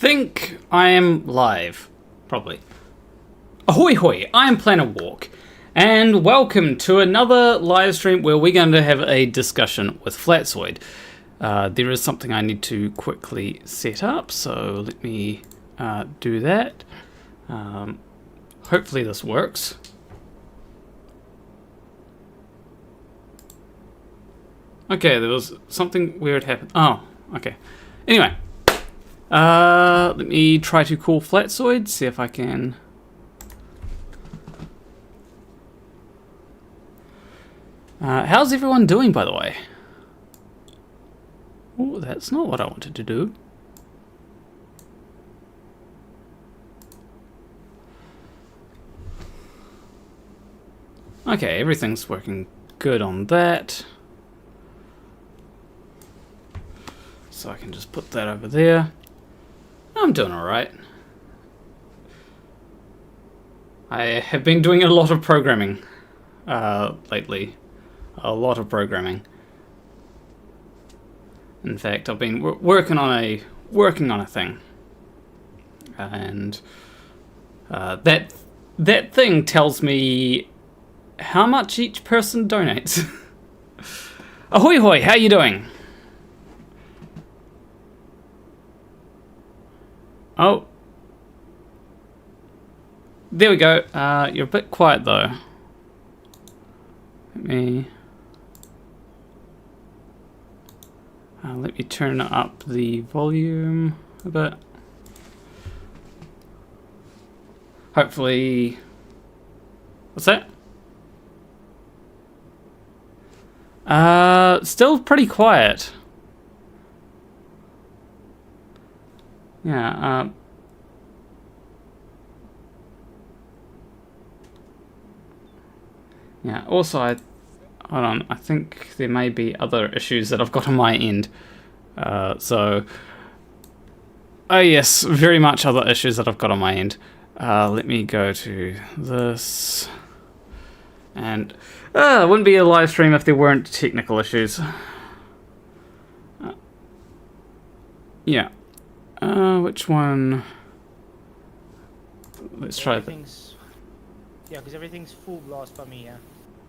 think I am live. Probably. Ahoy hoy, I am Planner Walk, and welcome to another live stream where we're going to have a discussion with Flatzoid. There is something I need to quickly set up, so let me do that. Hopefully this works. Okay, there was something weird happened. Oh, okay. Anyway. Let me try to call Flatzoid, see if I can. How's everyone doing, by the way? Oh, that's not what I wanted to do. Okay, everything's working good on that. So I can just put that over there. I'm doing alright. I have been doing a lot of programming lately. A lot of programming. In fact, I've been working on a thing, and that thing tells me how much each person donates. Ahoy hoy, how you doing? Oh. There we go. You're a bit quiet though. Let me turn up the volume a bit. Hopefully. What's that? Still pretty quiet. Yeah, yeah, also, hold on, I think there may be other issues that I've got on my end. Oh yes, very much other issues that I've got on my end. Let me go to this. And, it wouldn't be a live stream if there weren't technical issues. Yeah. Which one? Let's try that. Yeah, because everything's full blast for me, yeah.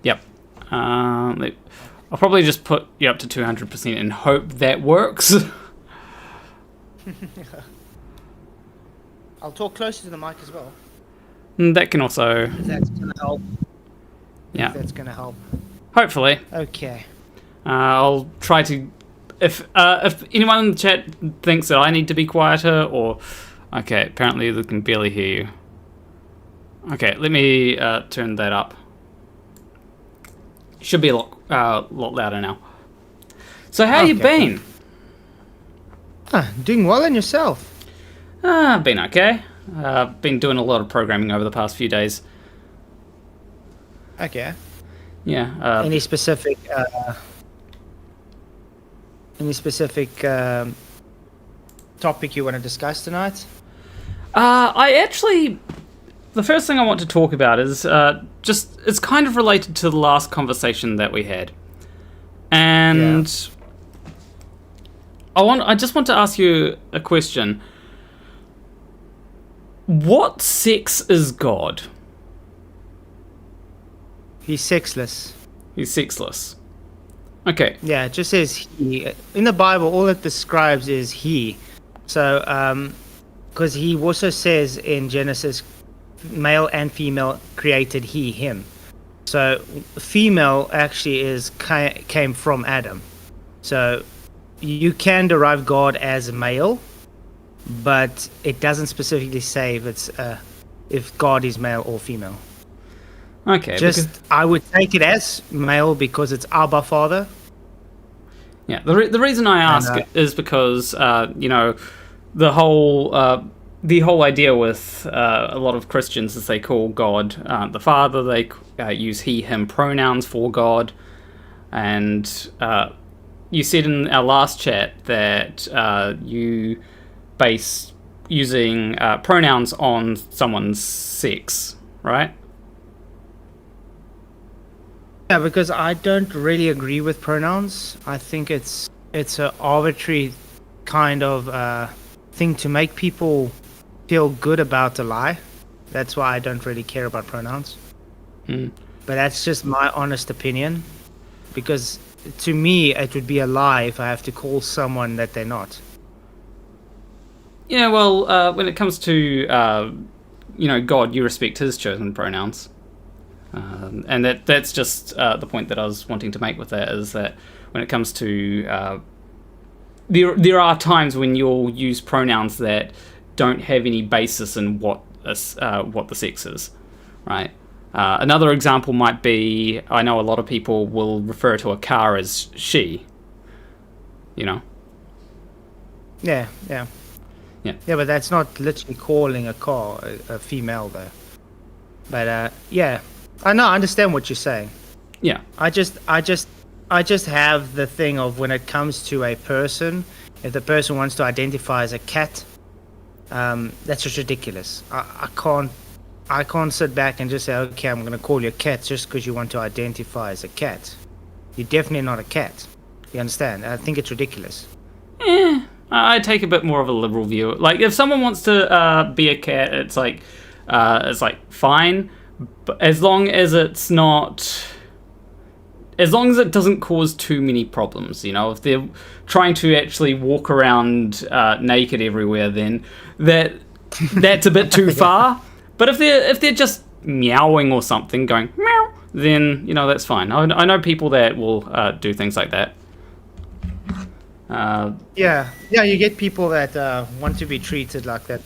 Yep. I'll probably just put you up to 200% and hope that works. I'll talk closer to the mic as well. That can also... If that's going to help. Yeah. If that's going to help. Hopefully. Okay. I'll try to... If anyone in the chat thinks that I need to be quieter, or... Okay, apparently they can barely hear you. Okay, let me turn that up. Should be a lot louder now. So how you been? Doing well, and yourself? Been okay. Been doing a lot of programming over the past few days. Okay. Yeah. Any specific topic you want to discuss tonight? The first thing I want to talk about is it's kind of related to the last conversation that we had, and yeah. I just want to ask you a question. What sex is God? He's sexless. He's sexless. Okay. Yeah, it just says he. In the Bible, all it describes is he. So, because he also says in Genesis, male and female created he, him. So, female actually came from Adam. So, you can derive God as male, but it doesn't specifically say if God is male or female. Okay. I would take it as male because it's Abba Father. Yeah. The reason I ask is because the whole idea with a lot of Christians is they call God the Father. They use he, him pronouns for God. And you said in our last chat that you base using pronouns on someone's sex, right? Yeah, because I don't really agree with pronouns. I think it's an arbitrary kind of thing to make people feel good about a lie. That's why I don't really care about pronouns. But that's just my honest opinion, because to me it would be a lie if I have to call someone that they're not. Yeah, well, when it comes to God, you respect his chosen pronouns, and that's just the point that I was wanting to make with that, is that when it comes to there are times when you'll use pronouns that don't have any basis in what the sex is, right? Another example might be, I know a lot of people will refer to a car as she, Yeah, but that's not literally calling a car a female, though. But I know, I understand what you're saying. Yeah. I just have the thing of, when it comes to a person, if the person wants to identify as a cat, that's just ridiculous. I can't sit back and just say, okay, I'm going to call you a cat just because you want to identify as a cat. You're definitely not a cat. You understand? I think it's ridiculous. I take a bit more of a liberal view. Like, if someone wants to be a cat, it's like fine, but as long as it doesn't cause too many problems, if they're trying to actually walk around naked everywhere, then that's a bit too far. But if they're just meowing or something, going meow, then that's fine. I know people that will do things like that. Yeah, you get people that want to be treated like that.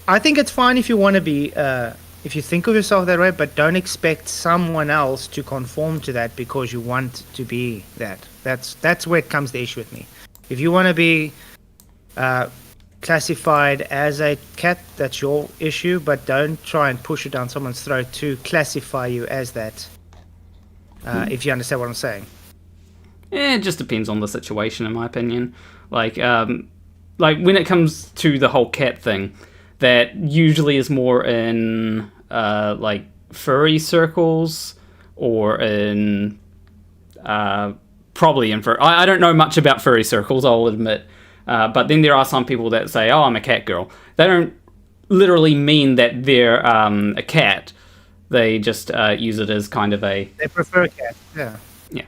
I think it's fine if you want to be, if you think of yourself that way, but don't expect someone else to conform to that because you want to be that. That's where it comes the issue with me. If you want to be classified as a cat, that's your issue, but don't try and push it down someone's throat to classify you as that. If you understand what I'm saying. It just depends on the situation, in my opinion. Like when it comes to the whole cat thing, that usually is more in like furry circles, or in probably in furry. I don't know much about furry circles, I'll admit. But then there are some people that say, "Oh, I'm a cat girl." They don't literally mean that they're a cat. They just use it as kind of a. They prefer a cat. Yeah. Yeah.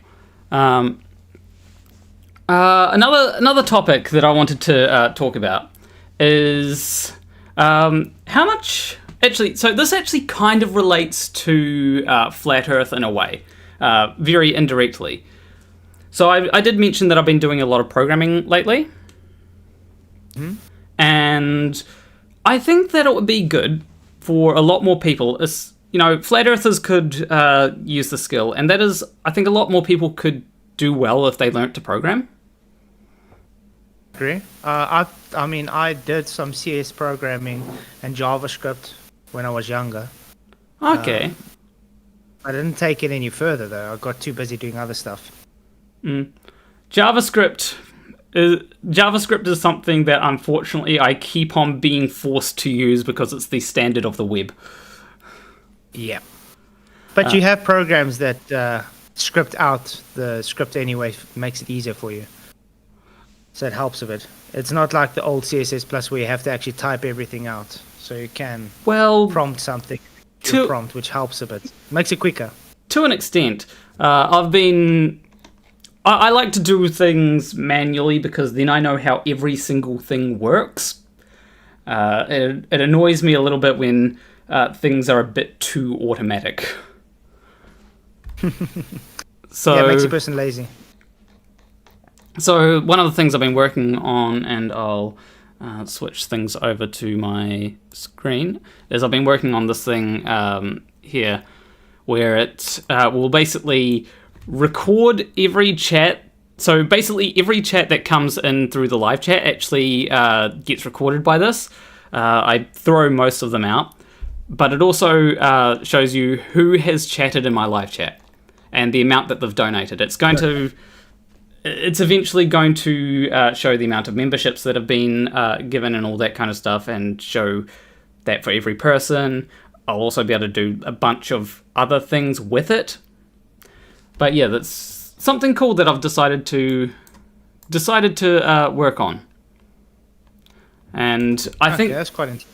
Another topic that I wanted to talk about is how much. Actually, so this actually kind of relates to Flat Earth in a way, very indirectly. So I did mention that I've been doing a lot of programming lately. Mm-hmm. And I think that it would be good for a lot more people. Flat Earthers could use the skill, and that is, I think a lot more people could do well if they learnt to program. Agree. I did some CS programming and JavaScript when I was younger. Okay. I didn't take it any further, though. I got too busy doing other stuff. JavaScript is something that unfortunately I keep on being forced to use because it's the standard of the web. Yeah. But you have programs that script out the script anyway, makes it easier for you. So it helps a bit. It's not like the old CSS Plus where you have to actually type everything out. So you can prompt something to prompt, which helps a bit. Makes it quicker. To an extent. I like to do things manually because then I know how every single thing works. It annoys me a little bit when things are a bit too automatic. So yeah, it makes a person lazy. So one of the things I've been working on, and I'll switch things over to my screen, is I've been working on this thing here, where it will basically record every chat. So basically every chat that comes in through the live chat actually gets recorded by this. I throw most of them out, but it also shows you who has chatted in my live chat and the amount that they've donated. It's eventually going to show the amount of memberships that have been given and all that kind of stuff, and show that for every person. I'll also be able to do a bunch of other things with it. But yeah, that's something cool that I've decided to work on. And I think that's quite interesting.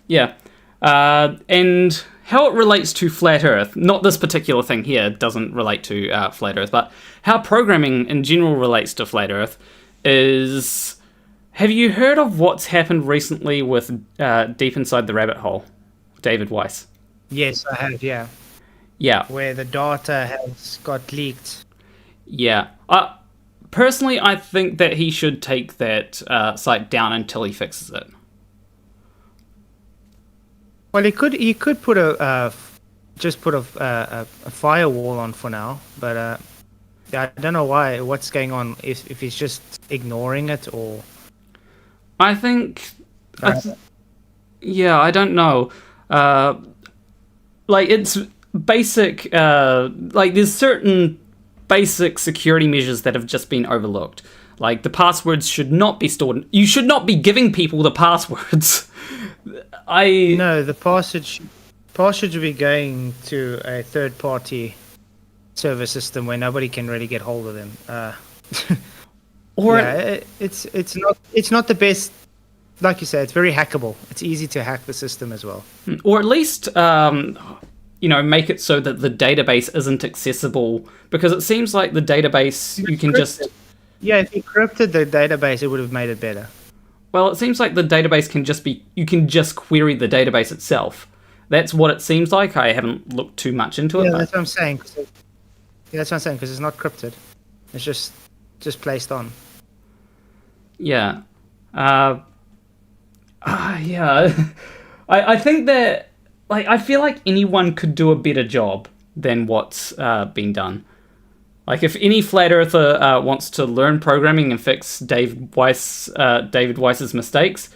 Yeah. And how it relates to Flat Earth, not this particular thing here doesn't relate to Flat Earth, but how programming in general relates to Flat Earth is... Have you heard of what's happened recently with Deep Inside the Rabbit Hole? David Weiss. Yes, I have, yeah. Yeah. Where the data has got leaked. Yeah. Personally, I think that he should take that site down until he fixes it. Well, he could put a firewall on for now, but I don't know what's going on, if he's just ignoring it or... I think... I don't know. It's basic... there's certain basic security measures that have just been overlooked. Like, the passwords should not be stored... You should not be giving people the passwords. No, the password should be going to a third-party server system where nobody can really get hold of them. It's not the best. Like you said, it's very hackable. It's easy to hack the system as well. Or at least, make it so that the database isn't accessible, because it seems like the database you can just... Yeah, if you encrypted the database, it would have made it better. Well, it seems like the database can just be... You can just query the database itself. That's what it seems like. I haven't looked too much into it. Yeah, that's what I'm saying. That's what I'm saying, because it's not crypted. It's just placed on. Yeah. I think that... I feel like anyone could do a better job than what's been done. Like, if any flat earther wants to learn programming and fix David Weiss's mistakes,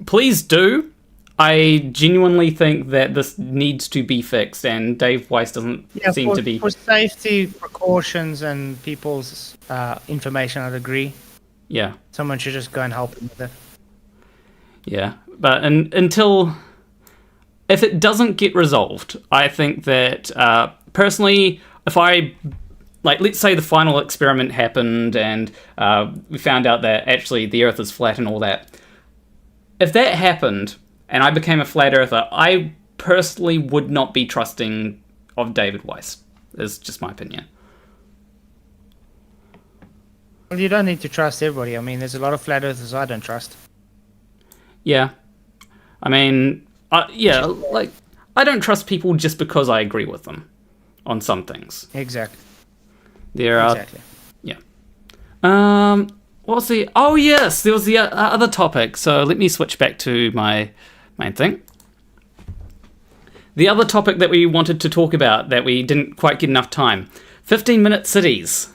please do. I genuinely think that this needs to be fixed, and Dave Weiss doesn't seem to be... For safety precautions and people's information, I'd agree. Yeah. Someone should just go and help them with it. Yeah, but until... If it doesn't get resolved, I think that, personally, if I... let's say the final experiment happened and we found out that actually the Earth is flat and all that. If that happened and I became a flat earther, I personally would not be trusting of David Weiss. Is just my opinion. Well, you don't need to trust everybody. I mean, there's a lot of flat earthers I don't trust. Yeah. I mean, I don't trust people just because I agree with them on some things. Exactly. Exactly. Yeah. What was the... Oh, yes, there was the other topic. So let me switch back to my main thing. The other topic that we wanted to talk about that we didn't quite get enough time. 15-minute cities.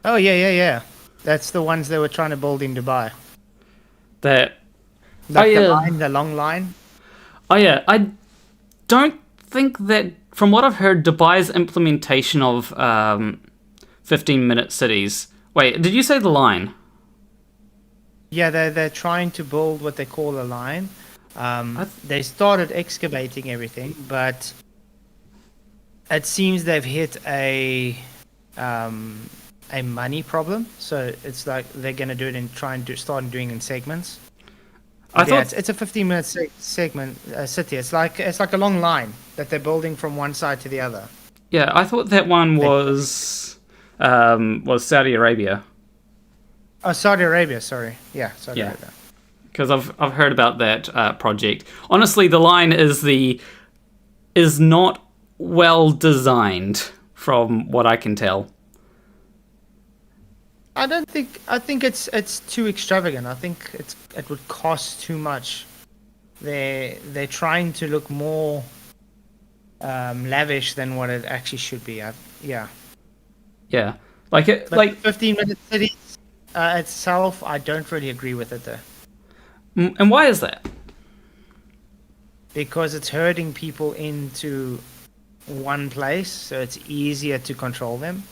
Oh, yeah. That's the ones they were trying to build in Dubai. The long line. Oh, yeah. I don't think that... From what I've heard, Dubai's implementation of 15-minute cities... Wait, did you say the line? Yeah, they're trying to build what they call a line. They started excavating everything, but it seems they've hit a money problem. So it's like they're going to do it and start doing in segments. It's a 15-minute segment city. It's like a long line that they're building from one side to the other. Yeah, I thought that one was Saudi Arabia. Oh, Saudi Arabia. Sorry. Yeah, Saudi Arabia. Because I've heard about that project. Honestly, the line is not well designed, from what I can tell. I think it's too extravagant. I think it would cost too much. They're trying to look more lavish than what it actually should be. Yeah. Yeah. 15-minute cities itself, I don't really agree with it though. And why is that? Because it's herding people into one place, so it's easier to control them.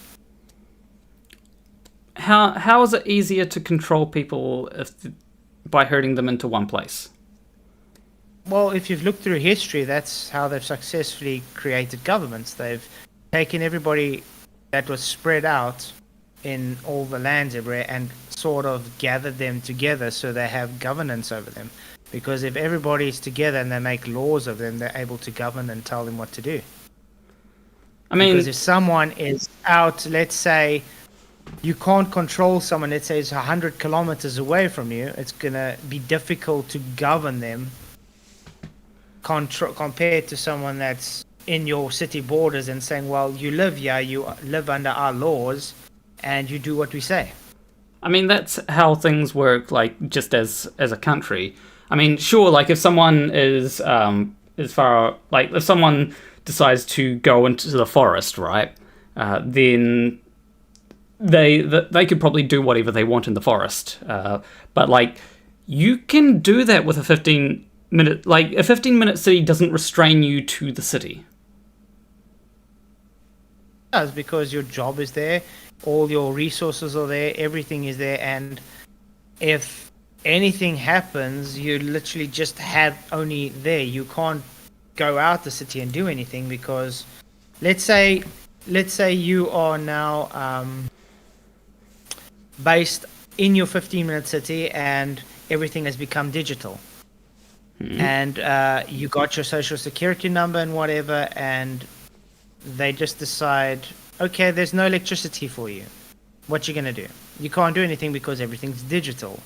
How is it easier to control people by herding them into one place? Well, if you've looked through history, that's how they've successfully created governments. They've taken everybody that was spread out in all the lands everywhere and sort of gather them together so they have governance over them. Because if everybody's together and they make laws of them, they're able to govern and tell them what to do. I mean, because if someone is out, let's say you can't control someone, let's say it's 100 kilometers away from you, it's going to be difficult to govern them compared to someone that's in your city borders and saying, well, you live here, you live under our laws, and you do what we say. I mean, that's how things work, like, just as a country. I mean, sure, like, if someone is far, like, if someone decides to go into the forest, right, then they could probably do whatever they want in the forest. But, like, you can do that with a 15-minute... Like, a 15-minute city doesn't restrain you to the city. It does, because your job is there, all your resources are there, everything is there, and if anything happens, you literally just have only there. You can't go out the city and do anything because, let's say you are now based in your 15-minute city and everything has become digital. Mm-hmm. And you got your social security number and whatever, and they just decide, okay, there's no electricity for you. What you gonna do? You can't do anything because everything's digital.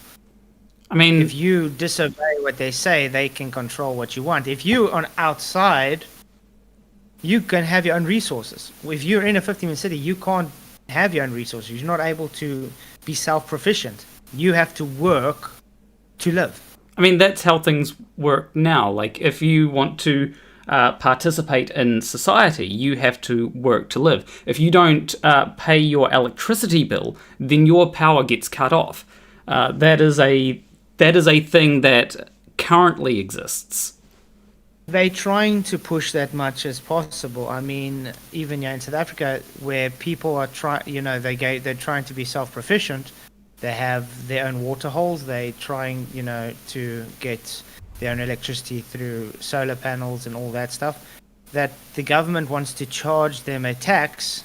I mean, if you disobey what they say, they can control what you want. If you are outside, you can have your own resources. If you're in a 15-minute city, you can't have your own resources. You're not able to be self-proficient. You have to work to live. I mean, that's how things work now. Like, if you want to participate in society, you have to work to live. If you don't pay your electricity bill, then your power gets cut off. That is a thing that currently exists. They're trying to push that much as possible. I mean, even in South Africa, where people are they're trying to be self-proficient. They have their own water holes. They're trying, to get their own electricity through solar panels and all that stuff. That the government wants to charge them a tax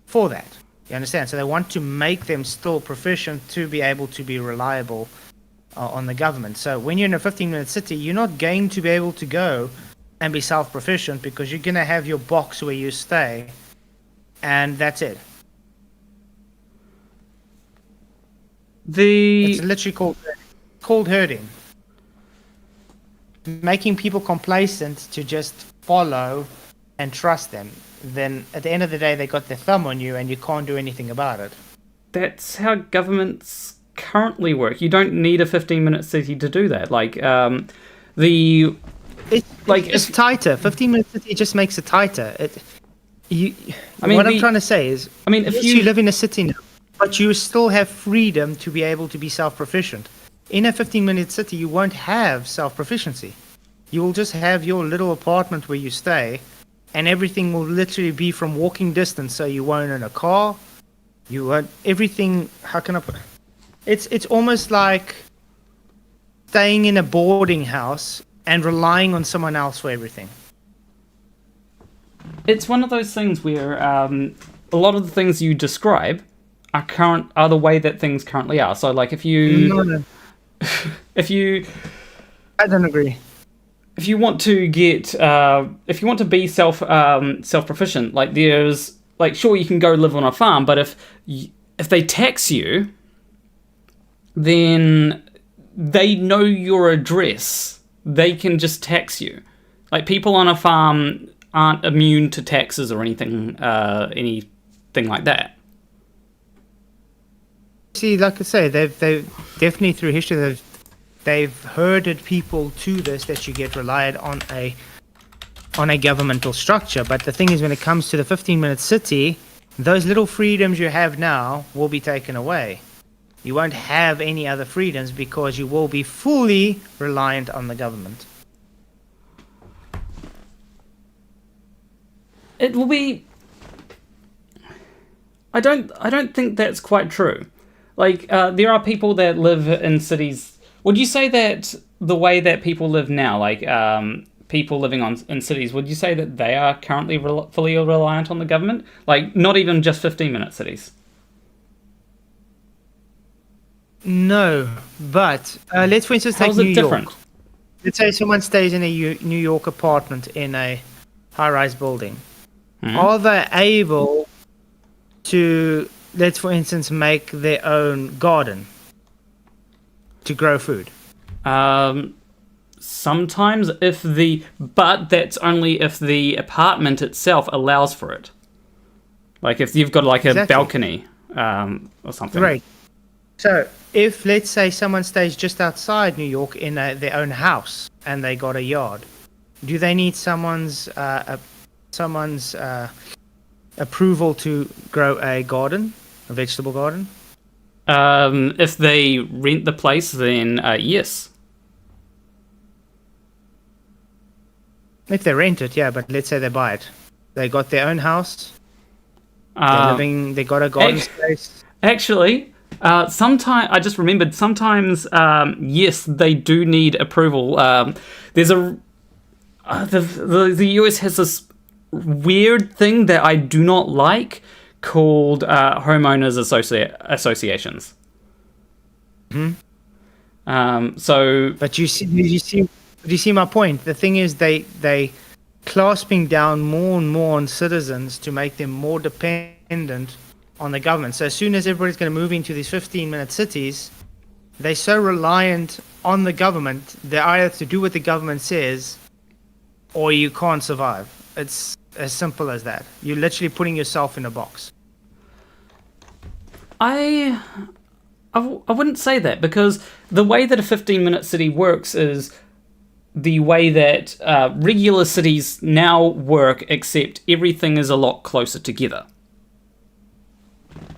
for that. You understand? So they want to make them still proficient to be able to be reliable on the government. So when you're in a 15-minute city, you're not going to be able to go and be self-proficient because you're going to have your box where you stay, and that's it. It's literally called herding. Making people complacent to just follow and trust them. Then at the end of the day, they got their thumb on you and you can't do anything about it. That's how governments currently work. You don't need a 15-minute city to do that. Like, it's tighter. 15-minute city just makes it tighter. I'm trying to say is, if you live in a city now, but you still have freedom to be able to be self-proficient. In a 15-minute city, you won't have self-proficiency. You will just have your little apartment where you stay, and everything will literally be from walking distance. So you won't own a car. You won't everything. How can I put? It's almost like staying in a boarding house and relying on someone else for everything. It's one of those things where a lot of the things you describe are the way that things currently are. So, like, if you I don't agree. If you want to be self-proficient, like, there's, like, sure, you can go live on a farm, but if they tax you, then they know your address. They can just tax you. Like, people on a farm aren't immune to taxes or anything like that. See, like I say, they've definitely through history they've herded people to this, that you get relied on a governmental structure. But the thing is, when it comes to the 15-minute city, those little freedoms you have now will be taken away. You won't have any other freedoms because you will be fully reliant on the government. It will be... I don't think that's quite true. Like, there are people that live in cities... Would you say that the way that people live now, like people living in cities, would you say that they are currently fully reliant on the government? Like, not even just 15-minute cities? No, but let's for instance take How's New it York. different? Let's say someone stays in a New York apartment in a high-rise building. Are they able to, let's for instance, make their own garden to grow food? Sometimes but that's only if the apartment itself allows for it. Like if you've got like a balcony or something. Right. So if, let's say, someone stays just outside New York in their own house and they got a yard, do they need someone's approval to grow a garden, a vegetable garden? If they rent the place, then yes. If they rent it, yeah, but let's say they buy it. They got their own house. They got a garden space. Actually, sometimes I just remembered. Sometimes, yes, they do need approval. There's the US has this weird thing that I do not like called homeowners associations. So, but you see my point. The thing is, they clasping down more and more on citizens to make them more dependent on the government. So as soon as everybody's going to move into these 15-minute cities, they're so reliant on the government, they either have to do what the government says or you can't survive. It's as simple as that. You're literally putting yourself in a box. I wouldn't say that, because the way that a 15-minute city works is the way that regular cities now work, except everything is a lot closer together.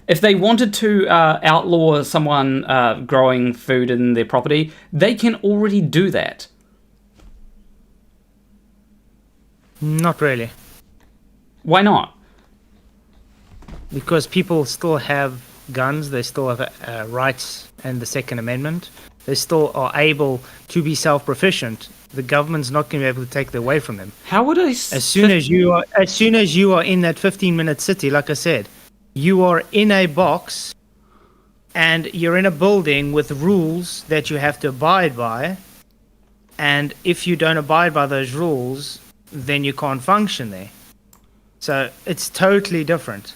If they wanted to outlaw someone growing food in their property, they can already do that. Not really. Why not? Because people still have guns, they still have rights and the Second Amendment. They still are able to be self-proficient. The government's not going to be able to take that away from them. How would I? As soon as you are in that 15-minute city, like I said, you are in a box, and you're in a building with rules that you have to abide by. And if you don't abide by those rules, then you can't function there. So it's totally different.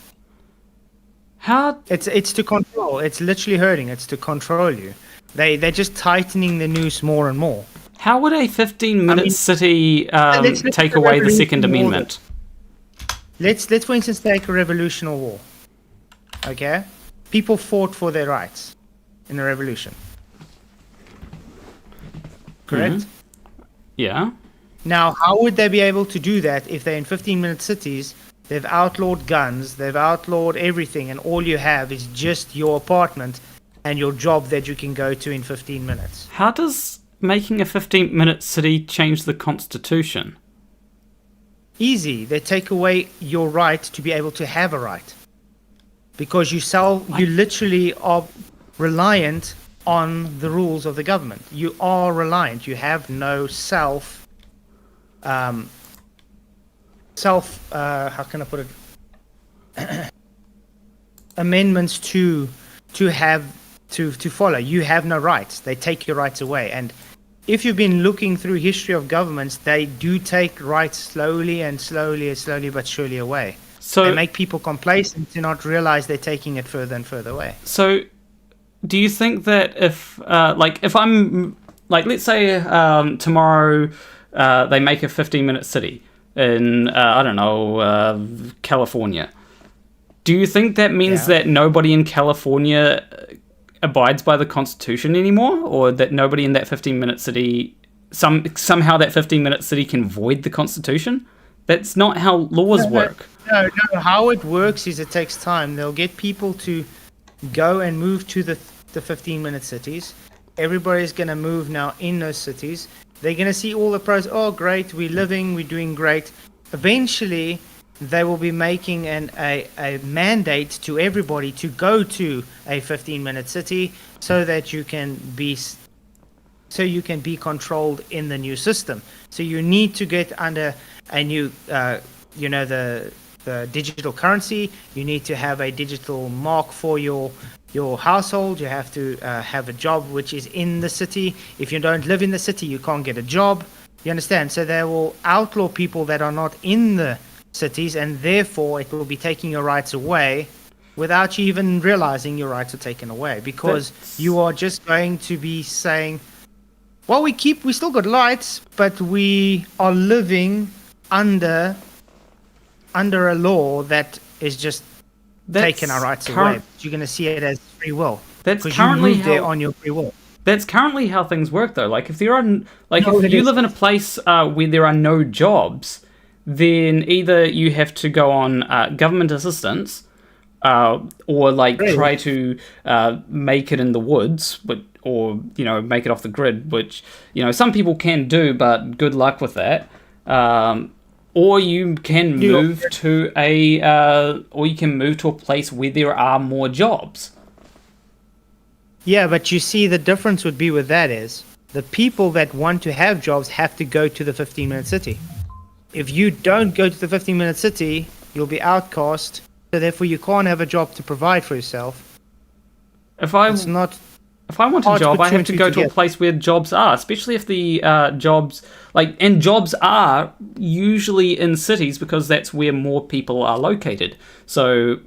How? It's to control. It's literally hurting. It's to control you. They're just tightening the noose more and more. How would a 15-minute city take away the Second Amendment? Let's for instance take a revolutionary war. Okay? People fought for their rights in a revolution. Correct? Mm-hmm. Yeah. Now, how would they be able to do that if they're in 15-minute cities? They've outlawed guns, they've outlawed everything, and all you have is just your apartment and your job that you can go to in 15 minutes. How does making a 15-minute city change the Constitution? Easy. They take away your right to be able to have a right. Because you literally are reliant on the rules of the government. You are reliant. You have no how can I put it? Amendments to follow. You have no rights. They take your rights away. And if you've been looking through history of governments, they do take rights slowly but surely away. So they make people complacent to not realize they're taking it further and further away. So do you think that if I'm let's say tomorrow they make a 15-minute city in California, do you think that means that nobody in California abides by the Constitution anymore, or that nobody in that 15-minute city somehow that 15-minute city can void the Constitution? That's not how laws work. No. How it works is it takes time. They'll get people to go and move to the 15-minute cities. Everybody's going to move now in those cities. They're going to see all the pros. Oh, great, we're doing great. Eventually, they will be making a mandate to everybody to go to a 15-minute city so that you can be controlled in the new system. So you need to get under a new, the digital currency. You need to have a digital mark for your your household. You have to have a job which is in the city. If you don't live in the city, you can't get a job. You understand? So they will outlaw people that are not in the cities, and therefore it will be taking your rights away without you even realizing your rights are taken away, because you are just going to be saying, well, we still got rights, but we are living under a law that is just taking our rights away. You're going to see it as free will. That's currently you moved there on your free will. That's currently how things work, though. Like, if there are, if you live in a place where there are no jobs, then either you have to go on government assistance, or try to make it in the woods, or make it off the grid, which some people can do, but good luck with that. Or you can move to a place where there are more jobs. Yeah, but you see, the difference would be with that is the people that want to have jobs have to go to the 15-minute city. If you don't go to the 15-minute city, you'll be outcast. So therefore, you can't have a job to provide for yourself. If I want a job, I have to go to a place where jobs are, especially if the jobs and jobs are usually in cities, because that's where more people are located. So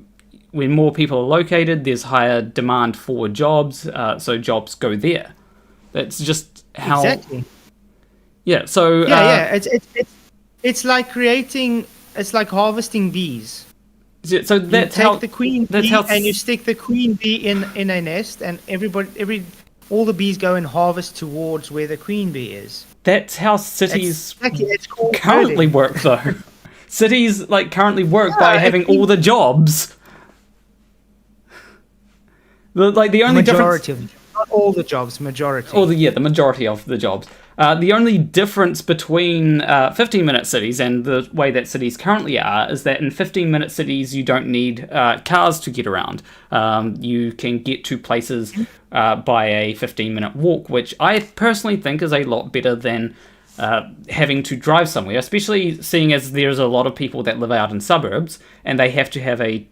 when more people are located, there's higher demand for jobs, so jobs go there. That's just how. Exactly. Yeah. So. It's like harvesting bees. So that's you take the queen bee and you stick the queen bee in a nest, and all the bees go and harvest towards where the queen bee is. That's how cities currently work, though. Cities currently work by having all the jobs. The only difference. Not all the jobs, majority. The majority of the jobs. The only difference between 15-minute cities and the way that cities currently are is that in 15-minute cities you don't need cars to get around. You can get to places by a 15-minute walk, which I personally think is a lot better than having to drive somewhere, especially seeing as there's a lot of people that live out in suburbs and they have to have a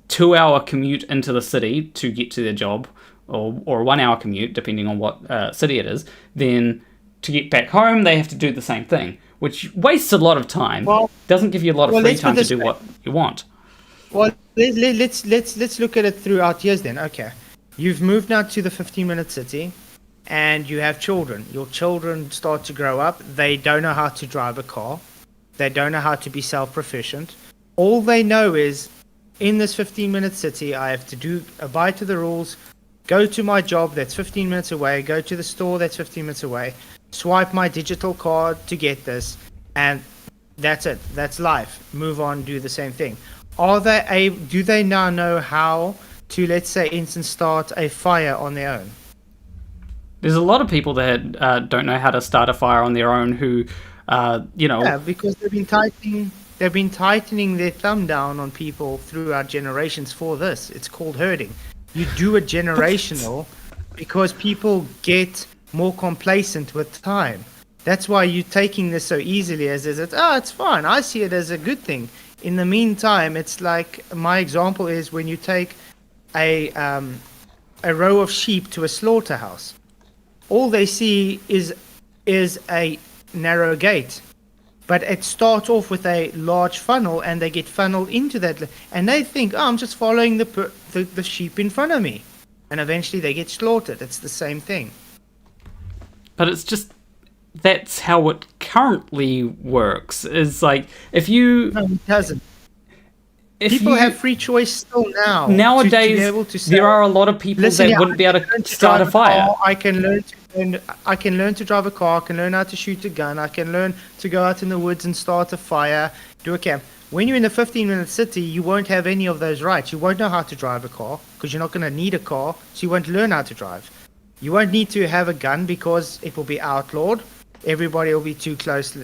2-hour commute into the city to get to their job, or a 1-hour commute, depending on what city it is. Then to get back home, they have to do the same thing, which wastes a lot of time. Doesn't give you a lot of free time to do what you want. Well, let's look at it throughout years then. Okay, you've moved now to the 15-minute city, and you have children. Your children start to grow up. They don't know how to drive a car. They don't know how to be self-proficient. All they know is, in this 15-minute city, I have to abide to the rules, go to my job that's 15 minutes away, go to the store that's 15 minutes away, swipe my digital card to get this, and that's it. That's life. Move on, do the same thing. Do they now know how to, let's say, instant start a fire on their own? There's a lot of people that don't know how to start a fire on their own who, Yeah, because they've been tightening their thumb down on people throughout generations for this. It's called herding. You do a generational because people get more complacent with time. That's why you're taking this so easily it's fine. I see it as a good thing. In the meantime, it's like my example is when you take a row of sheep to a slaughterhouse. All they see is a narrow gate. But it starts off with a large funnel, and they get funneled into that, and they think, I'm just following the sheep in front of me, and eventually they get slaughtered. It's the same thing. But it's just, that's how it currently works. It's like, if you... No, it doesn't. People have free choice still now. Nowadays, to be able to say, there are a lot of people that wouldn't be able to start a fire. I can learn to drive a car. I can learn how to shoot a gun. I can learn to go out in the woods and start a fire, do a camp. When you're in a 15-minute city, you won't have any of those rights. You won't know how to drive a car because you're not going to need a car, so you won't learn how to drive. You won't need to have a gun because it will be outlawed. Everybody will be too close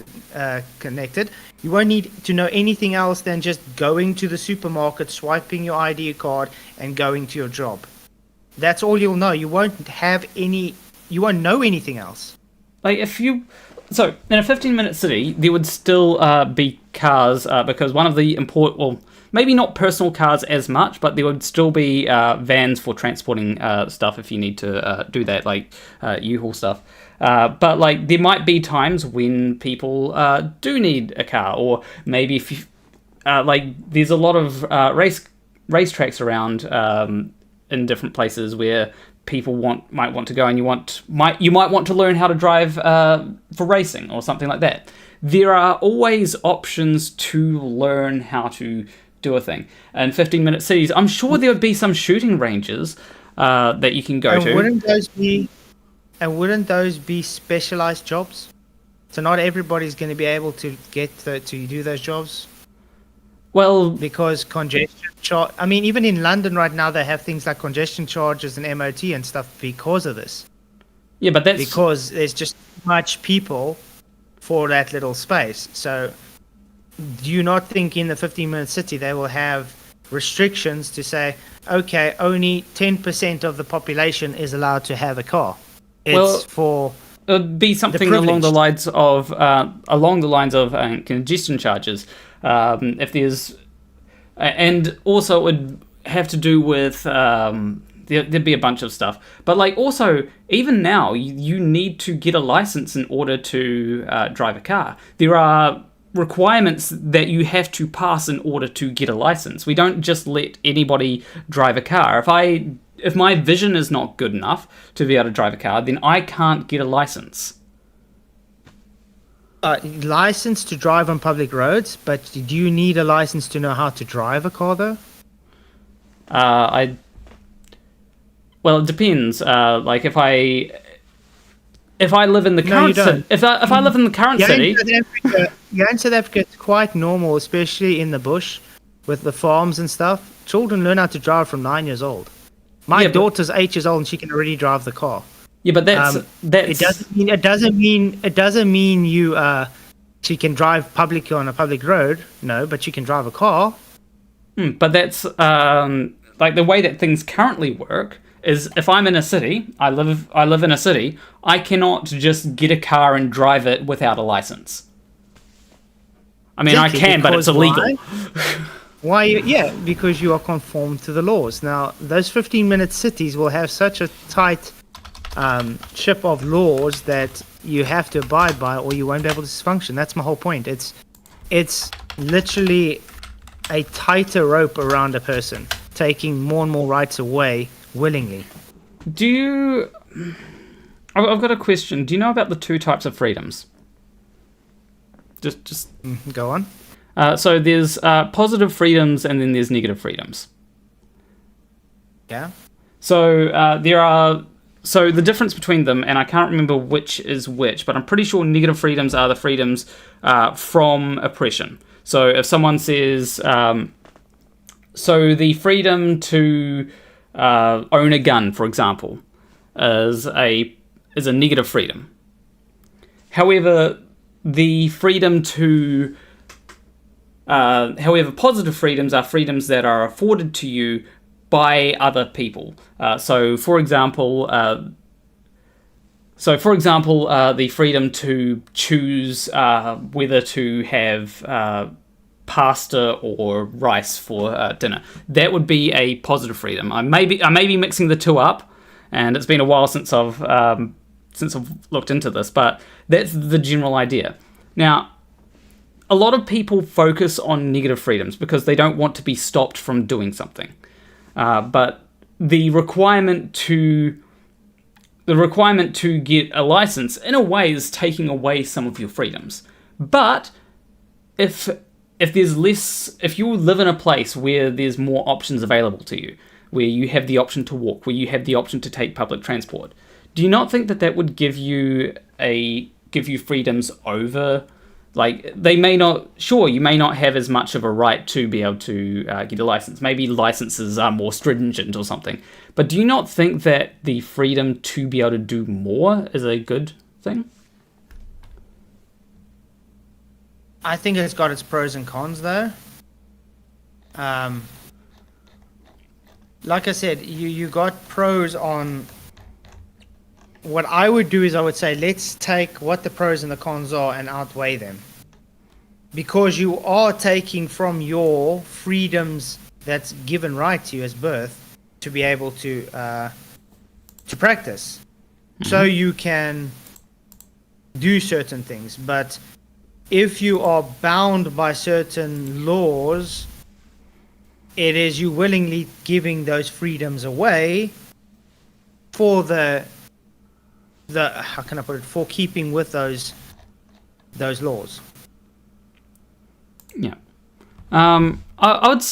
connected. You won't need to know anything else than just going to the supermarket, swiping your ID card, and going to your job. That's all you'll know. You won't know anything else. So, in a 15-minute city, there would still be cars, because one of the maybe not personal cars as much, but there would still be vans for transporting stuff if you need to do that, like U-Haul stuff. But like there might be times when people do need a car, or maybe if you, like there's a lot of racetracks around in different places where people might want to go, and you might want to learn how to drive for racing or something like that. There are always options to learn how to do a thing. And 15-minute cities, I'm sure there would be some shooting ranges that you can go to. Wouldn't those be specialized jobs? So not everybody's going to be able to get to do those jobs. Well, because congestion charge. I mean, even in London right now, they have things like congestion charges and MOT and stuff because of this. Yeah, but that's because there's just too much people for that little space. So, do you not think in the 15-minute city they will have restrictions to say, okay, only 10% of the population is allowed to have a car? It's for it would be something along the lines of congestion charges. If there's, and also it would have to do with there'd be a bunch of stuff. But like also, even now, you need to get a license in order to drive a car. There are requirements that you have to pass in order to get a license. We don't just let anybody drive a car. If my vision is not good enough to be able to drive a car, then I can't get a license. License to drive on public roads, but do you need a license to know how to drive a car, though? Well, it depends. Like if I live in the current city, if I live in the current city, in South Africa, it's quite normal, especially in the bush, with the farms and stuff. Children learn how to drive from 9 years old. My daughter's 8 years old and she can already drive the car. Yeah, but that's it doesn't mean you she can drive publicly on a public road. No, but she can drive a car. But that's like the way that things currently work is if I'm in a city, I live in a city, I cannot just get a car and drive it without a license. I mean, I can, but it's illegal. Why? Yeah, because you are conformed to the laws. Now, those 15-minute cities will have such a tight ship of laws that you have to abide by, or you won't be able to function. That's my whole point. It's literally a tighter rope around a person, taking more and more rights away willingly. I've got a question. Do you know about the two types of freedoms? Just go on. So there's positive freedoms and then there's negative freedoms. Yeah. So so the difference between them, and I can't remember which is which, but I'm pretty sure negative freedoms are the freedoms from oppression. So if someone says, so the freedom to own a gun, for example, is a negative freedom. However, the freedom to however, positive freedoms are freedoms that are afforded to you by other people. So, for example, the freedom to choose whether to have pasta or rice for dinner. That would be a positive freedom. I may be mixing the two up, and it's been a while since I've looked into this, but that's the general idea. Now, a lot of people focus on negative freedoms because they don't want to be stopped from doing something. But the requirement to get a license, in a way, is taking away some of your freedoms. But if you live in a place where there's more options available to you, where you have the option to walk, where you have the option to take public transport, do you not think that would give you freedoms over? Like, you may not have as much of a right to be able to get a license. Maybe licenses are more stringent or something. But do you not think that the freedom to be able to do more is a good thing? I think it's got its pros and cons, though. Like I said, you got pros on... What I would do is I would say, let's take what the pros and the cons are and outweigh them. because you are taking from your freedoms that's given right to you as birth to be able to practice. So you can do certain things. But if you are bound by certain laws, it is you willingly giving those freedoms away for the how can I put it, for keeping with those laws. Yeah. I would.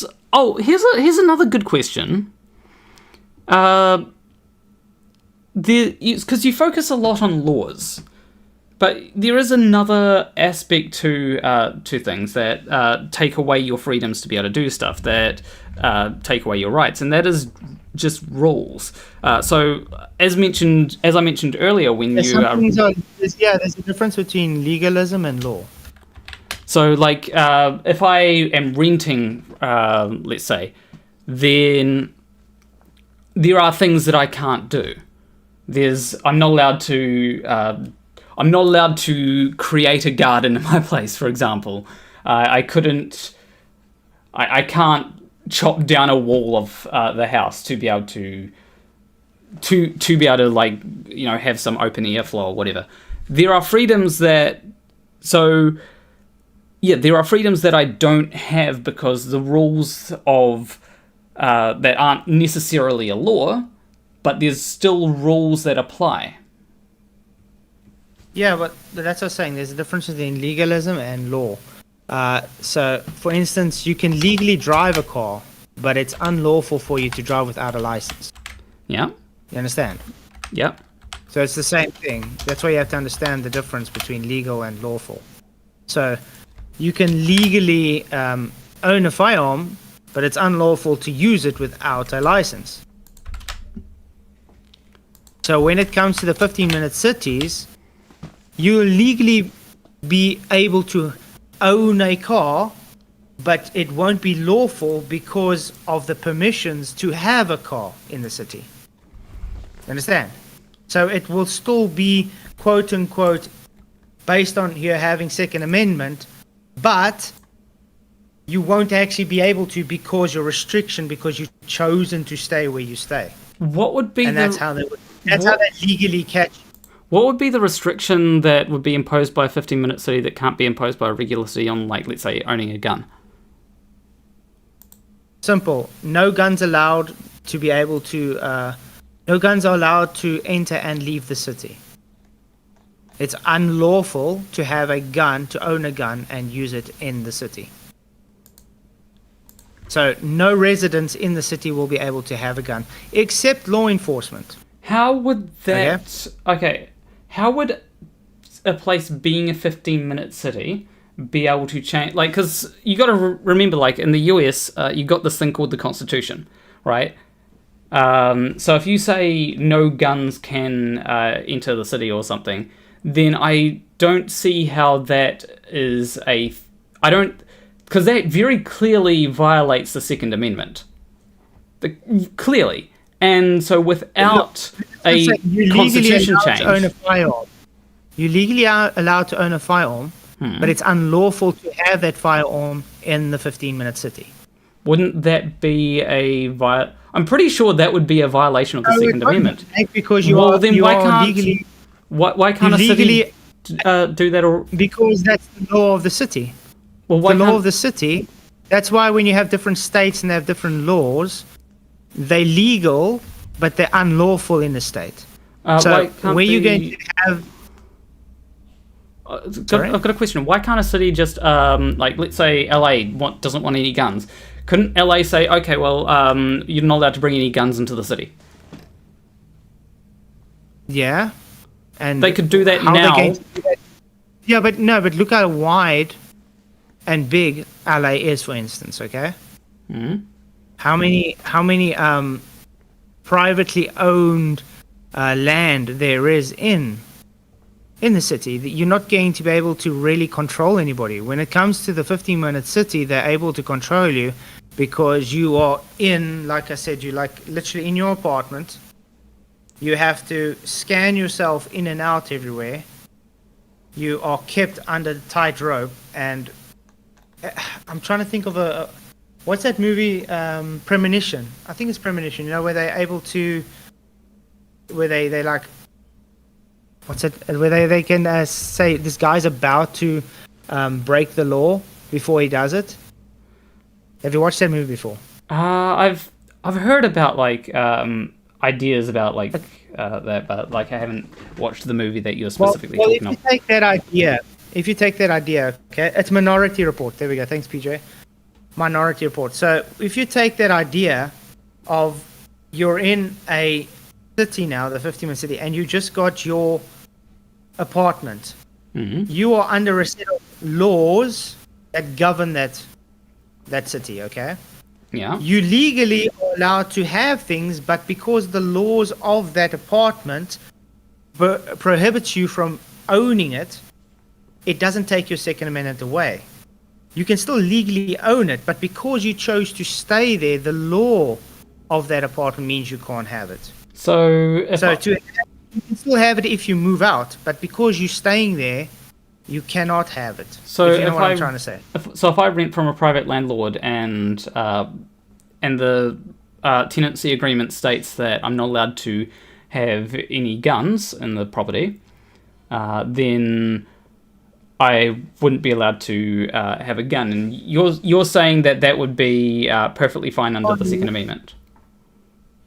Here's another good question. Because you focus a lot on laws, but there is another aspect to things that take away your freedoms to be able to do stuff, that take away your rights, and that is just rules. So, as I mentioned earlier, when there's a difference between legalism and law. So, like, if I am renting, let's say, then there are things that I can't do. I'm not allowed to create a garden in my place, for example. I can't chop down a wall of the house to be able to like, you know, have some open airflow or whatever. There are freedoms that I don't have because the rules of that aren't necessarily a law, but there's still rules that apply. Yeah, but that's what I'm saying. There's a difference between legalism and law. So, for instance, you can legally drive a car, but it's unlawful for you to drive without a license. Yeah. You understand? Yeah. So it's the same thing. That's why you have to understand the difference between legal and lawful. So you can legally own a firearm, but it's unlawful to use it without a license. So when it comes to the 15-minute cities, you'll legally be able to own a car, but it won't be lawful because of the permissions to have a car in the city. Understand? So it will still be, quote unquote, based on you having Second Amendment, but you won't actually be able to because your restriction, because you've chosen to stay where you stay. What would be that's how they legally catch you. What would be the restriction that would be imposed by a 15-minute city that can't be imposed by a regular city on, like, let's say, owning a gun? Simple. No guns allowed to be able to... no guns are allowed to enter and leave the city. It's unlawful to have a gun, to own a gun, and use it in the city. So no residents in the city will be able to have a gun, except law enforcement. How would that... Okay. How would a place being a 15-minute city be able to change? Like, because you got to remember, like, in the US, you got this thing called the Constitution, right? So if you say no guns can enter the city or something, then I don't see how that is because that very clearly violates the Second Amendment. Clearly. And so without a constitution change... You legally are allowed to own a firearm, but it's unlawful to have that firearm in the 15-minute city. Wouldn't that be I'm pretty sure that would be a violation of the Second Amendment. Because why can't a city do that? Because that's the law of the city. Well, the law of the city, that's why when you have different states and they have different laws, they're legal, but they're unlawful in the state. So where you're going to have... I've got a question. Why can't a city just, like, let's say LA doesn't want any guns. Couldn't LA say, okay, well, you're not allowed to bring any guns into the city? Yeah. And they could do that now. Yeah, but look how wide and big LA is, for instance, okay? Mm-hmm. How many privately owned land there is in the city? You're not going to be able to really control anybody. When it comes to the 15-minute city, they're able to control you because you are in, like I said, you like literally in your apartment. You have to scan yourself in and out everywhere. You are kept under the tight rope, and I'm trying to think of what's that movie? Premonition. I think it's Premonition. You know, where they're able to, where they like, what's it? Where they can say this guy's about to break the law before he does it. Have you watched that movie before? I've heard about like ideas about like that, but like I haven't watched the movie that you're specifically talking about. If you take that idea, okay, it's Minority Report. There we go. Thanks, PJ. Minority Report. So if you take that idea of you're in a city now, the 50-minute city, and you just got your apartment, you are under a set of laws that govern that city, okay? Yeah. You legally are allowed to have things, but because the laws of that apartment prohibits you from owning it, it doesn't take your Second Amendment away. You can still legally own it, but because you chose to stay there, the law of that apartment means you can't have it. You can still have it if you move out, but because you're staying there, you cannot have it. So if you know what I'm trying to say. If I rent from a private landlord and the tenancy agreement states that I'm not allowed to have any guns in the property, then I wouldn't be allowed to have a gun. And you're saying that would be perfectly fine under the Second Amendment.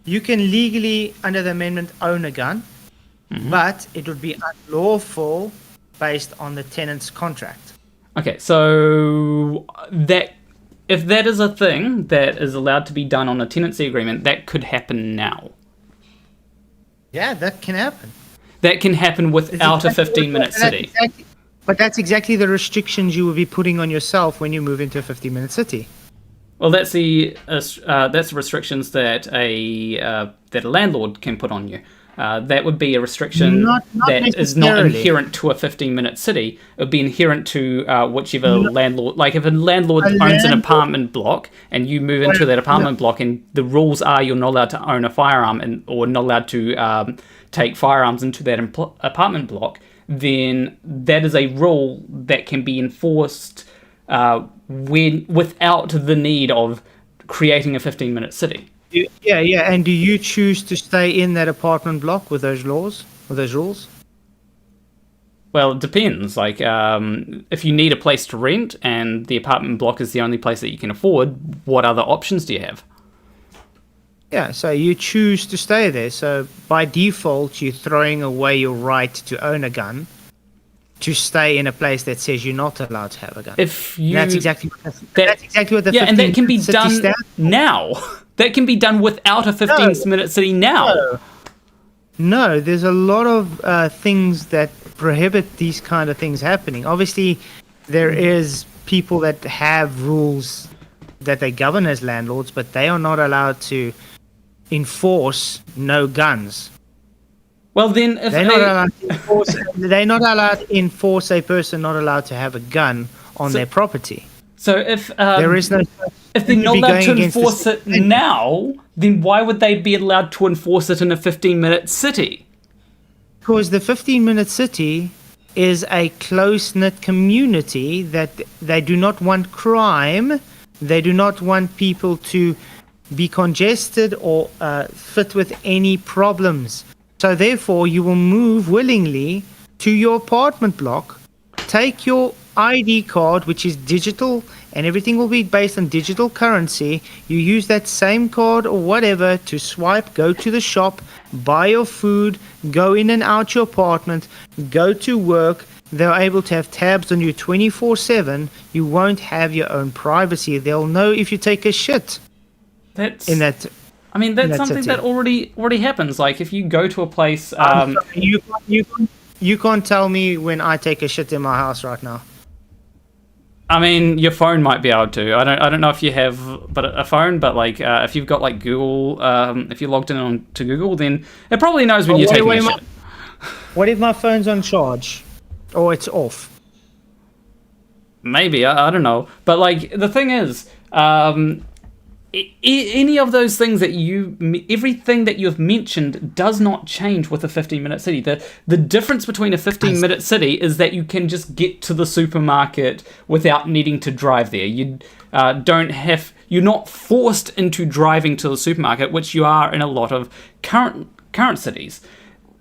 You can legally, under the amendment, own a gun, but it would be unlawful based on the tenant's contract. Okay, so if that is a thing that is allowed to be done on a tenancy agreement, that could happen now. Yeah, that can happen. That can happen without a 15-minute city. But that's exactly the restrictions you will be putting on yourself when you move into a 15-minute city. Well, that's the restrictions that a landlord can put on you. That would be a restriction that is not inherent to a 15-minute city. It would be inherent to whichever landlord. Like if a landlord owns an apartment block and you move into that apartment block, and the rules are you're not allowed to own a firearm or not allowed to take firearms into that apartment block, then that is a rule that can be enforced without the need of creating a 15-minute city. Yeah. And do you choose to stay in that apartment block with those laws or those rules? Well, it depends. Like, if you need a place to rent and the apartment block is the only place that you can afford, what other options do you have? Yeah, so you choose to stay there. So by default, you're throwing away your right to own a gun to stay in a place that says you're not allowed to have a gun. That's exactly what the and that can be done now. That can be done without a 15-minute city now. No, there's a lot of things that prohibit these kind of things happening. Obviously, there is people that have rules that they govern as landlords, but they are not allowed to enforce no guns. Well, then, if they're not allowed to enforce a person not allowed to have a gun on their property. So if there is no, if they're not allowed to enforce it now, then why would they be allowed to enforce it in a 15-minute city? Because the 15-minute city is a close-knit community that they do not want crime. They do not want people to be congested or fit with any problems. So therefore, you will move willingly to your apartment block, take your ID card, which is digital, and everything will be based on digital currency. You use that same card or whatever to swipe, go to the shop, buy your food, go in and out your apartment, go to work. They're able to have tabs on you 24/7. You won't have your own privacy. They'll know if you take a shit. That's something that already happens. Like if you go to a place, you can't tell me when I take a shit in my house right now. I mean, your phone might be able to. I don't know if you have a phone, but like if you've got like Google, if you're logged in to Google, then it probably knows when you're taking a shit. What if my phone's on charge, or it's off? Maybe I don't know, but like the thing is, any of those things everything that you've mentioned does not change with a 15-minute city. The difference between a 15-minute city is that you can just get to the supermarket without needing to drive there. You're not forced into driving to the supermarket, which you are in a lot of current cities.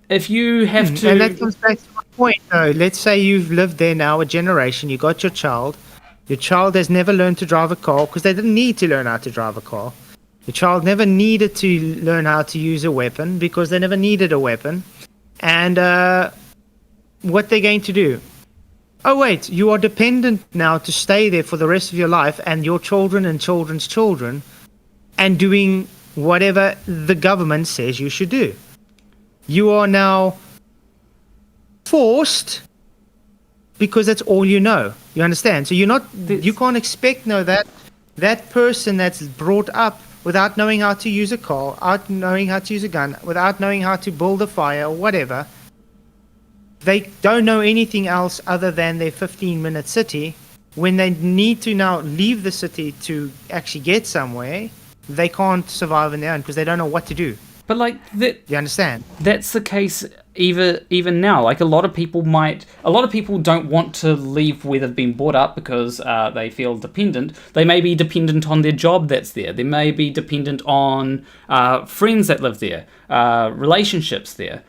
If you have to... And that comes back to my point, though. Let's say you've lived there now a generation, you got your child. Your child has never learned to drive a car because they didn't need to learn how to drive a car. Your child never needed to learn how to use a weapon because they never needed a weapon. And what they're going to do? Oh, wait, you are dependent now to stay there for the rest of your life and your children and children's children and doing whatever the government says you should do. You are now forced because that's all you know. You understand? So you can't expect that person that's brought up without knowing how to use a car, without knowing how to use a gun, without knowing how to build a fire or whatever, they don't know anything else other than their 15-minute city. When they need to now leave the city to actually get somewhere, they can't survive on their own because they don't know what to do. But you understand? That's the case even now. Like a lot of people don't want to leave where they've been brought up because they feel dependent. They may be dependent on their job that's there. They may be dependent on friends that live there, relationships there,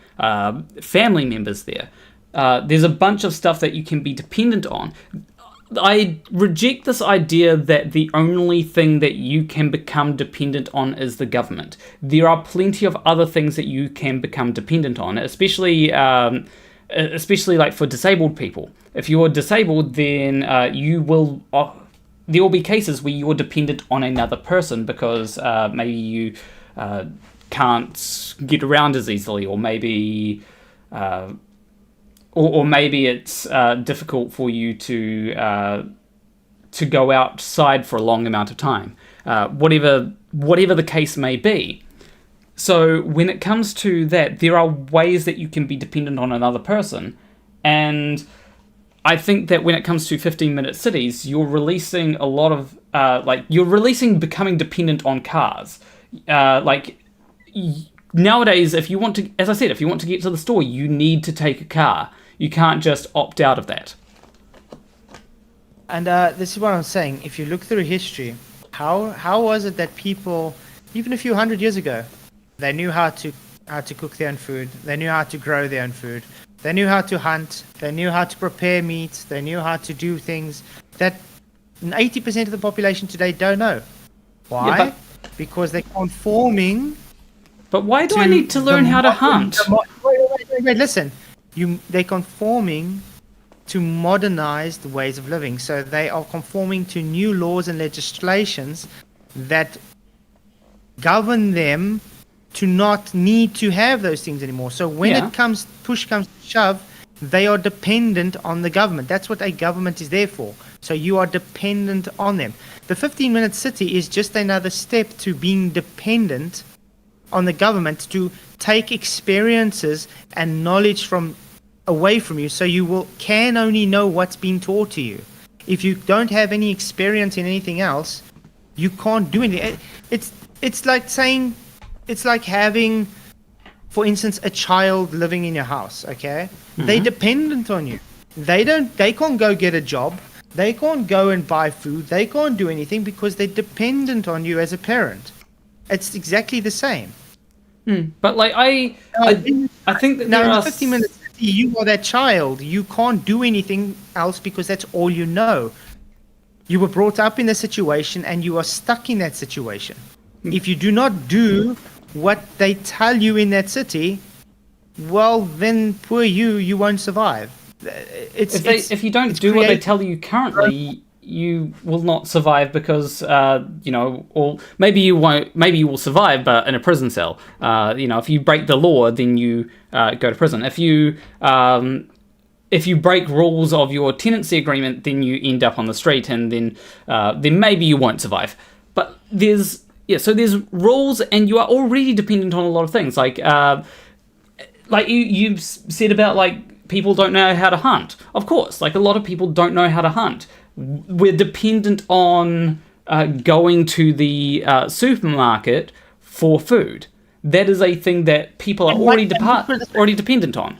family members there. There's a bunch of stuff that you can be dependent on. I reject this idea that the only thing that you can become dependent on is the government. There are plenty of other things that you can become dependent on, especially like for disabled people. If you're disabled, then there will be cases where you're dependent on another person because maybe you can't get around as easily, or maybe... Or maybe it's difficult for you to go outside for a long amount of time. Whatever the case may be. So when it comes to that, there are ways that you can be dependent on another person. And I think that when it comes to 15-minute cities, you're releasing a lot of... becoming dependent on cars. Nowadays, if you want to get to the store, you need to take a car. You can't just opt out of that. And this is what I'm saying. If you look through history, how was it that people, even a few hundred years ago, they knew how to cook their own food, they knew how to grow their own food, they knew how to hunt, they knew how to prepare meat, they knew how to do things that 80% of the population today don't know. Why? Yeah, because they're conforming. But why do I need to learn how to hunt? Wait, listen. They're conforming to modernized ways of living. So they are conforming to new laws and legislations that govern them to not need to have those things anymore. So when push comes to shove, they are dependent on the government. That's what a government is there for. So you are dependent on them. The 15-minute city is just another step to being dependent on the government to take experiences and knowledge from away from you, so you can only know what's being taught to you. If you don't have any experience in anything else, you can't do anything. It's like having, for instance, a child living in your house. Okay, they're dependent on you. They can't go get a job. They can't go and buy food. They can't do anything because they're dependent on you as a parent. It's exactly the same. But I think that now in 15 minutes you are that child. You can't do anything else because that's all you know. You were brought up in a situation and you are stuck in that situation. If you do not do what they tell you in that city, well then poor you won't survive. If you don't do what they tell you currently, you will not survive because or maybe you won't. Maybe you will survive, but in a prison cell. If you break the law, then you go to prison. If you break rules of your tenancy agreement, then you end up on the street, and then maybe you won't survive. But there's rules, and you are already dependent on a lot of things. Like you said about people don't know how to hunt. Of course, a lot of people don't know how to hunt. We're dependent on going to the supermarket for food. That is a thing that people are already dependent on.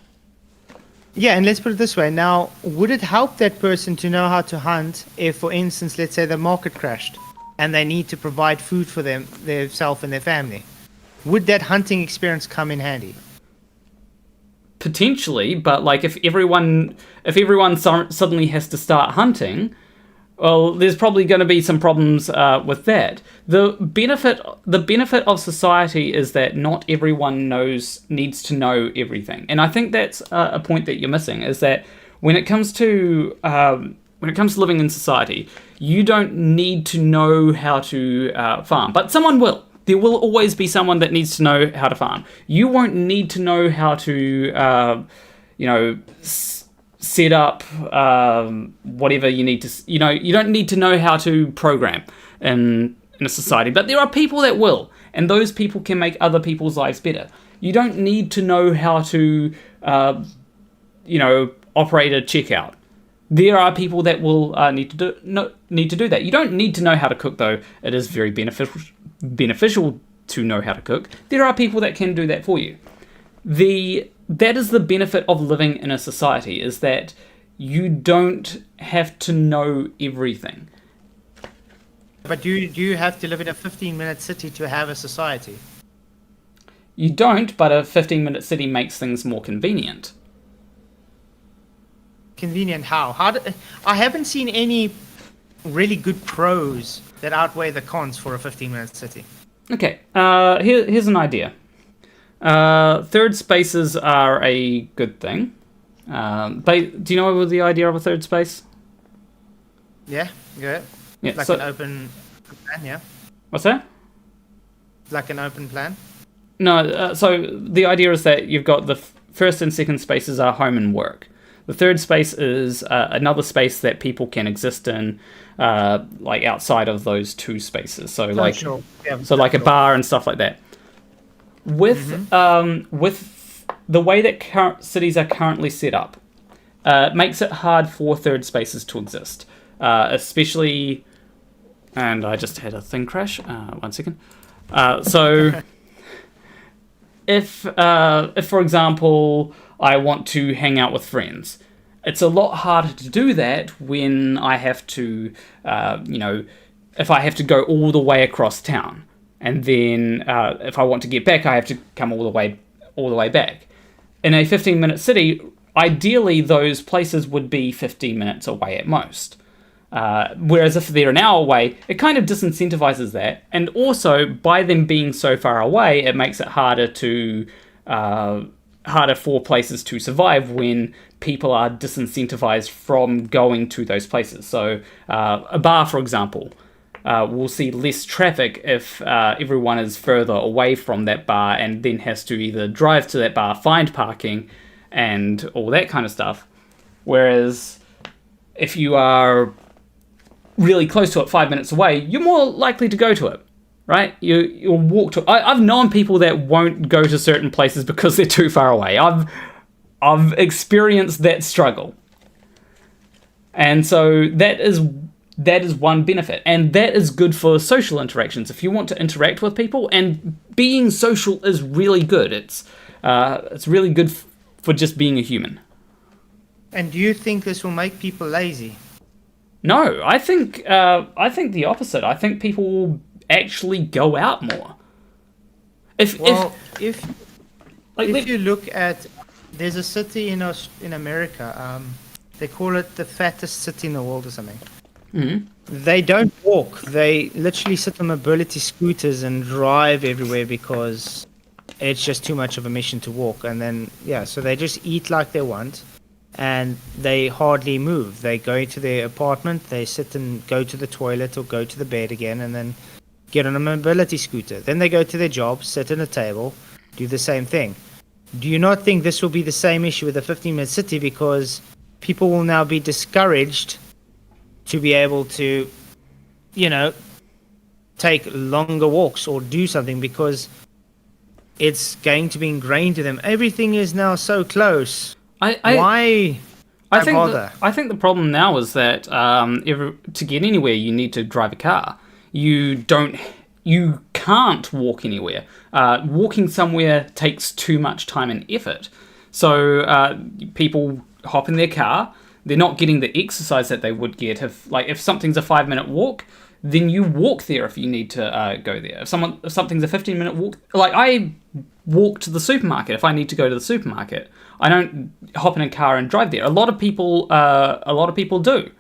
Yeah, and let's put it this way. Now, would it help that person to know how to hunt if, for instance, let's say the market crashed and they need to provide food for themselves and their family? Would that hunting experience come in handy? Potentially, but like if everyone suddenly has to start hunting, well, there's probably going to be some problems with that. The benefit of society is that not everyone needs to know everything, and I think that's a point that you're missing. Is that when it comes to living in society, you don't need to know how to farm, but someone will. There will always be someone that needs to know how to farm. You won't need to know how to, set up whatever you need to. You don't need to know how to program in a society. But there are people that will, and those people can make other people's lives better. You don't need to know how to, operate a checkout. There are people that will need to do that. You don't need to know how to cook, though. It is very beneficial to know how to cook. There are people that can do that for you. That is the benefit of living in a society, is that you don't have to know everything. But do you have to live in a 15-minute city to have a society? You don't, but a 15-minute city makes things more convenient. Convenient how? I haven't seen any really good pros that outweigh the cons for a 15-minute city. Okay, here's an idea. Third spaces are a good thing. But do you know the idea of a third space? Yeah, good. Yeah, like an open plan, yeah. What's that? Like an open plan? No, so the idea is that you've got the first and second spaces are home and work. The third space is another space that people can exist in, like outside of those two spaces. So like, sure. Yeah, so like a bar and stuff like that. With the way that cities are currently set up, it makes it hard for third spaces to exist, especially. And I just had a thing crash. 1 second. So, if for example I want to hang out with friends, it's a lot harder to do that when I have to, if I have to go all the way across town, and then if I want to get back, I have to come all the way back. In a 15-minute city, ideally those places would be 15 minutes away at most. Whereas if they're an hour away, it kind of disincentivizes that, and also by them being so far away, it makes it harder for places to survive when people are disincentivized from going to those places. So a bar, for example, will see less traffic if everyone is further away from that bar and then has to either drive to that bar, find parking, and all that kind of stuff. Whereas if you are really close to it, 5 minutes away, you're more likely to go to it, right? You'll walk to. I've known people that won't go to certain places because they're too far away. I've experienced that struggle, and so that is one benefit, and that is good for social interactions. If you want to interact with people, and being social is really good. It's really good for just being a human. And do you think this will make people lazy? No, I think the opposite. I think people will actually go out more. If you look at, there's a city in America. They call it the fattest city in the world or something. Mm-hmm. They don't walk. They literally sit on mobility scooters and drive everywhere because it's just too much of a mission to walk. And then so they just eat like they want. And they hardly move. They go into their apartment, they sit and go to the toilet or go to the bed again, and then get on a mobility scooter. Then they go to their job, sit at a table, do the same thing. Do you not think this will be the same issue with the 15-minute city, because people will now be discouraged to be able to, take longer walks or do something because it's going to be ingrained to them. Everything is now so close. Why bother? I think the problem now is that to get anywhere, you need to drive a car. you can't walk anywhere. Walking somewhere takes too much time and effort. So people hop in their car. They're not getting the exercise that they would get if something's a 5-minute walk. Then you walk there if you need to go there. If something's a 15-minute walk, like I walk to the supermarket if I need to go to the supermarket. I don't hop in a car and drive there. A lot of people do,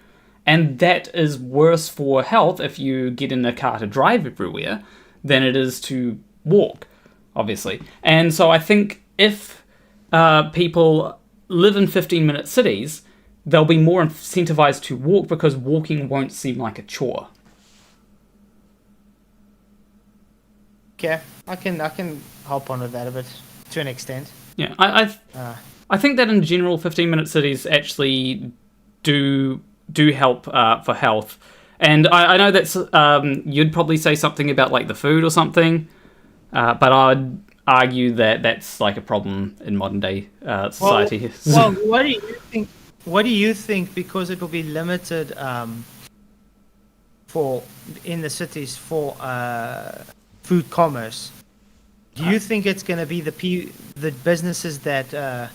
and that is worse for health if you get in a car to drive everywhere than it is to walk, obviously. And so I think if people live in 15-minute cities, they'll be more incentivized to walk because walking won't seem like a chore. Okay, I can hop onto that a bit to an extent. Yeah, I think that in general, 15-minute cities actually do help for health. And I know that's you'd probably say something about like the food or something, but I'd argue that that's like a problem in modern day society. Well, what do you think? What do you think? Because it will be limited for in the cities for food commerce. Do you think it's going to be the businesses that,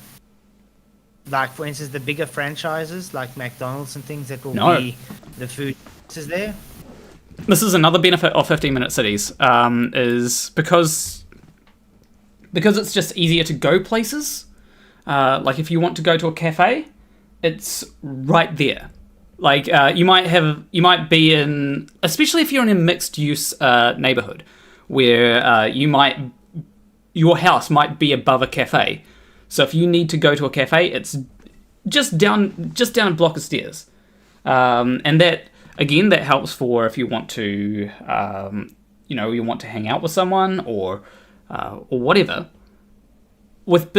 like for instance, the bigger franchises like McDonald's and things that will be the food businesses there? This is another benefit of 15-minute cities, is because it's just easier to go places. Like if you want to go to a cafe, it's right there. Like you might be in, especially if you're in a mixed use neighborhood, where your house might be above a cafe. So if you need to go to a cafe, it's just down a block of stairs, and that helps for if you want to, you want to hang out with someone or whatever. With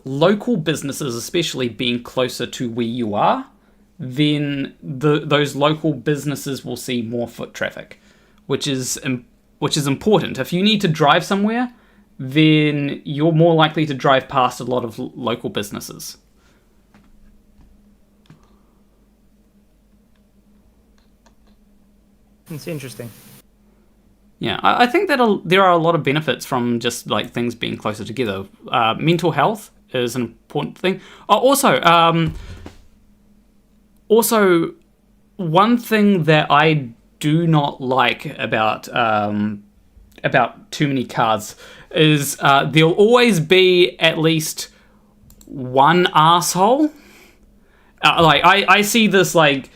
local businesses especially being closer to where you are, then those local businesses will see more foot traffic, which is important. If you need to drive somewhere, then you're more likely to drive past a lot of local businesses. It's interesting. Yeah, I think that there are a lot of benefits from just like things being closer together. Mental health is an important thing. Also, one thing that I do not like about too many cars is there'll always be at least one asshole. I see this like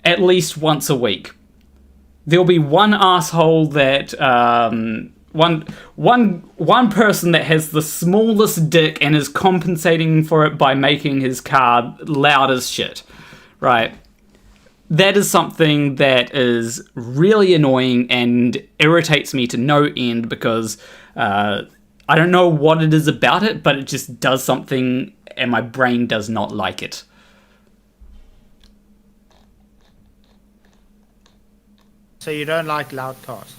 at least once a week. There'll be one asshole that one person that has the smallest dick and is compensating for it by making his car loud as shit, right? That is something that is really annoying and irritates me to no end because I don't know what it is about it, but it just does something and my brain does not like it. So you don't like loud cars?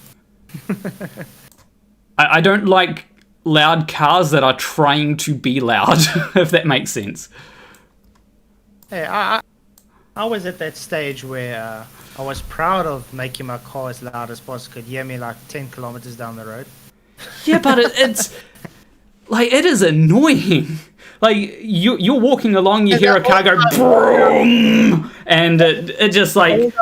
I don't like loud cars that are trying to be loud, if that makes sense. Hey, I was at that stage where I was proud of making my car as loud as possible. Could hear me like 10 kilometers down the road. Yeah, but it's like it is annoying. Like you're walking along, you hear a car go boom, and it just like.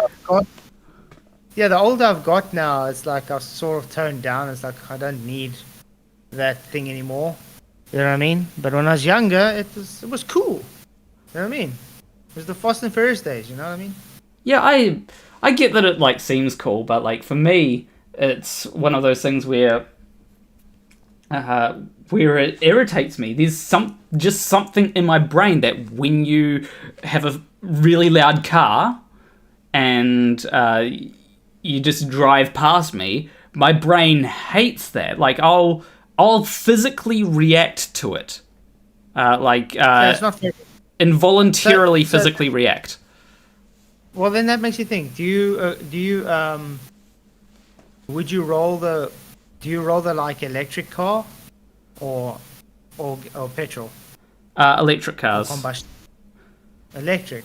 Yeah, the older I've got now, it's like I've sort of toned down. It's like I don't need that thing anymore. You know what I mean? But when I was younger, it was cool. You know what I mean? It was the Fast and Furious days. You know what I mean? Yeah, I get that it like seems cool, but like for me, it's one of those things where it irritates me. There's something in my brain that when you have a really loud car and you just drive past me, my brain hates that. Like I'll physically react to it, it's not fair. Involuntarily physically react. Well, then that makes you think. Do you roll the like electric car or petrol? Electric cars. Combustion. Electric.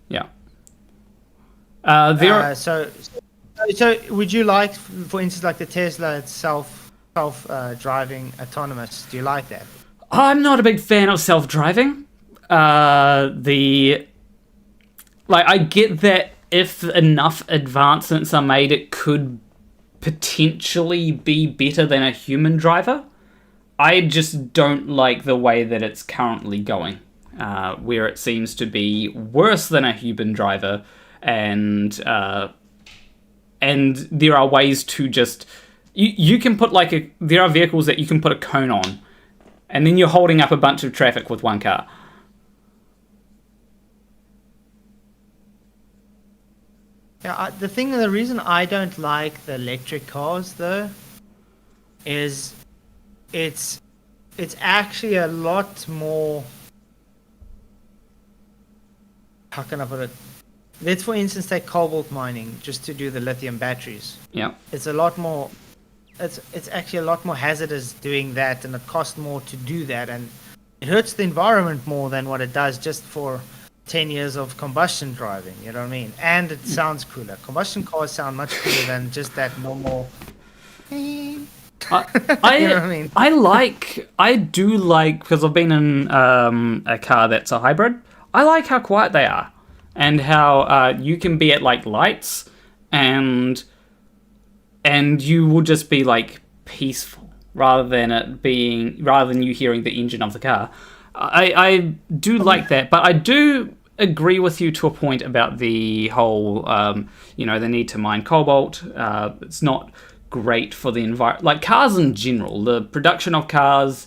Yeah. So would you like, for instance, like the Tesla itself, driving autonomous? Do you like that? I'm not a big fan of self-driving. I get that if enough advancements are made, it could potentially be better than a human driver. I just don't like the way that it's currently going, where it seems to be worse than a human driver, and there are ways to just you can put there are vehicles that you can put a cone on, and then you're holding up a bunch of traffic with one car. Yeah, the reason I don't like the electric cars though, is it's actually a lot more. How can I put it? Let's, for instance, take cobalt mining just to do the lithium batteries. Yeah, it's a lot more. It's actually a lot more hazardous doing that, and it costs more to do that, and it hurts the environment more than what it does just for 10 years of combustion driving, you know what I mean? And it sounds cooler. Combustion cars sound much cooler than just that normal. You know what I mean? I do like, because I've been in a car that's a hybrid. I like how quiet they are, and how you can be at lights, and you will just be peaceful rather than you hearing the engine of the car. I do like that, but I do agree with you to a point about the whole, the need to mine cobalt. It's not great for the environment. Cars in general, the production of cars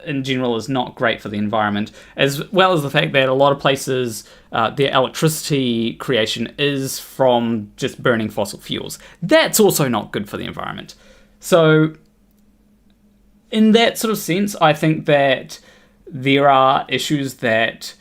in general is not great for the environment, as well as the fact that a lot of places, their electricity creation is from just burning fossil fuels. That's also not good for the environment. So, in that sort of sense, I think that there are issues that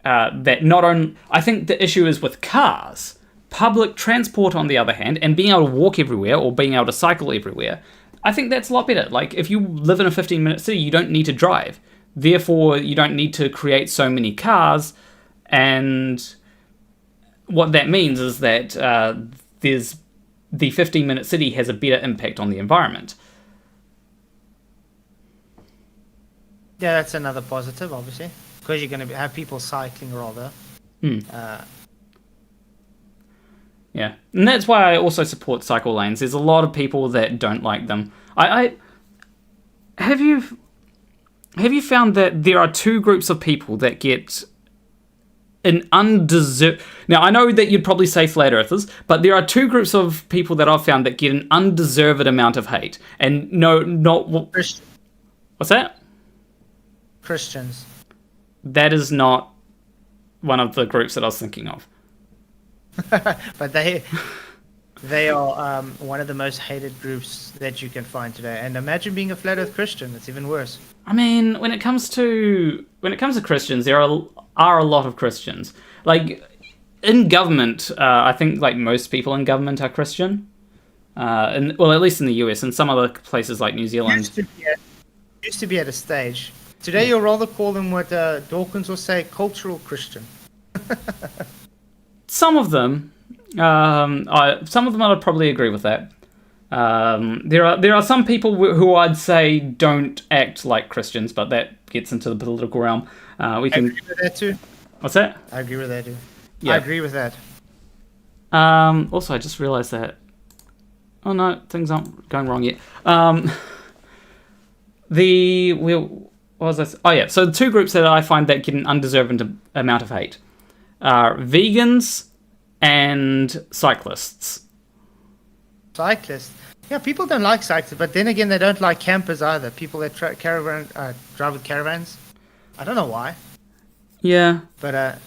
I think the issue is with cars. Public transport, on the other hand, and being able to walk everywhere or being able to cycle everywhere, I think that's a lot better. If you live in a 15-minute city, you don't need to drive. Therefore, you don't need to create so many cars, and what that means is that the 15-minute city has a better impact on the environment. Yeah, that's another positive, obviously, because you're going to have people cycling rather. Yeah, and that's why I also support cycle lanes. There's a lot of people that don't like them. Have you found that there are two groups of people that get an undeserved... Now, I know that you'd probably say flat earthers, but there are two groups of people that I've found that get an undeserved amount of hate. And Christians. What's that? Christians. That is not one of the groups that I was thinking of. But they are one of the most hated groups that you can find today. And imagine being a flat Earth Christian; it's even worse. I mean, when it comes to Christians, there are a lot of Christians. In government, I think most people in government are Christian. At least in the US, and some other places like New Zealand. Used to be at a stage. Today, you'll rather call them what Dawkins will say, cultural Christian. Some of them, I'd probably agree with that. There are some people who I'd say don't act like Christians, but that gets into the political realm. I agree with that too. What's that? I agree with that too. Yeah. I agree with that. Also, I just realised that. Oh no, things aren't going wrong yet. What was this? Oh yeah, so the two groups that I find that get an undeserved amount of hate are vegans and cyclists. Cyclists? Yeah, people don't like cyclists, but then again, they don't like campers either. People that drive with caravans. I don't know why. Yeah. But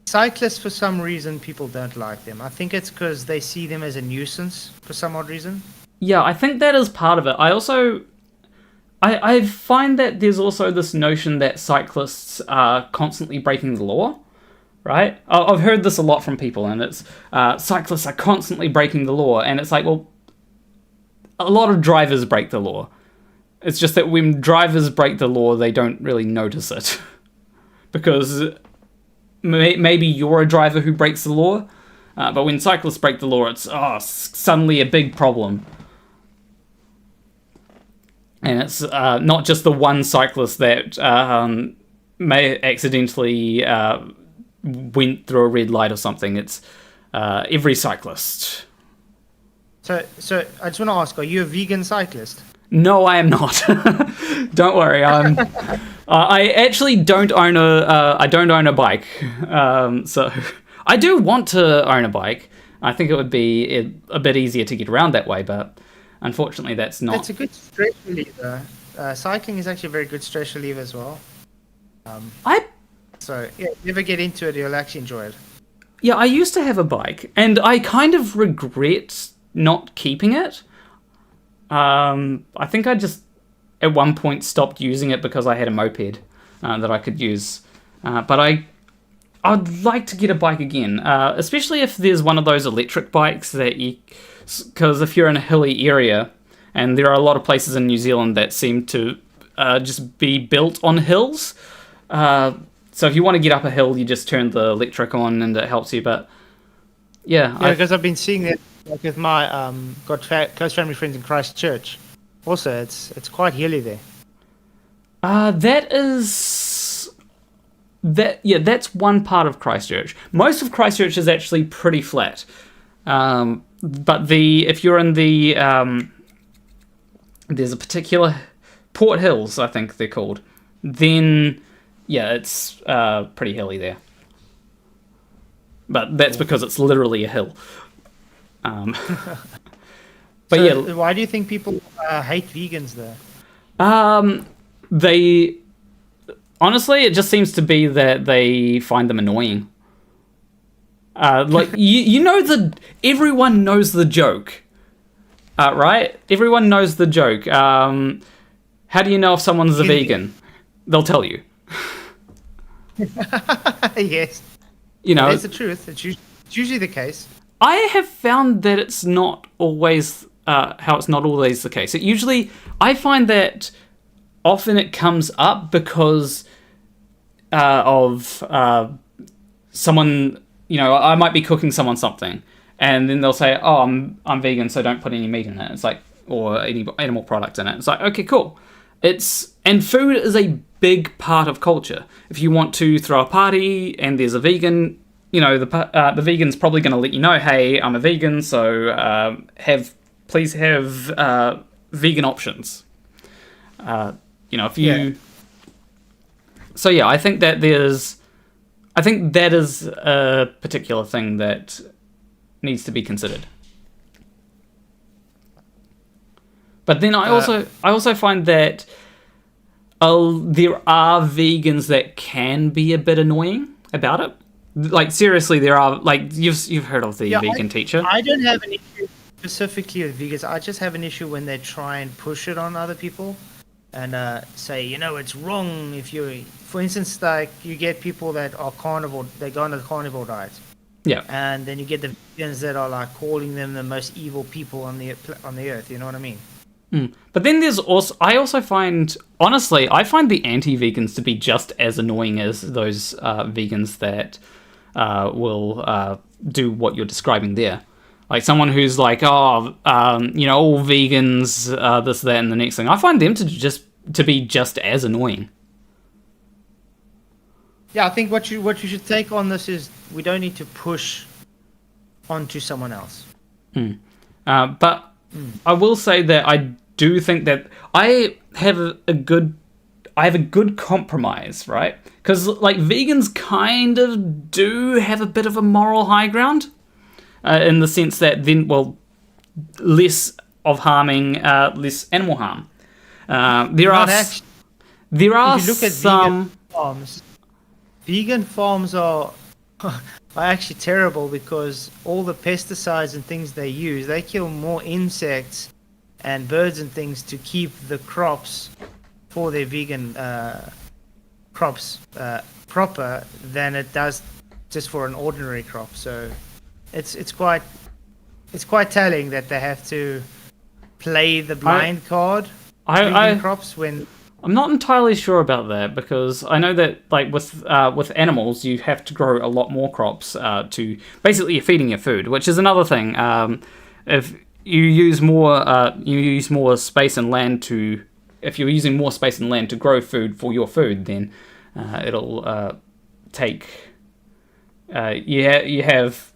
cyclists, for some reason, people don't like them. I think it's because they see them as a nuisance for some odd reason. Yeah, I think that is part of it. I find that there's also this notion that cyclists are constantly breaking the law, right? I've heard this a lot from people, and it's cyclists are constantly breaking the law, and it's well, a lot of drivers break the law. It's just that when drivers break the law, they don't really notice it. Because maybe you're a driver who breaks the law, But when cyclists break the law, it's suddenly a big problem. And it's not just the one cyclist that may accidentally went through a red light or something. It's every cyclist. So I just want to ask, are you a vegan cyclist? No, I am not. Don't worry. I actually don't own a bike. So I do want to own a bike. I think it would be a bit easier to get around that way, but unfortunately, that's not. It's a good stress reliever. Cycling is actually a very good stress reliever as well. So yeah, if you ever get into it, you'll actually enjoy it. Yeah, I used to have a bike, and I kind of regret not keeping it. I think I just at one point stopped using it because I had a moped that I could use. But I'd like to get a bike again, especially if there's one of those electric bikes that because if you're in a hilly area, and there are a lot of places in New Zealand that seem to just be built on hills. So if you want to get up a hill, you just turn the electric on and it helps you. But yeah, because I've been seeing that like with my close family friends in Christchurch. Also, it's quite hilly there. That's one part of Christchurch. Most of Christchurch is actually pretty flat. But if you're in the there's a particular Port Hills, I think they're called. Then yeah, it's pretty hilly there. But that's because it's literally a hill. But so why do you think people hate vegans there? They honestly, it just seems to be that they find them annoying. Like you know everyone knows the joke, right? Everyone knows the joke. How do you know if someone's a vegan? They'll tell you. Yes. You know, it's the truth. It's usually the case. I have found that it's not always how it's not always the case. I find that often it comes up because of someone. You know, I might be cooking someone something, and then they'll say, "Oh, I'm vegan, so don't put any meat in it." It's like, or any animal product in it. It's like, okay, cool. And food is a big part of culture. If you want to throw a party and there's a vegan, you know, the vegan's probably going to let you know, "Hey, I'm a vegan, so please have vegan options." You know, if you. Yeah. So yeah, I think that is a particular thing that needs to be considered. But then I also find that there are vegans that can be a bit annoying about it. Like seriously, there are, like, you've heard of the vegan teacher. I don't have an issue specifically with vegans. I just have an issue when they try and push it on other people and say, you know, it's wrong if you, for instance, like you get people that are carnivore, they go on the carnivore diet. Yeah. And then you get the vegans that are like calling them the most evil people on the earth. You know what I mean? But then I also find, honestly, I find the anti-vegans to be just as annoying as those vegans that will do what you're describing there. Like someone who's like, you know, all vegans, this, that, and the next thing. I find them to be just as annoying. Yeah, I think what you should take on this is we don't need to push onto someone else. But I will say that I do think that I have a good compromise, right? Because like vegans kind of do have a bit of a moral high ground, in the sense that then, well, less of harming, less animal harm. There are if you look at some vegan farms are actually terrible because all the pesticides and things they use, they kill more insects and birds and things to keep the crops for their vegan crops proper than it does just for an ordinary crop. So it's quite telling that they have to play the blind card. Vegan crops when I'm not entirely sure about that, because I know that like with animals you have to grow a lot more crops to basically you're feeding your food, which is another thing. If you use more space and land to if you're using more space and land to grow food for your food, then it'll take you have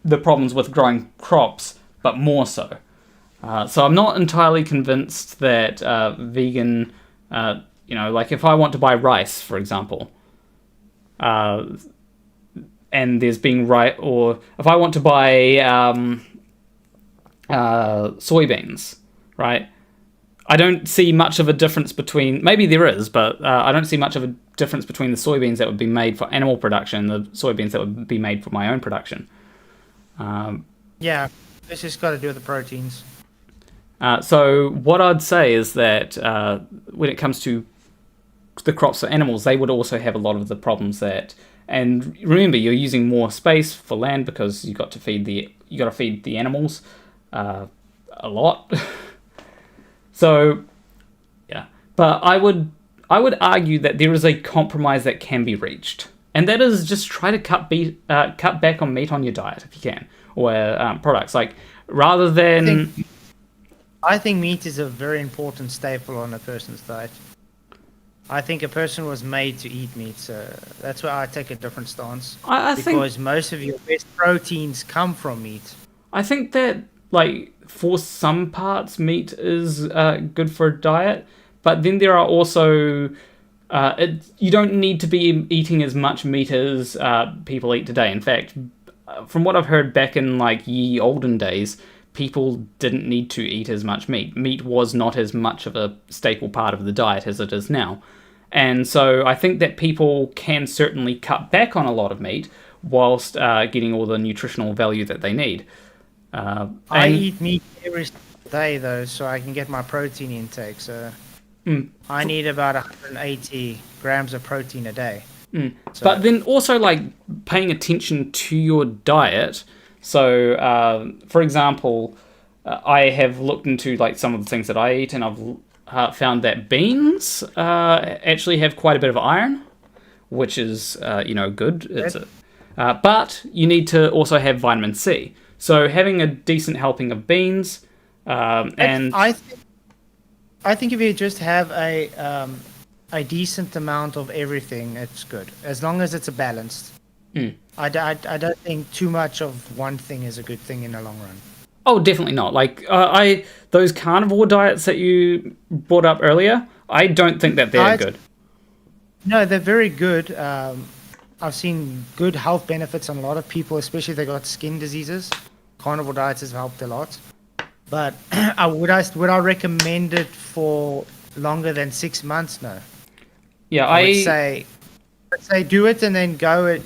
the problems with growing crops, but more so. So I'm not entirely convinced that vegan, like if I want to buy rice, for example, and there's being right, or if I want to buy soybeans, right? I don't see much of a difference between, maybe there is, but I don't see much of a difference between the soybeans that would be made for animal production and the soybeans that would be made for my own production. Yeah, it's just got to do with the proteins. So what I'd say is that when it comes to the crops for animals, they would also have a lot of the problems that. And remember, you're using more space for land because you got to feed the animals a lot. So yeah, but I would argue that there is a compromise that can be reached, and that is just try to cut back on meat on your diet if you can, or products like rather than. I think meat is a very important staple on a person's diet. I think a person was made to eat meat, so that's why I take a different stance. Because most of your best proteins come from meat. I think that, like, for some parts, meat is good for a diet, but then there are also... you don't need to be eating as much meat as people eat today. In fact, from what I've heard back in, like, ye olden days, people didn't need to eat as much meat. Meat was not as much of a staple part of the diet as it is now. And so I think that people can certainly cut back on a lot of meat whilst getting all the nutritional value that they need. I eat meat every day, though, so I can get my protein intake. So I need about 180 grams of protein a day. So, but then also, like, paying attention to your diet. So, for example, I have looked into like some of the things that I eat, and I've found that beans actually have quite a bit of iron, which is good. But you need to also have vitamin C. So having a decent helping of beans, and I think if you just have a decent amount of everything, it's good as long as it's a balanced. I don't think too much of one thing is a good thing in the long run. Oh, definitely not. Like, those carnivore diets that you brought up earlier, I don't think that they're good. No, they're very good. I've seen good health benefits on a lot of people, especially if they got skin diseases. Carnivore diets has helped a lot. But would I recommend it for longer than 6 months? No. Yeah, I would say do it and then go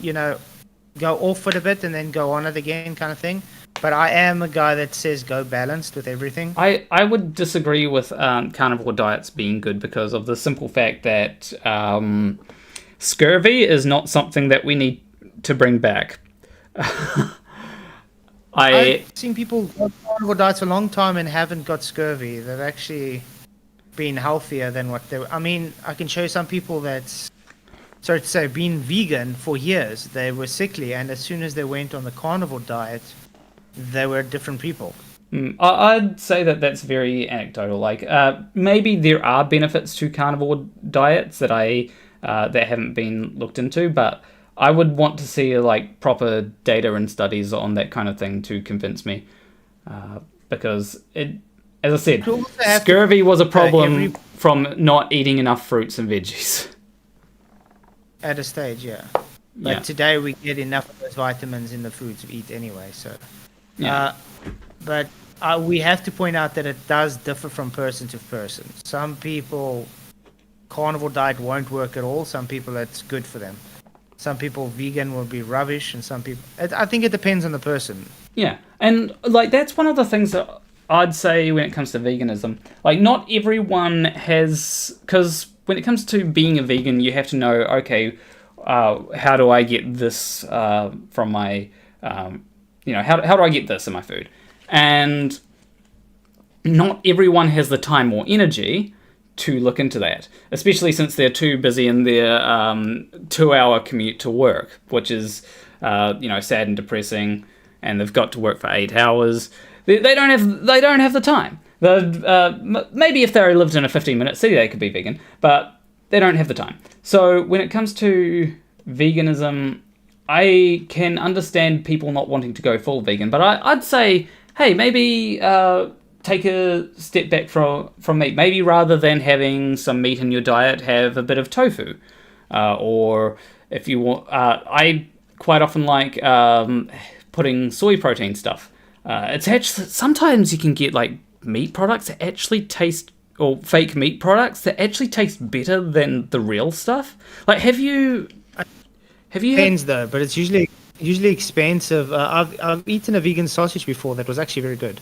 off it a bit and then go on it again, kind of thing. But I am a guy that says go balanced with everything. I would disagree with carnivore diets being good because of the simple fact that scurvy is not something that we need to bring back. I've seen people go carnivore diets for a long time and haven't got scurvy. They've actually been healthier than what they were. I mean, I can show some people that's, so to say, been vegan for years. They were sickly, and as soon as they went on the carnivore diet, they were different people. I'd say that that's very anecdotal. Like, maybe there are benefits to carnivore diets that that haven't been looked into, but I would want to see like proper data and studies on that kind of thing to convince me, because it, as I said, scurvy was a problem from not eating enough fruits and veggies. At a stage, yeah. But today we get enough of those vitamins in the foods we eat anyway, so... Yeah. But we have to point out that it does differ from person to person. Some people, carnivore diet won't work at all. Some people, it's good for them. Some people, vegan will be rubbish, and some people... I think it depends on the person. Yeah, and like that's one of the things that I'd say when it comes to veganism. Like, not everyone has... Because when it comes to being a vegan, you have to know, okay, how do I get this from my... how do I get this in my food? And not everyone has the time or energy to look into that, especially since they're too busy in their 2-hour commute to work, which is sad and depressing, and they've got to work for 8 hours. They don't have the time. Maybe if they lived in a 15-minute city, they could be vegan, but they don't have the time. So when it comes to veganism, I can understand people not wanting to go full vegan, but I'd say, hey, maybe take a step back from meat. Maybe rather than having some meat in your diet, have a bit of tofu. Or if you want, I quite often like putting soy protein stuff. It's actually, sometimes you can get like meat products that actually taste, or fake meat products that actually taste better than the real stuff. Like, have you Depends though, but it's usually expensive. I've eaten a vegan sausage before that was actually very good.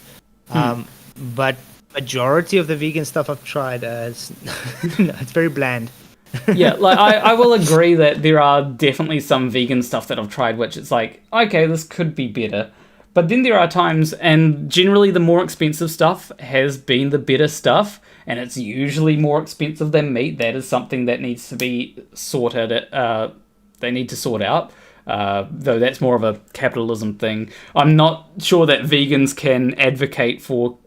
But majority of the vegan stuff I've tried, it's very bland. Yeah, like I will agree that there are definitely some vegan stuff that I've tried which it's like, okay, this could be better. But then there are times, and generally the more expensive stuff has been the better stuff, and it's usually more expensive than meat. That is something that needs to be sorted. They need to sort out, though that's more of a capitalism thing. I'm not sure that vegans can advocate for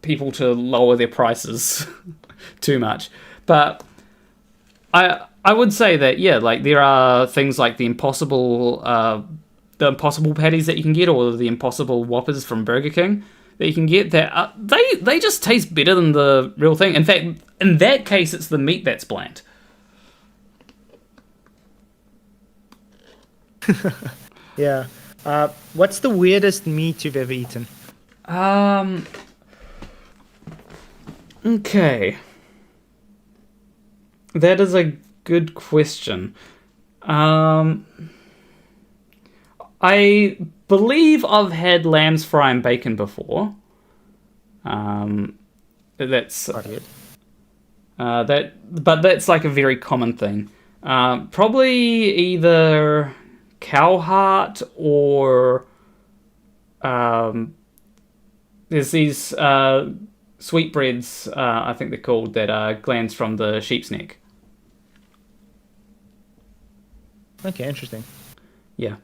people to lower their prices too much. But I would say that, yeah, like there are things like the impossible patties that you can get, or the impossible Whoppers from Burger King that you can get, that they just taste better than the real thing. In fact, in that case, it's the meat that's bland. Yeah. What's the weirdest meat you've ever eaten? Okay. That is a good question. I believe I've had lamb's fry and bacon before. That's good. But that's like a very common thing. Probably either cow heart or there's these sweetbreads, I think they're called, that are glands from the sheep's neck. Okay, interesting. Yeah,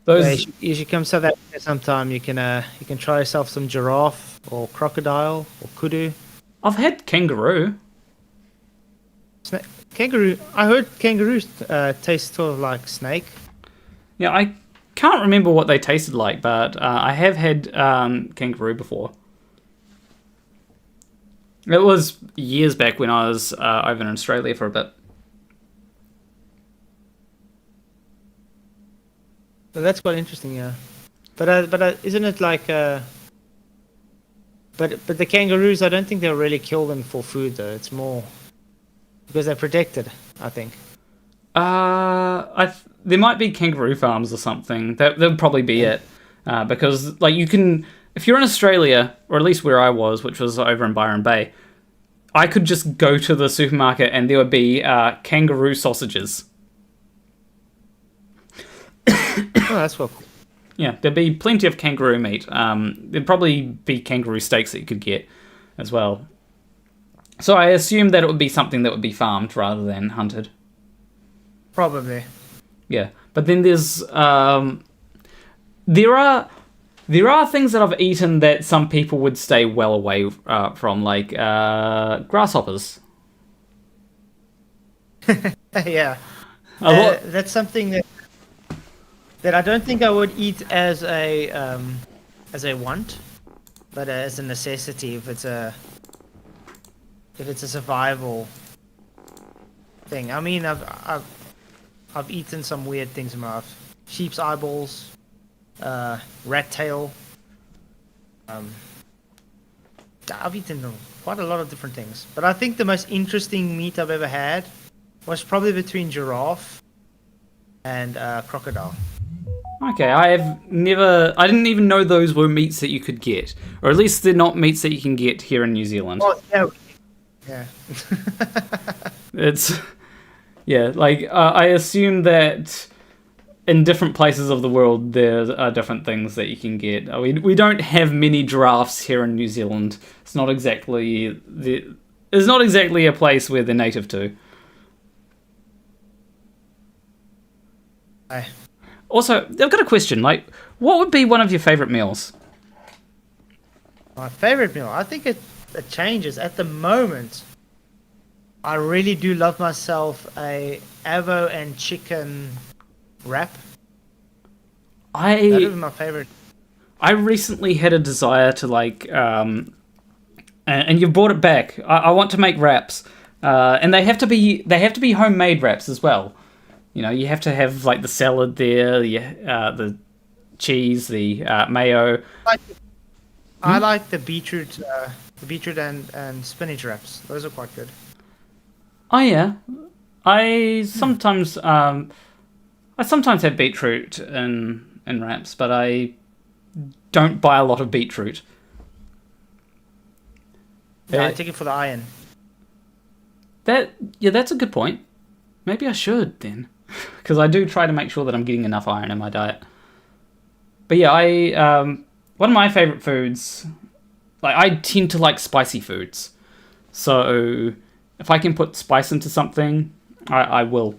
those. You should come South Africa sometime. You can try yourself some giraffe or crocodile or kudu. I've had kangaroo. Kangaroo. I heard kangaroos taste sort of like snake. Yeah, I can't remember what they tasted like, but I have had kangaroo before. It was years back when I was over in Australia for a bit. Well, that's quite interesting, yeah. But isn't it like? But the kangaroos, I don't think they'll really kill them for food though. It's more because they're protected, I think. There might be kangaroo farms or something. That would probably be it. Because like you can, if you're in Australia, or at least where I was, which was over in Byron Bay, I could just go to the supermarket and there would be kangaroo sausages. Oh, that's well cool. Yeah, there'd be plenty of kangaroo meat. There'd probably be kangaroo steaks that you could get as well. So I assume that it would be something that would be farmed rather than hunted. Probably. Yeah, but then there's there are things that I've eaten that some people would stay well away from, like grasshoppers. Yeah, that's something that I don't think I would eat as a want, but as a necessity if it's a survival thing. I mean, I've eaten some weird things in my life. Sheep's eyeballs, rat tail. I've eaten quite a lot of different things. But I think the most interesting meat I've ever had was probably between giraffe and crocodile. Okay, I didn't even know those were meats that you could get. Or at least they're not meats that you can get here in New Zealand. Oh, yeah. It's... Yeah, like, I assume that in different places of the world, there are different things that you can get. We don't have many giraffes here in New Zealand. It's not exactly a place where they're native to. Also, I've got a question. Like, what would be one of your favorite meals? My favorite meal? I think it changes. At the moment, I really do love myself a avo and chicken wrap. That is my favorite. I recently had a desire to and you've brought it back. I want to make wraps, and they have to be homemade wraps as well. You know, you have to have like the salad there, the cheese, the mayo. I like the beetroot and spinach wraps. Those are quite good. Oh yeah, I sometimes have beetroot in wraps, but I don't buy a lot of beetroot. Yeah, I take it for the iron. That's a good point. Maybe I should then, because I do try to make sure that I'm getting enough iron in my diet. But yeah, one of my favorite foods, like I tend to like spicy foods, so if I can put spice into something, I will.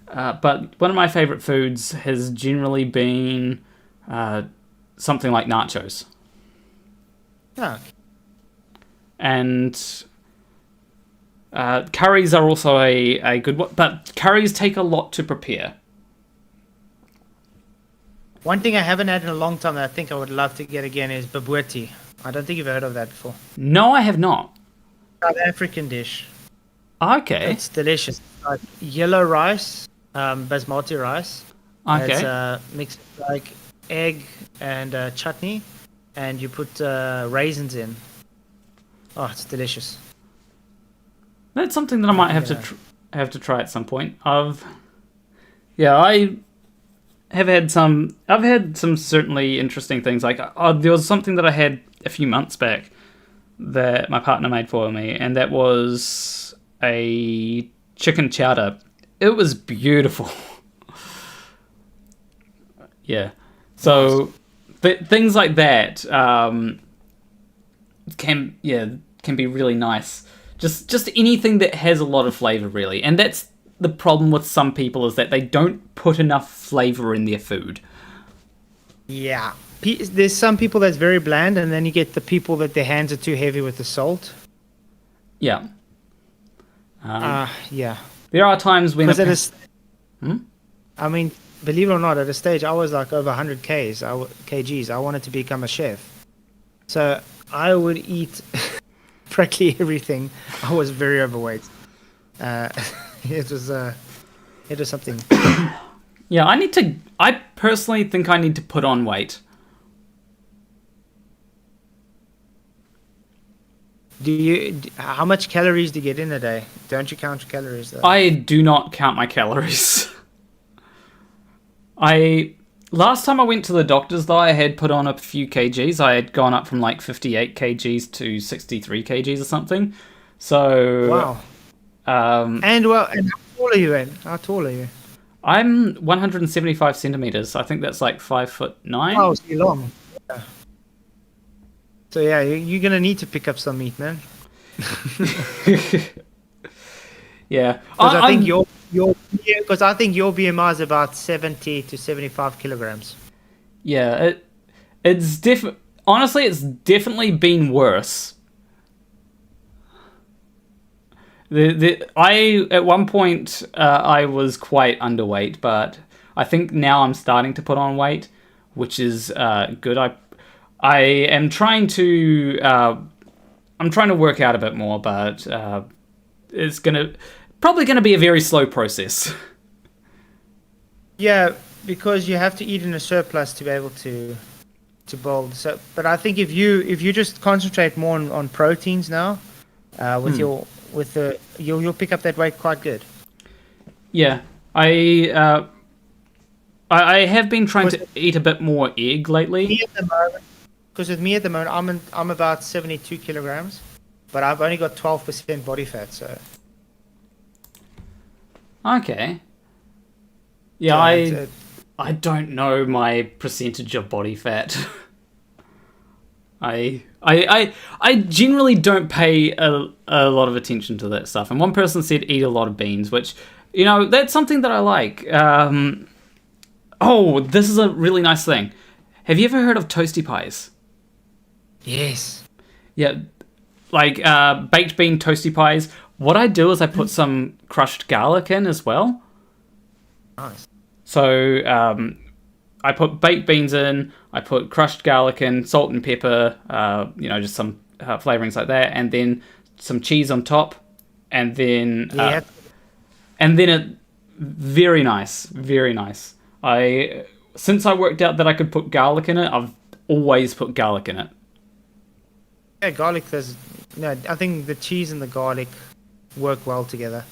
But one of my favorite foods has generally been something like nachos. Yeah. And curries are also a good one, but curries take a lot to prepare. One thing I haven't had in a long time that I think I would love to get again is bobotie. I don't think you've heard of that before. No, I have not. South African dish. Okay. It's delicious. Yellow rice, basmati rice. Okay. It's mixed like egg and chutney, and you put raisins in. Oh, it's delicious. That's something that I might have to try at some point. I have had some. I've had some certainly interesting things. Like there was something that I had a few months back that my partner made for me, and that was a chicken chowder. It was beautiful. Yeah. So things like that can be really nice. Just anything that has a lot of flavor, really. And that's the problem with some people, is that they don't put enough flavor in their food. Yeah. There's some people that's very bland, and then you get the people that their hands are too heavy with the salt. Yeah. Yeah. There are times when... I mean, believe it or not, at a stage, I was like over 100 kgs. I wanted to become a chef. So I would eat practically everything. I was very overweight. It was something. Yeah, I personally think I need to put on weight. How much calories do you get in a day? Don't you count your calories though? I do not count my calories. Last time I went to the doctors, though, I had put on a few kgs. I had gone up from like 58 kgs to 63 kgs or something. So wow. And how tall are you then? How tall are you? I'm 175 centimeters. I think that's like 5'9". Oh, so you're long. Yeah. So yeah, you're gonna need to pick up some meat, man. Yeah, I think your BMI is about 70 to 75 kilograms. Yeah, honestly, it's definitely been worse. At one point I was quite underweight, but I think now I'm starting to put on weight, which is good. I am trying to work out a bit more, but it's probably gonna be a very slow process. Yeah, because you have to eat in a surplus to be able to build. So, but I think if you just concentrate more on proteins now, you'll pick up that weight quite good. Yeah, I have been trying to eat a bit more egg lately. Because with me at the moment, I'm about 72 kilograms, but I've only got 12% body fat. So. Okay. Yeah, I don't know my percentage of body fat. I generally don't pay a lot of attention to that stuff. And one person said eat a lot of beans, which, you know, that's something that I like. Oh, this is a really nice thing. Have you ever heard of toasty pies? Yes. Yeah, like baked bean toasty pies. What I do is I put some crushed garlic in as well. Nice. So I put baked beans in, I put crushed garlic in, salt and pepper, you know, just some flavorings like that, and then some cheese on top, and then very nice, very nice. Since I worked out that I could put garlic in it, I've always put garlic in it. Yeah, garlic does. No, I think the cheese and the garlic work well together.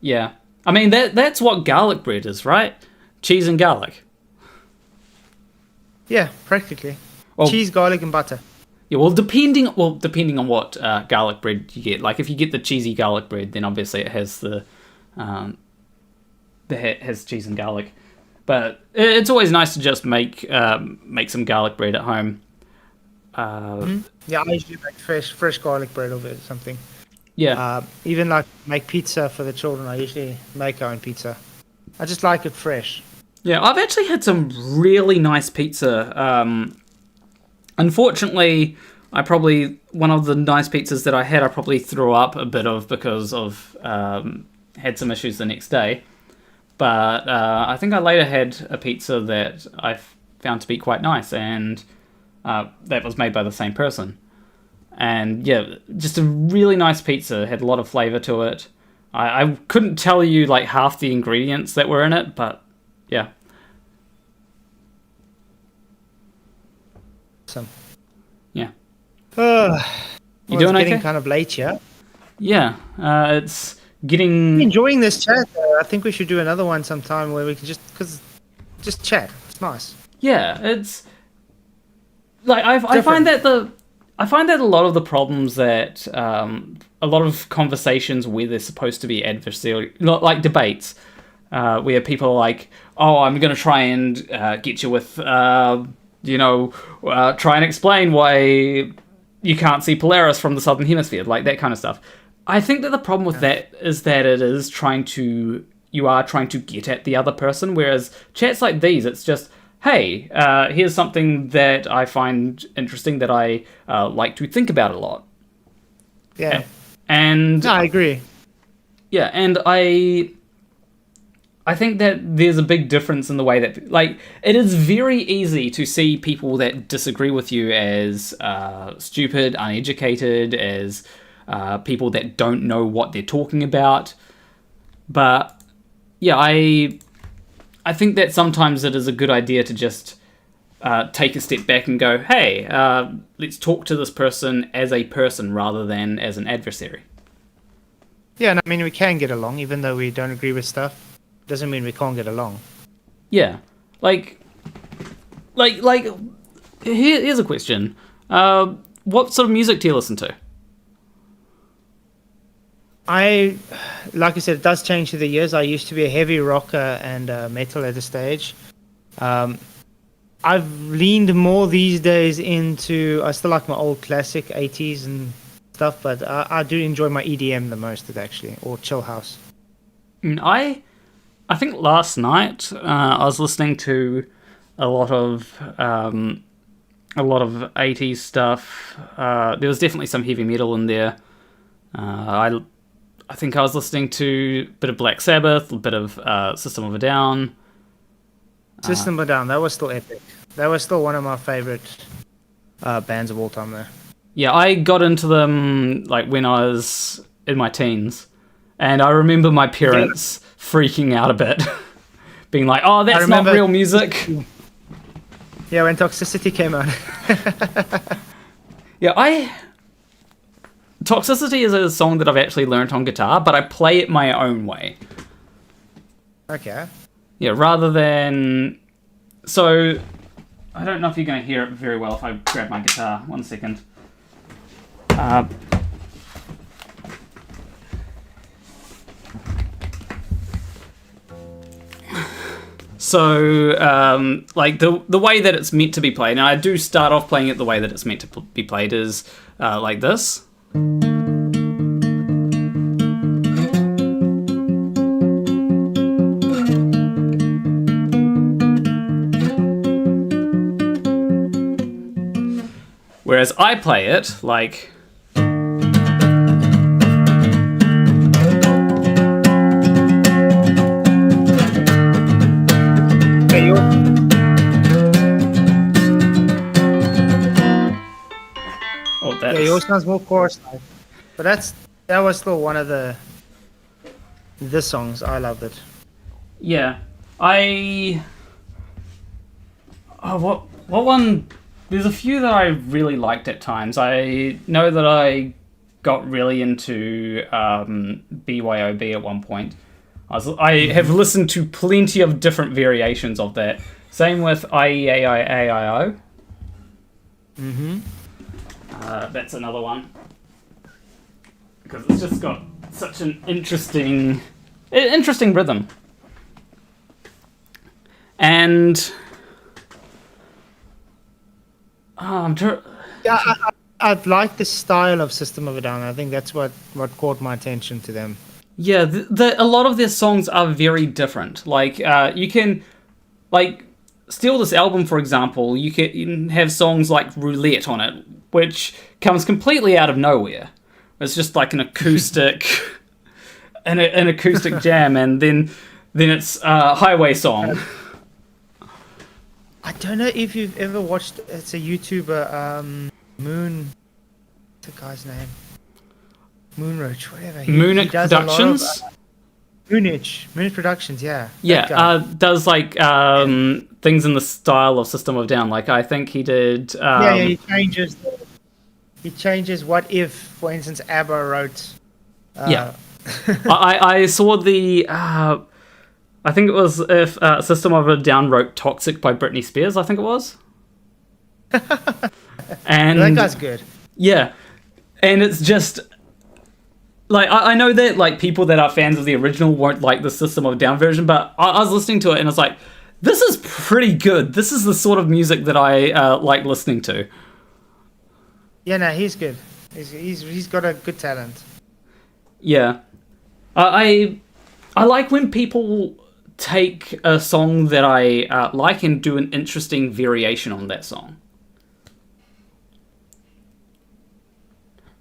Yeah, I mean that's what garlic bread is, right? Cheese and garlic. Yeah, practically. Well, cheese, garlic, and butter. Yeah, well, depending on what garlic bread you get. Like, if you get the cheesy garlic bread, then obviously it has has cheese and garlic. But it's always nice to just make some garlic bread at home. Yeah, I usually make fresh garlic bread of it or something. Yeah. Even like make pizza for the children. I usually make our own pizza. I just like it fresh. Yeah, I've actually had some really nice pizza. Unfortunately, one of the nice pizzas that I had, I probably threw up a bit of because of had some issues the next day. But I think I later had a pizza that I found to be quite nice, and that was made by the same person. And yeah, just a really nice pizza. Had a lot of flavor to it. I couldn't tell you like half the ingredients that were in it, but yeah. Awesome. Yeah. You doing okay? It's getting kind of late here. Yeah, it's getting... I'm enjoying this chat. I think we should do another one sometime where we can just chat. It's nice. Yeah, it's like I find that a lot of the problems that a lot of conversations where they're supposed to be adversarial, like debates, where people are like, "Oh, I'm going to try and get you with, try and explain why you can't see Polaris from the southern hemisphere," like that kind of stuff. I think that the problem with that is that you are trying to get at the other person, whereas chats like these, it's just, hey, here's something that I find interesting that I like to think about a lot. Yeah. And no, I agree. Yeah, and I think that there's a big difference in the way that, like, it is very easy to see people that disagree with you as stupid, uneducated, as people that don't know what they're talking about. But yeah, I think that sometimes it is a good idea to just take a step back and go, hey, let's talk to this person as a person rather than as an adversary. Yeah, and I mean, we can get along, even though we don't agree with stuff. Doesn't mean we can't get along. Yeah. Like here's a question. What sort of music do you listen to? Like I said, it does change through the years. I used to be a heavy rocker and metal at a stage. I've leaned more these days into, I still like my old classic 80s and stuff, but I do enjoy my EDM the most, actually, or chill house. I think last night I was listening to a lot of 80s stuff. There was definitely some heavy metal in there. I think I was listening to a bit of Black Sabbath, a bit of System of a Down. System of a Down, that was still epic. That was still one of my favorite bands of all time there. Yeah, I got into them like when I was in my teens. And I remember my parents freaking out a bit. Being like, oh, that's not real music. Yeah, when Toxicity came out. Yeah, Toxicity is a song that I've actually learnt on guitar, but I play it my own way. Okay. Yeah, rather than... So, I don't know if you're going to hear it very well if I grab my guitar. 1 second. So, like, the way that it's meant to be played, and I do start off playing it the way that it's meant to be played, is like this. Whereas I play it like... Yeah, yours sounds more chorus-like. But that was still one of the songs. I loved it. Yeah. What one... There's a few that I really liked at times. I know that I got really into BYOB at one point. I have listened to plenty of different variations of that. Same with IEAIAIO. Mm-hmm. That's another one. Because it's just got such an interesting rhythm. And... I've liked the style of System of a Down. I think that's what caught my attention to them. Yeah, a lot of their songs are very different. Like, you can... Like, Steal This Album, for example, you can have songs like Roulette on it, which comes completely out of nowhere. It's just like an acoustic... an acoustic jam, and then it's a highway song. I don't know if you've ever watched... It's a YouTuber, Moon... What's the guy's name? Moonroach, whatever. Moonich Productions? Moonich Productions, yeah. Yeah, does like things in the style of System of a Down. Like, I think he did... he changes what if, for instance, ABBA wrote... yeah. I saw the... I think it was if System of a Down wrote Toxic by Britney Spears, I think it was. And that guy's good. Yeah. And it's just... Like, I know that, like, people that are fans of the original won't like the System of a Down version, but I was listening to it and I was like, this is pretty good. This is the sort of music that I like listening to. Yeah, no, he's good. He's got a good talent. Yeah. I like when people take a song that I like and do an interesting variation on that song.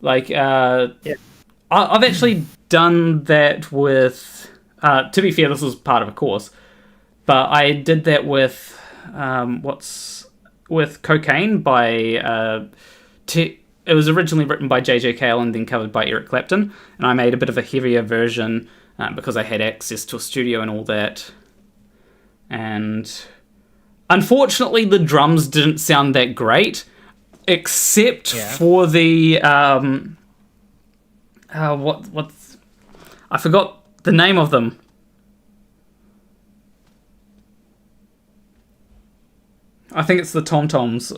Like, yeah. I've actually done that with... to be fair, this was part of a course. But I did that with... with Cocaine by... it was originally written by J.J. Cale and then covered by Eric Clapton. And I made a bit of a heavier version because I had access to a studio and all that. And... Unfortunately, the drums didn't sound that great. Except for the... what's... I forgot the name of them. I think it's the tom-toms.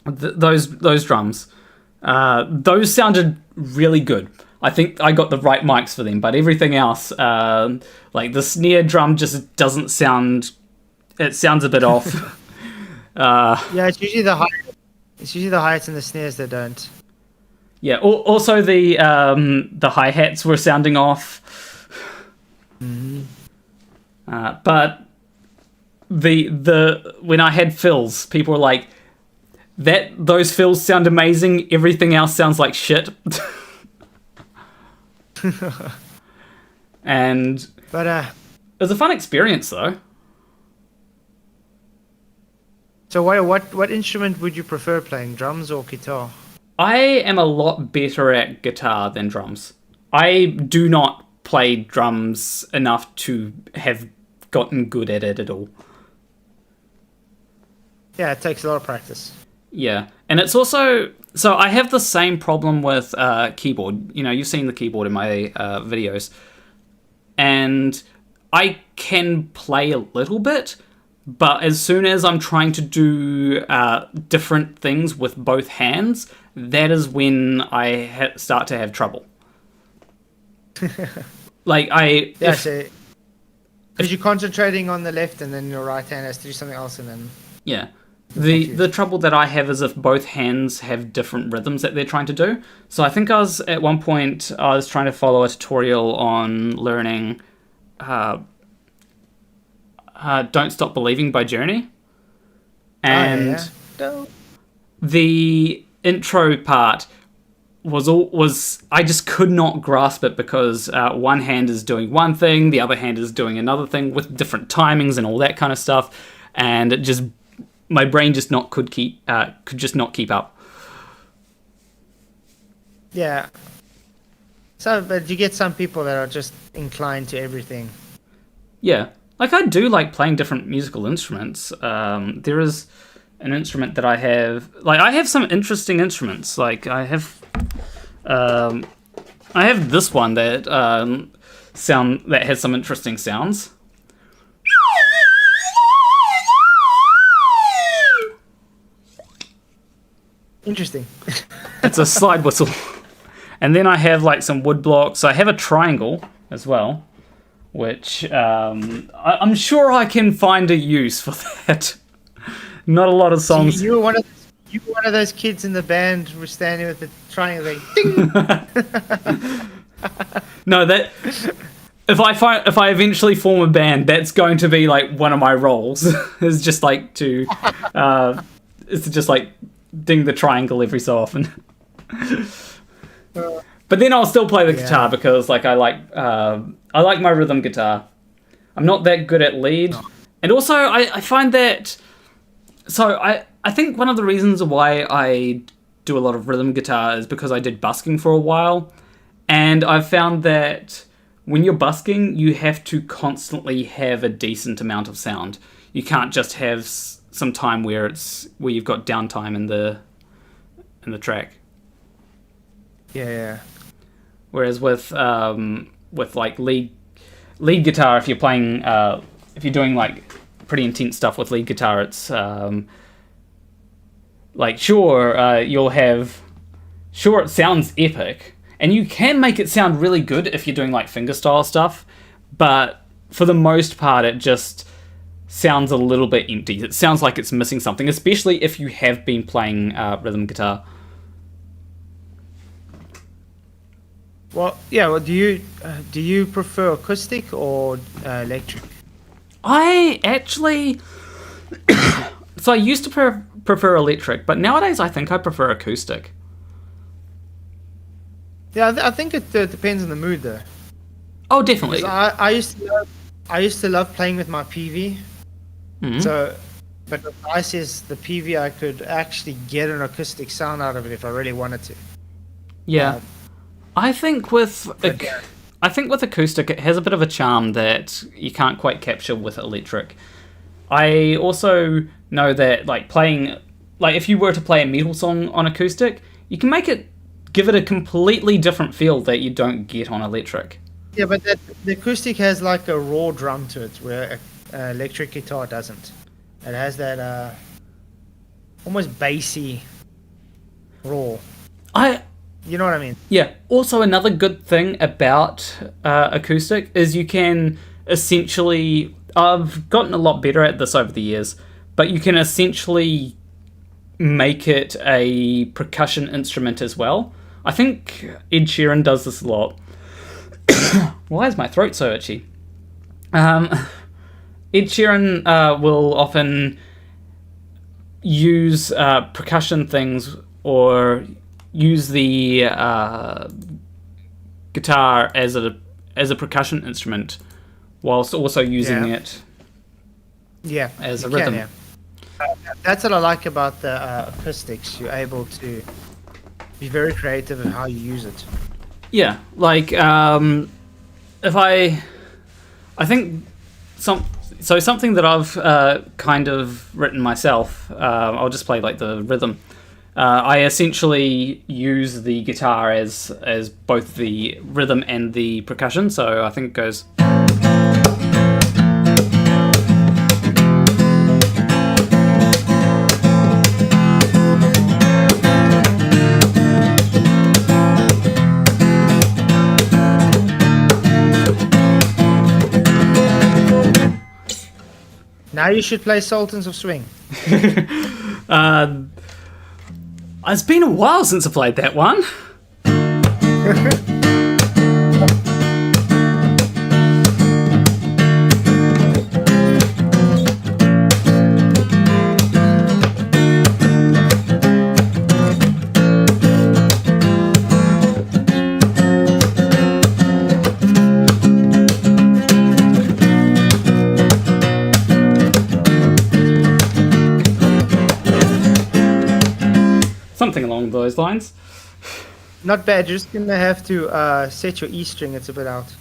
Those drums. Those sounded really good. I think I got the right mics for them, but everything else, like the snare drum just doesn't sound... It sounds a bit off. Yeah, it's usually the hi-hats and the snares that don't. Yeah. Also, the hi-hats were sounding off. Mm-hmm. But the when I had fills, people were like, those fills sound amazing. Everything else sounds like shit. But it was a fun experience, though. So what instrument would you prefer playing, drums or guitar? I am a lot better at guitar than drums. I do not play drums enough to have gotten good at it at all. Yeah, it takes a lot of practice. Yeah, and it's also... So I have the same problem with keyboard. You know, you've seen the keyboard in my videos. And I can play a little bit, but as soon as I'm trying to do different things with both hands, that is when I start to have trouble. Like, Because you're concentrating on the left, and then your right hand has to do something else, and then... Yeah. The trouble that I have is if both hands have different rhythms that they're trying to do. So I think at one point, I was trying to follow a tutorial on learning Don't Stop Believing by Journey. And the intro part was I just could not grasp it because one hand is doing one thing, the other hand is doing another thing with different timings and all that kind of stuff, and it just my brain just could just not keep up. Yeah. So, but you get some people that are just inclined to everything. Yeah, like I do like playing different musical instruments. There is an instrument that I have. Like I have some interesting instruments. Like I have this one that that has some interesting sounds. Interesting. It's a slide whistle. And then I have like some wood blocks. I have a triangle as well, which I'm sure I can find a use for that. Not a lot of songs. So you were one of those kids in the band who were standing with the triangle like ding. No, that if I eventually form a band, that's going to be like one of my roles. Is just like to ding the triangle every so often. But then I'll still play the guitar because like I like my rhythm guitar. I'm not that good at lead. And also I find that I think one of the reasons why I do a lot of rhythm guitar is because I did busking for a while, and I've found that when you're busking, you have to constantly have a decent amount of sound. You can't just have some time where you've got downtime in the track. Yeah. Whereas with like lead guitar, if you're playing if you're doing like pretty intense stuff with lead guitar, it's like it sounds epic, and you can make it sound really good if you're doing like fingerstyle stuff, but for the most part it just sounds a little bit empty. It sounds like it's missing something, especially if you have been playing rhythm guitar. Well, yeah. Well, do you prefer acoustic or electric? I actually so I used to prefer electric, but nowadays I think I prefer acoustic. Yeah, I think it depends on the mood, though. Oh, definitely. I used to love playing with my PV. Mm-hmm. So, but the nice is the PV, I could actually get an acoustic sound out of it if I really wanted to. Yeah, I think with acoustic, it has a bit of a charm that you can't quite capture with electric. I also know that if you were to play a metal song on acoustic, you can give it a completely different feel that you don't get on electric. Yeah, but the acoustic has like a raw drum to it, where electric guitar doesn't. It has that almost bassy raw. You know what I mean? Yeah. Also, another good thing about acoustic is you can essentially... I've gotten a lot better at this over the years, but you can essentially make it a percussion instrument as well. I think Ed Sheeran does this a lot. Why is my throat so itchy? Ed Sheeran will often use percussion things or use the guitar as a percussion instrument, whilst also using it as a rhythm. That's what I like about the acoustics. You're able to be very creative in how you use it. Yeah, like if I think something that I've kind of written myself. I'll just play like the rhythm. I essentially use the guitar as both the rhythm and the percussion. So I think it goes. Now you should play Sultans of Swing. It's been a while since I played that one. Something along those lines. Not bad. You're just gonna have to set your E string. It's a bit out.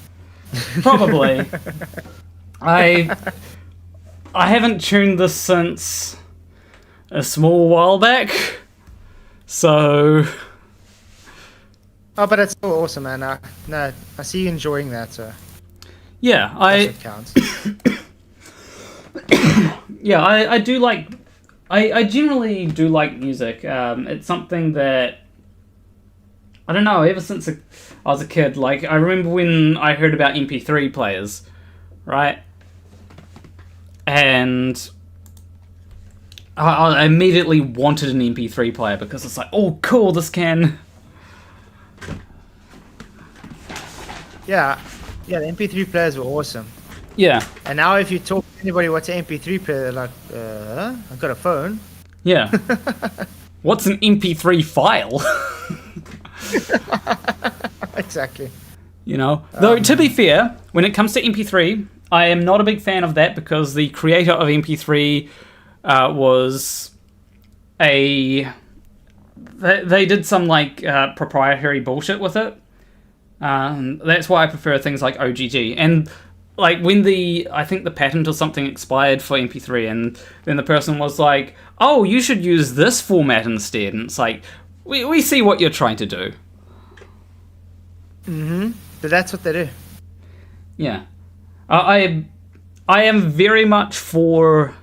Probably. I haven't tuned this since a small while back, so. Oh, but it's still awesome, man. I see you enjoying that. So. Yeah, That's what counts. Yeah, I do like. I generally do like music. It's something that I don't know. Ever since I was a kid, like I remember when I heard about MP3 players, right? And I immediately wanted an MP3 player because it's like, oh, cool, this can. Yeah, the MP3 players were awesome. Yeah. And now if you talk to anybody what's an MP3 player, they're like, I've got a phone. Yeah. What's an MP3 file? Exactly. You know? Though, to be fair, when it comes to MP3, I am not a big fan of that because the creator of MP3 was a... They did some, like, proprietary bullshit with it. That's why I prefer things like OGG. And... like, when I think the patent or something expired for MP3, and then the person was like, oh, you should use this format instead. And it's like, we see what you're trying to do. Mm-hmm. But that's what they do. Yeah. I am very much for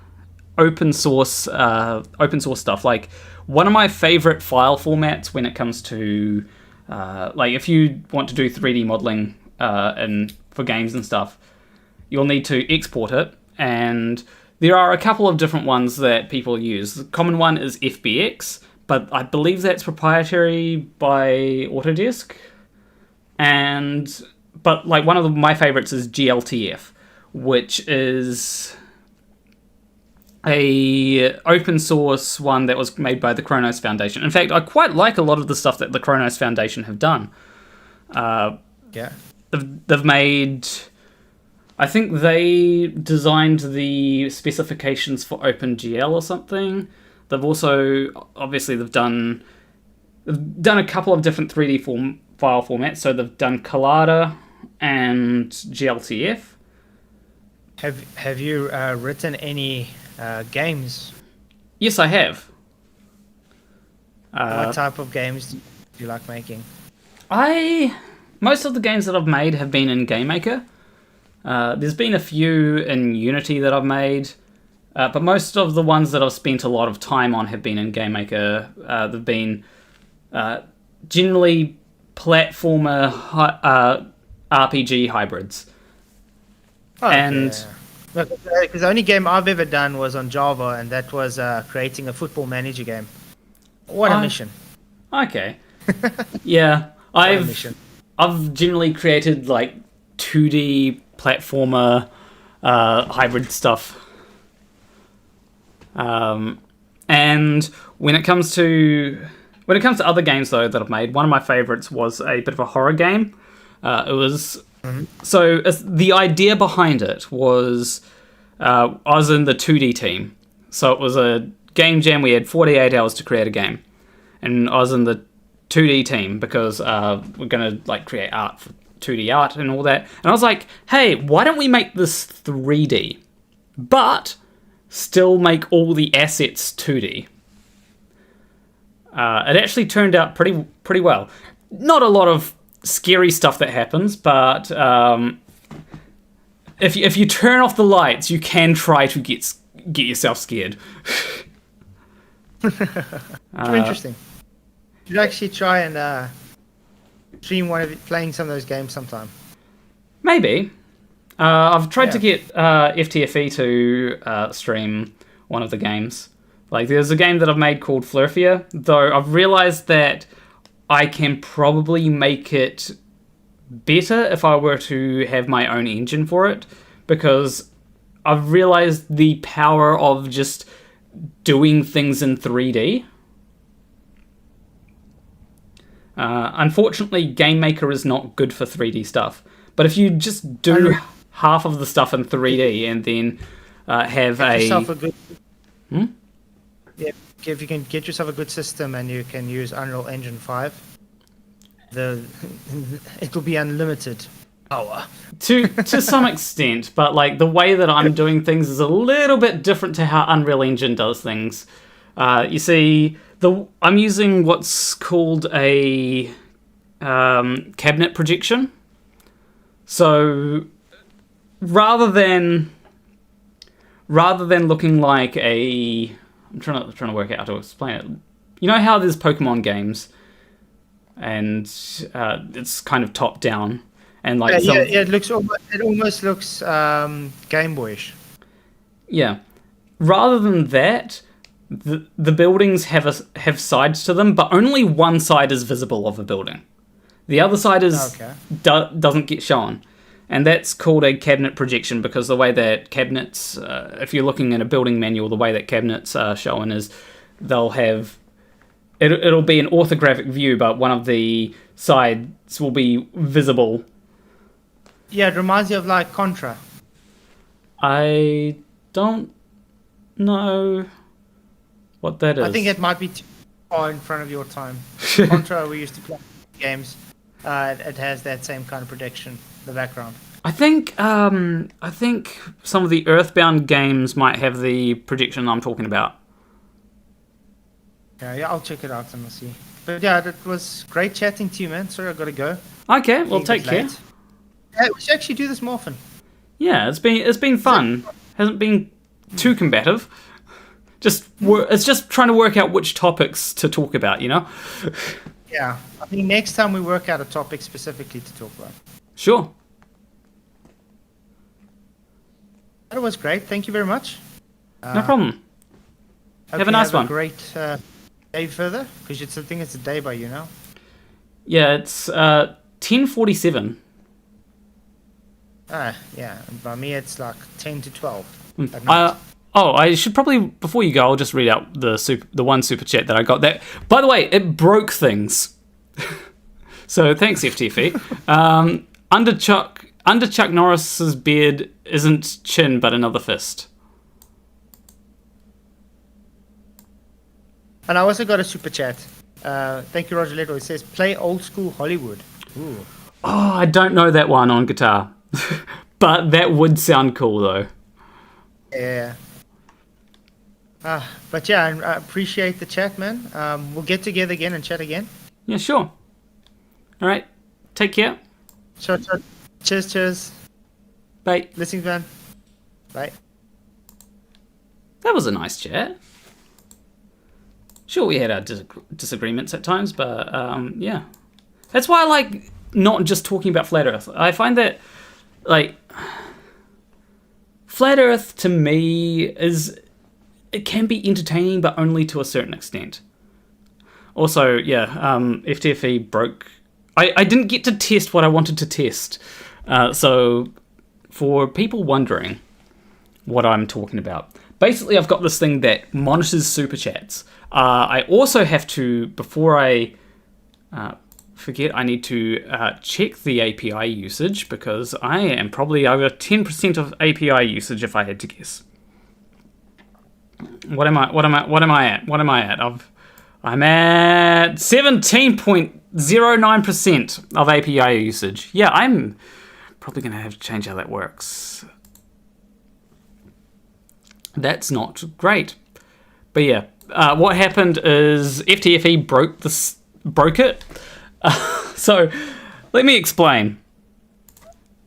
open source stuff. Like, one of my favorite file formats when it comes to, like, if you want to do 3D modeling for games and stuff, you'll need to export it, and there are a couple of different ones that people use. The common one is FBX, but I believe that's proprietary by Autodesk. But like one of my favorites is GLTF, which is a open source one that was made by the Kronos Foundation. In fact, I quite like a lot of the stuff that the Kronos Foundation have done. Yeah. They've made... I think they designed the specifications for OpenGL or something. They've also, obviously, they've done a couple of different 3D file formats. So they've done Collada and GLTF. Have you written any games? Yes, I have. What type of games do you like making? Most of the games that I've made have been in GameMaker. There's been a few in Unity that I've made, but most of the ones that I've spent a lot of time on have been in GameMaker. They've been generally platformer RPG hybrids. Oh, and because the only game I've ever done was on Java, and that was creating a football manager game. What a mission! Okay, yeah, I've generally created like 2D platformer hybrid stuff. And when it comes to other games though that I've made, one of my favorites was a bit of a horror game. It was so the idea behind it was I was in the 2D team, so it was a game jam. We had 48 hours to create a game, and I was in the 2D team because we're gonna like create art for 2D art and all that. And I was like, hey, why don't we make this 3D, but still make all the assets 2D? It actually turned out pretty well. Not a lot of scary stuff that happens, but if you turn off the lights, you can try to get yourself scared. Interesting. You should actually try and stream one of it, playing some of those games sometime. Maybe. I've tried to get FTFE to stream one of the games. Like, there's a game that I've made called Flurfier, though I've realized that I can probably make it better if I were to have my own engine for it, because I've realized the power of just doing things in 3D. Unfortunately, Game Maker is not good for 3D stuff, but if you just do half of the stuff in 3D and then have yourself a good... Yeah, if you can get yourself a good system and you can use Unreal Engine 5, it'll be unlimited power. To some extent, but like the way that I'm doing things is a little bit different to how Unreal Engine does things. You see, I'm using what's called a cabinet projection. So rather than looking like a... I'm trying to work out how to explain it. You know how there's Pokemon games, and it's kind of top down, and like it almost looks Game Boyish. Yeah, rather than that, the buildings have sides to them, but only one side is visible of a building. The other side is doesn't get shown. And that's called a cabinet projection, because the way that cabinets, if you're looking at a building manual, the way that cabinets are shown is they'll have... It'll be an orthographic view, but one of the sides will be visible. Yeah, it reminds you of like Contra. I don't know what that is. I think it might be too far in front of your time. Contra, we used to play games. It has that same kind of projection, the background. I think some of the Earthbound games might have the projection I'm talking about. Yeah, I'll check it out and we'll see. But yeah, it was great chatting to you, man. Sorry, I gotta go. Okay, well, take care. Yeah, we should actually do this more often. Yeah, it's been fun. Hasn't been too combative. It's just trying to work out which topics to talk about, you know? Yeah, I think next time we work out a topic specifically to talk about. Sure. That was great. Thank you very much. No problem. Have a nice one. A great day further, because I think it's a day by you now. Yeah, it's 10:47. Yeah. By me, it's like 10 to 12. I should probably, before you go, I'll just read out the one super chat that I got. That, by the way, it broke things. So thanks, FTFE. Under Chuck Norris's beard isn't chin, but another fist. And I also got a super chat. Thank you, Roger Leto. It says, play old school Hollywood. Ooh. Oh, I don't know that one on guitar. But that would sound cool, though. Yeah. But yeah, I appreciate the chat, man. We'll get together again and chat again. Yeah, sure. All right. Take care. Sure. Cheers. Bye. Listening, man. Bye. That was a nice chat. Sure, we had our disagreements at times, but yeah. That's why I like not just talking about Flat Earth. I find that, like, Flat Earth to me it can be entertaining, but only to a certain extent. Also, yeah, FTFE broke... I didn't get to test what I wanted to test. So, for people wondering what I'm talking about, basically I've got this thing that monitors super chats. I also have to, before I forget, I need to check the API usage, because I am probably over 10% of API usage if I had to guess. What am I at? I'm at 17.09% of API usage. Yeah, I'm probably going to have to change how that works. That's not great. But yeah, what happened is FTFE broke it. So let me explain.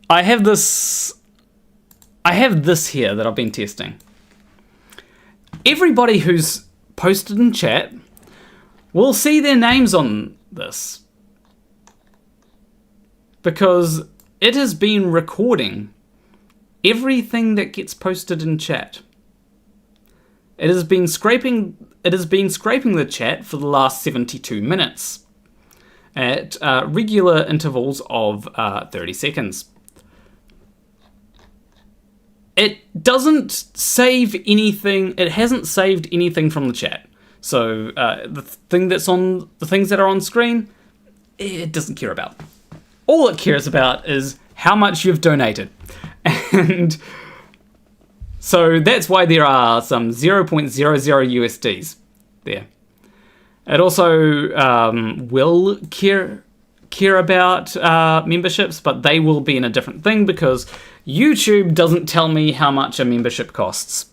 I have this here that I've been testing. Everybody who's posted in chat will see their names on this, because it has been recording everything that gets posted in chat. It has been scraping the chat for the last 72 minutes at regular intervals of 30 seconds. It doesn't save anything. It hasn't saved anything from the chat. So the things that are on screen, it doesn't care about. All it cares about is how much you've donated. And so that's why there are some 0.00 USDs there. It also will care about memberships, but they will be in a different thing because YouTube doesn't tell me how much a membership costs.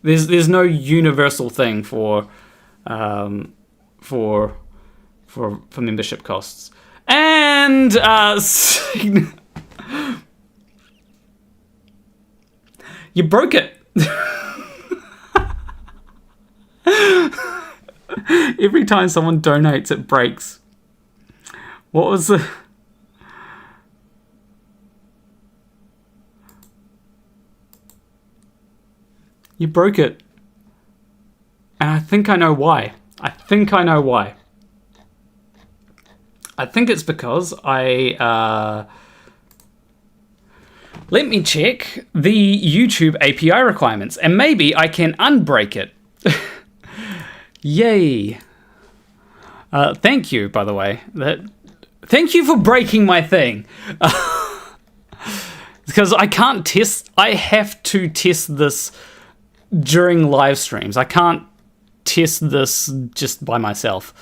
There's no universal thing for membership costs. And you broke it. Every time someone donates, it breaks. What was the... You broke it. And I think I know why. I think it's because let me check the YouTube API requirements, and maybe I can unbreak it. Yay. Thank you, by the way. Thank you for breaking my thing. Because I can't test... I have to test this during live streams. I can't test this just by myself.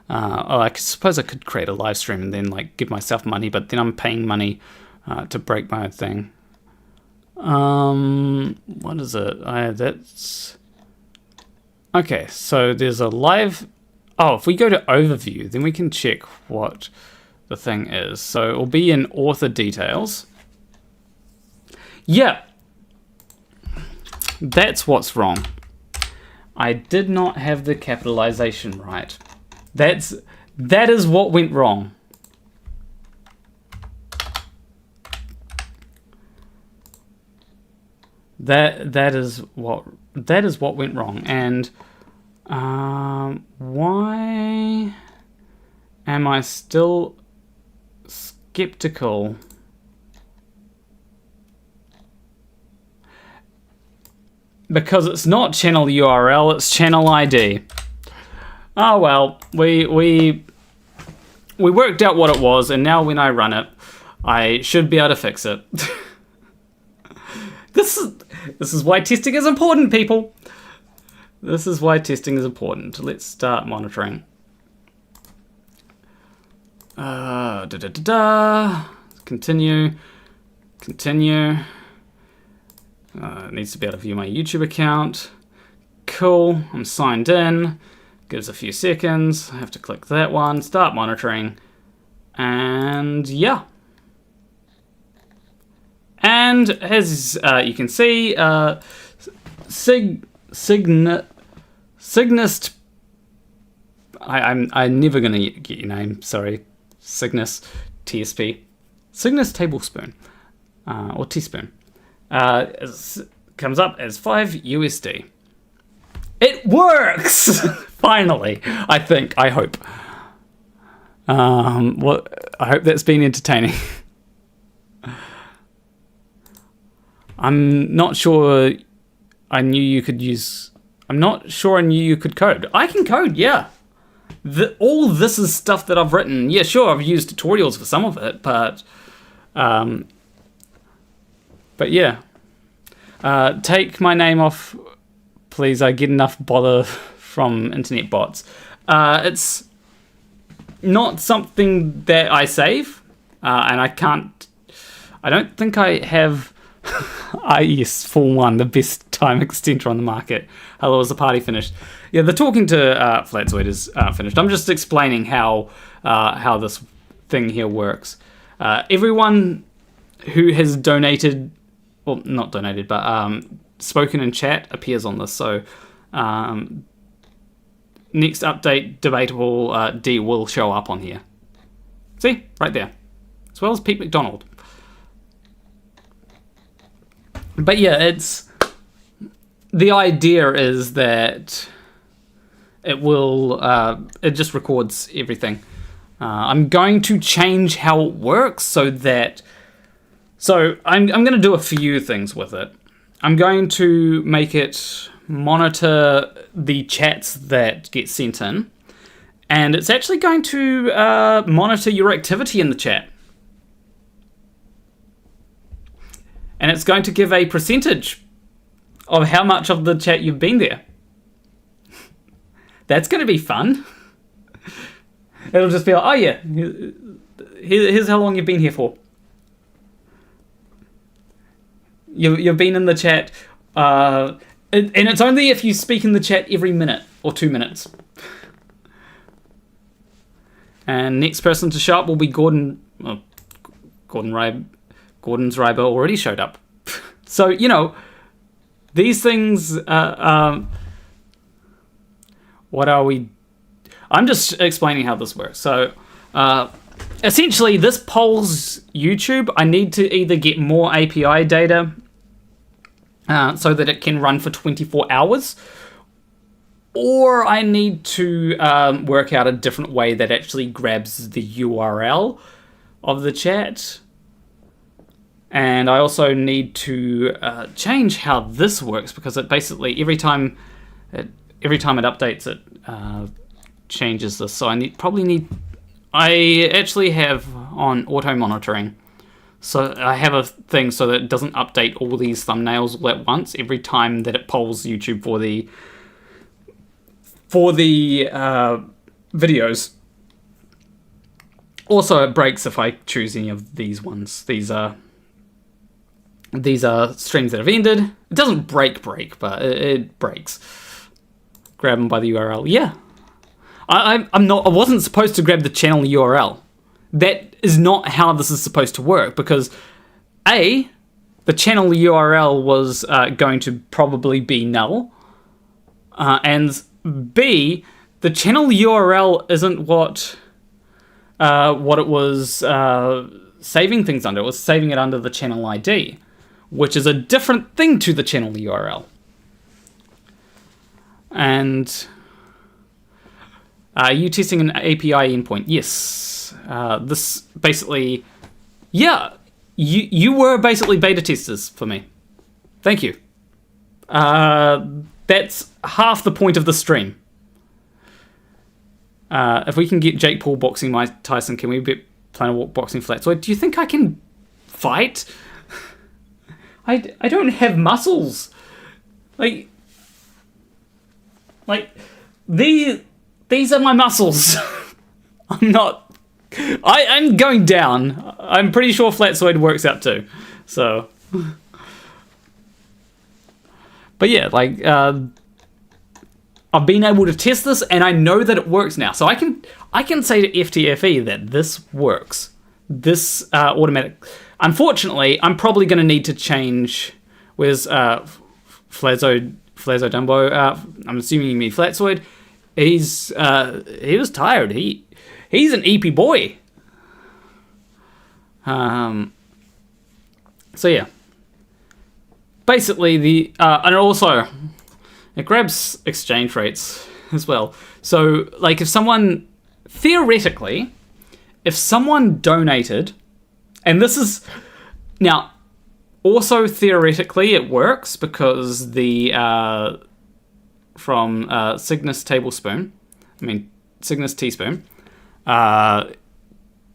I suppose I could create a live stream and then give myself money, but then I'm paying money to break my own thing. What is it? That's... Okay, so there's a live... Oh, if we go to overview, then we can check what the thing is. So it will be in author details. Yeah. That's what's wrong. I did not have the capitalization right. That is what went wrong. That is what went wrong. And why am I still skeptical? Because it's not channel URL, it's channel ID. Oh well, we worked out what it was, and now when I run it, I should be able to fix it. This is why testing is important, people. This is why testing is important. Let's start monitoring. Continue. It needs to be able to view my YouTube account. Cool, I'm signed in. Gives a few seconds. I have to click that one, start monitoring. And yeah. And as you can see, Cygnus... I'm never going to get your name, sorry. Cygnus TSP. Cygnus Tablespoon. Or Teaspoon. Comes up as 5 USD. It works! Finally, I think, I hope. I hope that's been entertaining. I'm not sure I knew you could use... I'm not sure I knew you could code. I can code, yeah. All this is stuff that I've written. Yeah, sure, I've used tutorials for some of it, but yeah. Take my name off, please. I get enough bother from internet bots. It's not something that I save, and I can't... I don't think I have... yes, full one, the best time extender on the market. Hello, is the party finished? Yeah, the talking to Flatzoid is finished. I'm just explaining how this thing here works. Everyone who has donated, well, not donated, but spoken in chat appears on this. So next update, debatable D will show up on here. See, right there, as well as Pete McDonald. But yeah, the idea is that it will it just records everything. I'm going to change how it works so I'm going to do a few things with it. I'm going to make it monitor the chats that get sent in, and it's actually going to monitor your activity in the chat. And it's going to give a percentage of how much of the chat you've been there. That's going to be fun. It'll just be like, oh yeah, here's how long you've been here for. You've been in the chat, and it's only if you speak in the chat every minute or 2 minutes. And next person to show up will be Gordon. Well, Gordon's Reinbach already showed up. So, you know, these things... what are we... I'm just explaining how this works. So, essentially, this polls YouTube. I need to either get more API data so that it can run for 24 hours, or I need to work out a different way that actually grabs the URL of the chat. And I also need to change how this works, because it basically every time it updates, it changes this. So I actually have on auto monitoring. So I have a thing so that it doesn't update all these thumbnails all at once every time that it polls YouTube for the videos. Also, it breaks if I choose any of these ones. These are streams that have ended. It doesn't break, but it breaks. Grab them by the URL. Yeah. I wasn't supposed to grab the channel URL. That is not how this is supposed to work, because A, the channel URL was going to probably be null, and B, the channel URL isn't what it was saving things under. It was saving it under the channel ID, which is a different thing to the channel URL. And are you testing an API endpoint? Yes. This basically... Yeah, you were basically beta testers for me. Thank you. That's half the point of the stream. If we can get Jake Paul boxing Mike Tyson, can we be playing boxing Flatzoid? Do you think I can fight? I don't have muscles. Like these are my muscles. I'm going down. I'm pretty sure Flatzoid works out too. So, but yeah, like I've been able to test this, and I know that it works now. So I can say to FTFE that this works. This automatic. Unfortunately, I'm probably going to need to change. Where's Flatzoid Dumbo? I'm assuming you mean Flatzoid. He was tired. He's an EP boy. So yeah. Basically and also it grabs exchange rates as well. So like if someone donated, and this is now also theoretically it works because the from Cygnus Teaspoon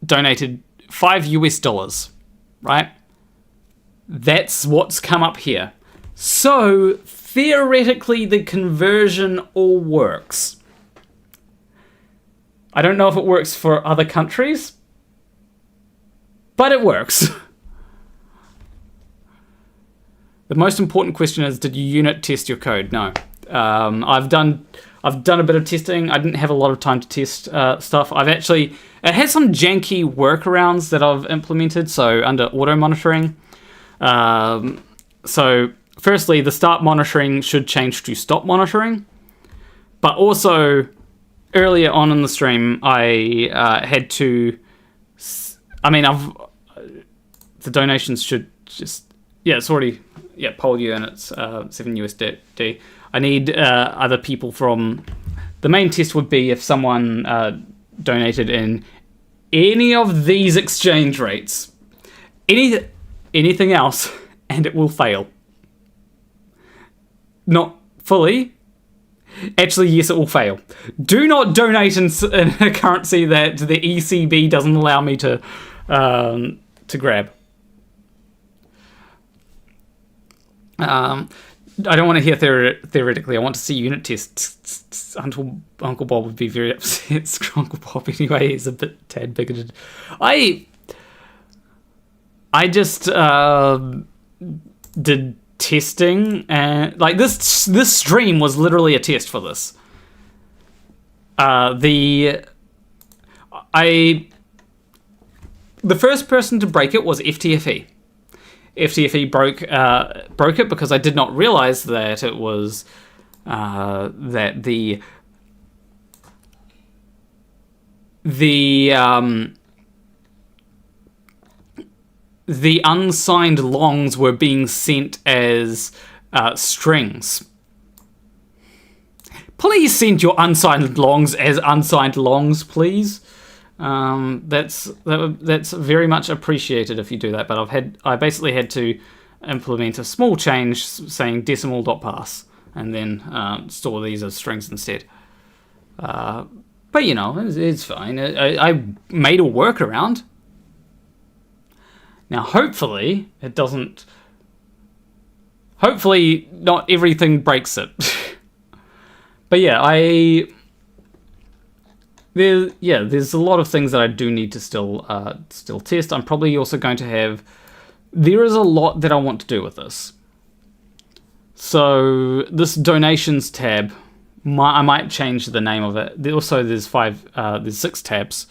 donated $5, right? That's what's come up here. So theoretically the conversion all works. I don't know if it works for other countries, but it works. The most important question is, did you unit test your code? No. I've done a bit of testing. I didn't have a lot of time to test stuff. It has some janky workarounds that I've implemented. So under auto monitoring. So firstly, the start monitoring should change to stop monitoring. But also, earlier on in the stream, I had to... the donations should just... Yeah, it's already poll units, 7 USD. I need other people from... The main test would be if someone donated in any of these exchange rates. Anything else, and it will fail. Not fully. Actually, yes, it will fail. Do not donate in a currency that the ECB doesn't allow me to grab. I don't want to hear theoretically. I want to see unit tests. Uncle Bob would be very upset. Uncle Bob, anyway, is a tad bigoted. I just did testing, and like this stream was literally a test for this. The first person to break it was FTFE. FTFE broke it because I did not realize that it was that the unsigned longs were being sent as strings. Please send your unsigned longs as unsigned longs, please. That's very much appreciated if you do that. But I basically had to implement a small change saying decimal.pass and then store these as strings instead. But it's fine. I made a workaround. Now, hopefully, it doesn't... Hopefully, not everything breaks it. But yeah, there's a lot of things that I do need to still test. I'm probably also going to have... There is a lot that I want to do with this. So, this donations tab, I might change the name of it. There's 6 tabs.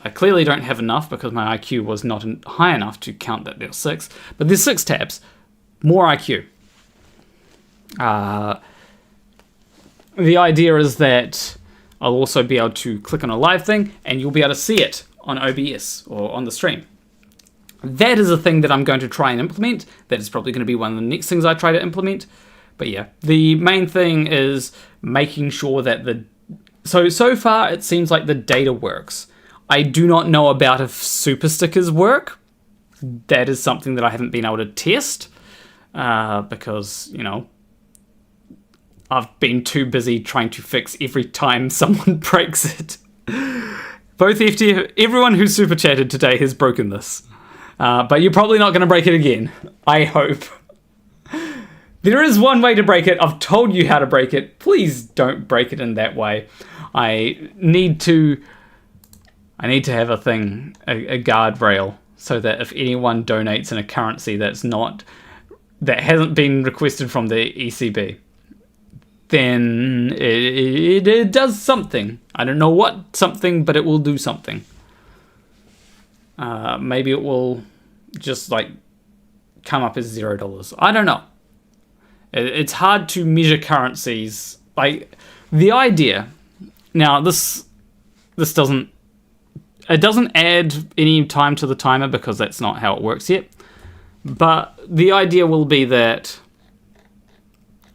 I clearly don't have enough because my IQ was not high enough to count that there were 6. But there's 6 tabs. More IQ. The idea is that I'll also be able to click on a live thing and you'll be able to see it on OBS or on the stream. That is a thing that I'm going to try and implement. That is probably going to be one of the next things I try to implement. But yeah, the main thing is making sure that so far it seems like the data works. I do not know about if super stickers work. That is something that I haven't been able to test because, I've been too busy trying to fix every time someone breaks it. Both everyone who's super chatted today has broken this. But you're probably not going to break it again. I hope. There is one way to break it. I've told you how to break it. Please don't break it in that way. I need to have a thing, a guardrail, so that if anyone donates in a currency that hasn't been requested from the ECB, then it does something. I don't know what something, but it will do something. Maybe it will just come up as $0. I don't know. It's hard to measure currencies. The idea. Now this doesn't. It doesn't add any time to the timer because that's not how it works yet. But the idea will be that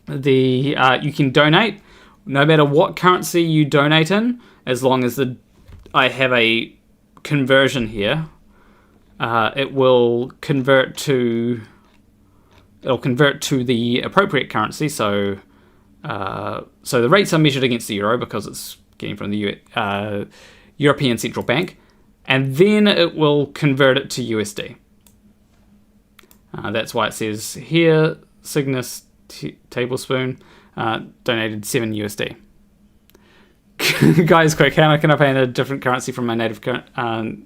you can donate no matter what currency you donate in, as long as I have a conversion here. It will convert to the appropriate currency. So the rates are measured against the euro because it's getting from the European Central Bank. And then it will convert it to USD. That's why it says here, Cygnus Tablespoon donated 7 USD. Guys, quick, how can I pay in a different currency from my native country?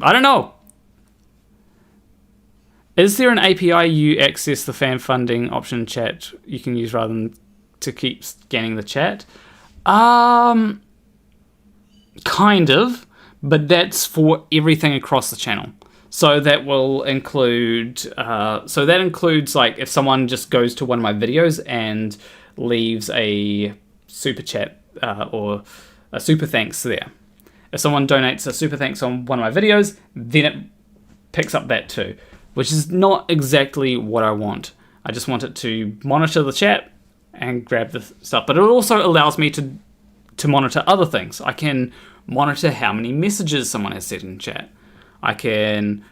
I don't know. Is there an API you access the fan funding option chat you can use rather than to keep scanning the chat? Kind of. But that's for everything across the channel. So that will include... that includes, if someone just goes to one of my videos and leaves a super chat or a super thanks there. If someone donates a super thanks on one of my videos, then it picks up that too. which is not exactly what I want. I just want it to monitor the chat and grab the stuff. But it also allows me to monitor other things. I can monitor how many messages someone has said in chat. I can,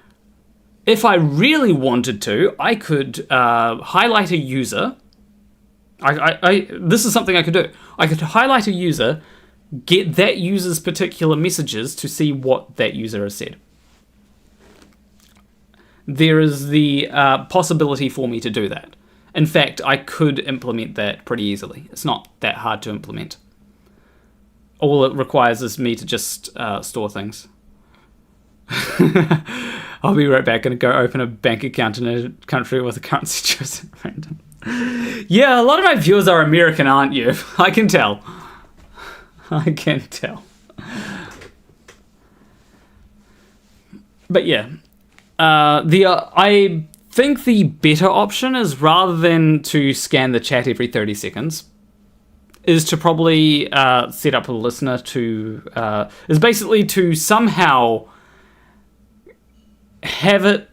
if I really wanted to, I could highlight a user. This is something I could do. I could highlight a user, get that user's particular messages to see what that user has said. There is the possibility for me to do that. In fact, I could implement that pretty easily. It's not that hard to implement. All it requires is me to just store things. I'll be right back. Gonna go open a bank account in a country with a currency chosen at random. Yeah, a lot of my viewers are American, aren't you? I can tell. I can tell. But yeah. I think the better option is, rather than to scan the chat every 30 seconds, is to probably set up a listener to... is basically to somehow have it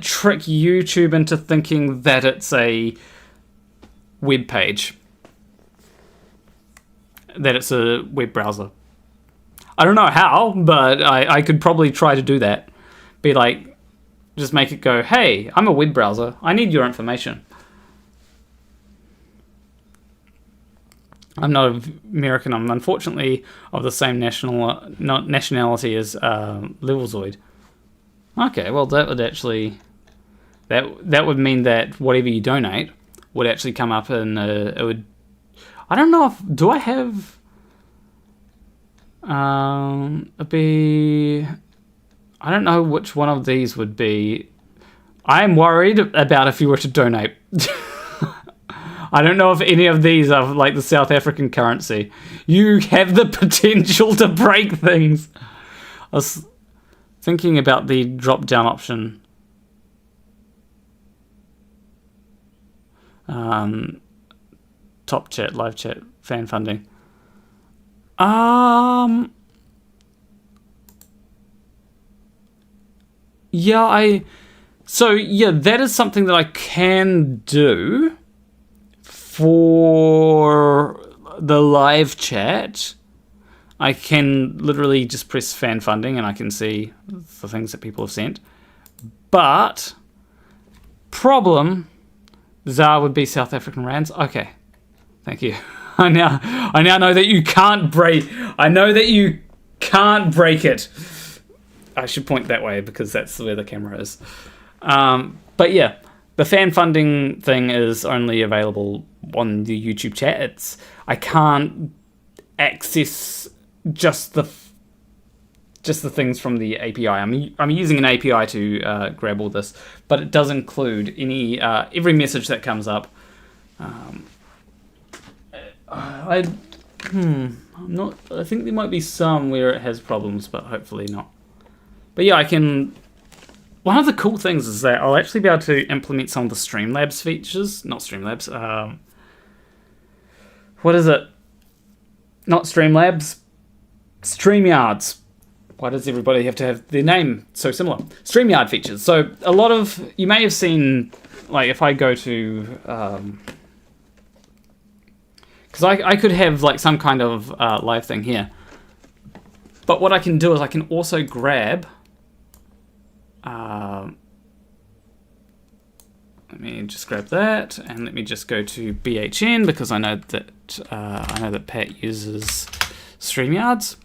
trick YouTube into thinking that it's a web page. That it's a web browser. I don't know how, but I could probably try to do that. Be like, just make it go, hey, I'm a web browser. I need your information. I'm not American. I'm unfortunately of the same nationality as Levelzoid. Okay, well that would actually... That would mean that whatever you donate would actually come up and it would... I don't know if... Do I have... it'd be... I don't know which one of these would be. I am worried about if you were to donate. I don't know if any of these are like the South African currency. You have the potential to break things. I was thinking about the drop-down option. Top chat, live chat, fan funding. Yeah, that is something that I can do for the live chat. I can literally just press fan funding and I can see the things that people have sent. But problem, ZAR would be South African rands. Okay, thank you. I now know that you can't break. I know that you can't break it. I should point that way because that's where the camera is. But yeah, the fan funding thing is only available on the YouTube chat. I can't access just the things from the API. I'm using an API to grab all this, but it does include any every message that comes up. I think there might be some where it has problems, but hopefully not. But yeah, I can... One of the cool things is that I'll actually be able to implement some of the Streamlabs features. Not Streamlabs. What is it? Not Streamlabs. StreamYards. Why does everybody have to have their name so similar? StreamYard features. So a lot of... You may have seen... Like, if I go to... Because I could have, like, some kind of live thing here. But what I can do is I can also grab... let me just grab that, and let me just go to BHN because I know that Pat uses StreamYards.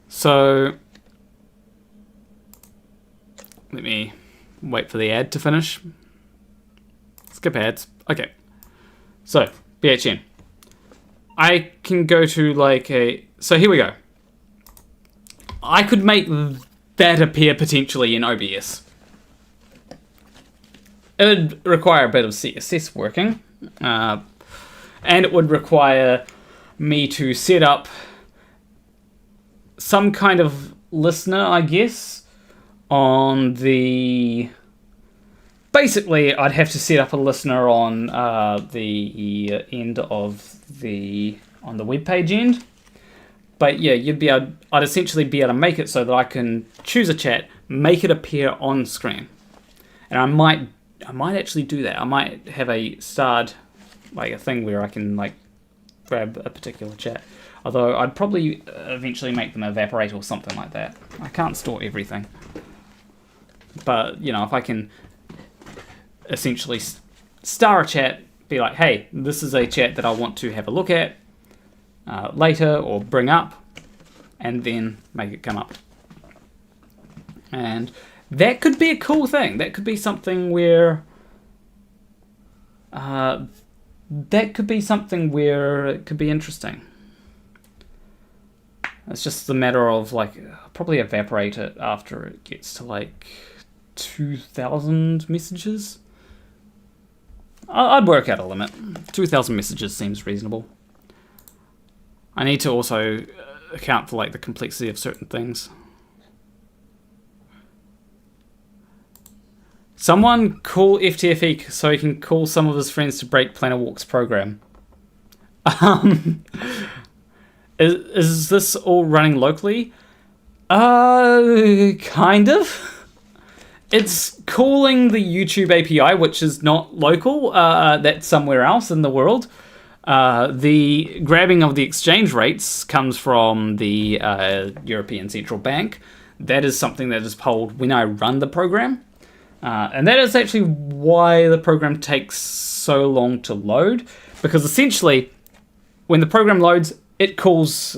So let me wait for the ad to finish. Skip ads. Okay. So BHN. I can go to like a... So here we go. I could make that appear potentially in OBS. It would require a bit of CSS working, and it would require me to set up some kind of listener, I guess, on the... Basically, I'd have to set up a listener on the end of the... on the web page end. But yeah, I'd essentially be able to make it so that I can choose a chat, make it appear on screen. And I might actually do that. I might have a starred, like a thing where I can like grab a particular chat. Although I'd probably eventually make them evaporate or something like that. I can't store everything. But, you know, if I can essentially star a chat, be like, hey, this is a chat that I want to have a look at later or bring up, and then make it come up. And that could be a cool thing. That could be something where it could be interesting. It's just a matter of like probably evaporate it after it gets to like 2,000 messages. I'd work out a limit. 2,000 messages seems reasonable. I need to also account for like the complexity of certain things. Someone call FTFE so he can call some of his friends to break Planner Walk's program. Is this all running locally? Kind of. It's calling the YouTube API, which is not local. That's somewhere else in the world. The grabbing of the exchange rates comes from the European Central Bank. That is something that is polled when I run the program. And that is actually why the program takes so long to load. Because essentially, when the program loads, it calls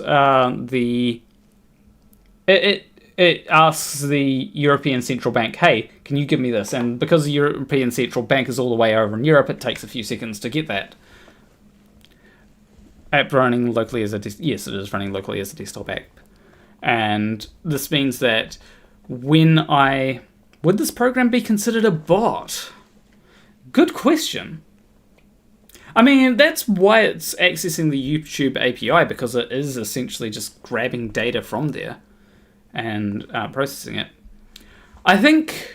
it asks the European Central Bank, hey, can you give me this? And because the European Central Bank is all the way over in Europe, it takes a few seconds to get that. App running locally as yes, it is running locally as a desktop app. And this means that would this program be considered a bot? Good question. I mean, that's why it's accessing the YouTube API, because it is essentially just grabbing data from there and processing it. I think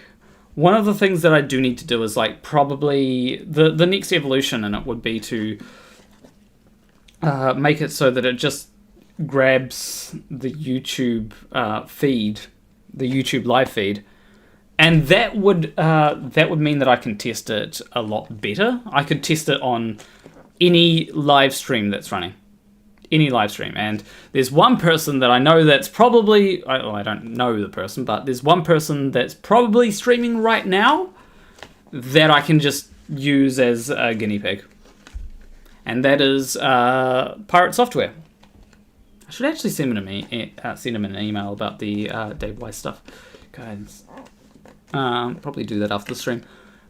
one of the things that I do need to do is like probably the next evolution in it would be to make it so that it just grabs the YouTube feed, the YouTube live feed, and that would mean that I can test it a lot better. I could test it on any live stream that's running. Any live stream. And there's one person that I know that's probably... I don't know the person, but there's one person that's probably streaming right now that I can just use as a guinea pig. And that is Pirate Software. I should actually send him an email about the Dave Weiss stuff. Guys, probably do that after the stream.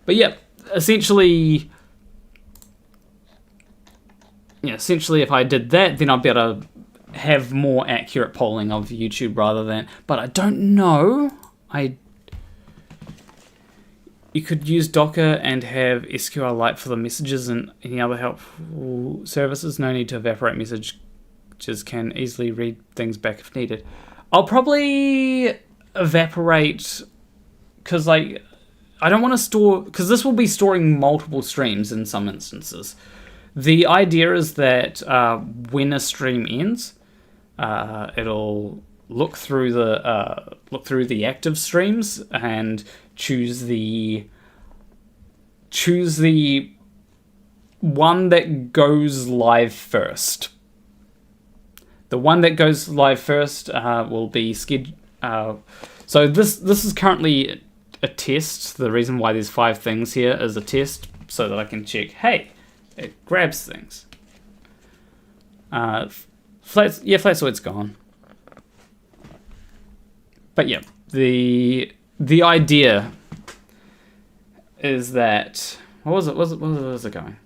But yeah, essentially, if I did that, then I'd be able to have more accurate polling of YouTube rather than... But I don't know. You could use Docker and have SQLite for the messages and any other helpful services. No need to evaporate messages. Can easily read things back if needed. I'll probably evaporate because I don't want to store... Because this will be storing multiple streams in some instances. The idea is that when a stream ends, it'll look through the active streams and choose the one that goes live first. The one that goes live first will be scheduled. So this is currently a test. The reason why there's 5 things here is a test, so that I can check. Hey, it grabs things. Flatzoid's gone. But yeah, the idea is that... What was it going?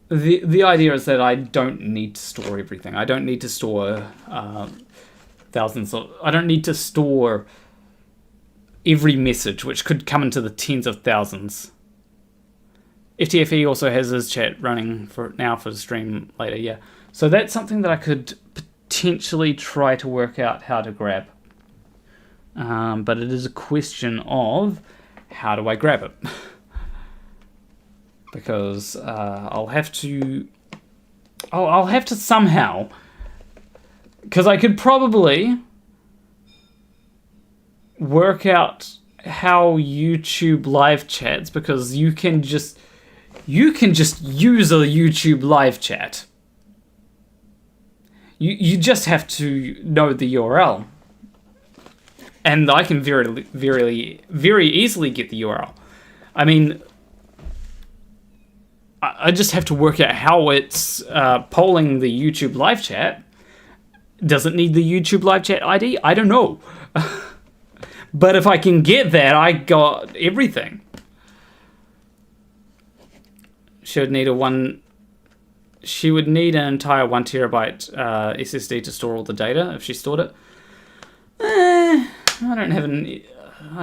The idea is that I don't need to store everything. I don't need to store thousands of... I don't need to store every message, which could come into the tens of thousands. FTFE also has his chat running for the stream later, yeah. So that's something that I could potentially try to work out how to grab. But it is a question of how do I grab it? Because I'll have to I'll have to somehow, because I could probably work out how YouTube live chats, because you can just use a YouTube live chat. You just have to know the URL, and I can very easily get the URL. I mean, I just have to work out how it's polling the YouTube live chat. Does it need the YouTube live chat ID? I don't know. But if I can get that, I got everything. She would need an entire 1 terabyte SSD to store all the data if she stored it. I don't have I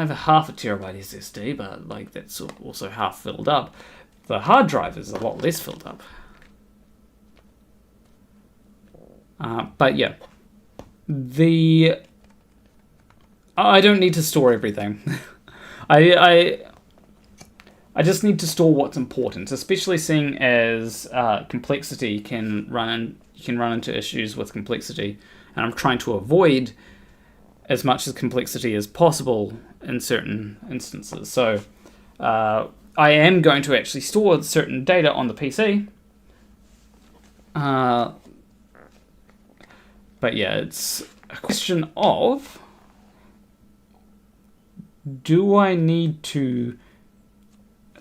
have a half a terabyte SSD, but like that's also half filled up. The hard drive is a lot less filled up. But yeah, I don't need to store everything. I just need to store what's important, especially seeing as complexity can run into issues with complexity, and I'm trying to avoid as much as complexity as possible in certain instances. So I am going to actually store certain data on the PC. But yeah, it's a question of, it's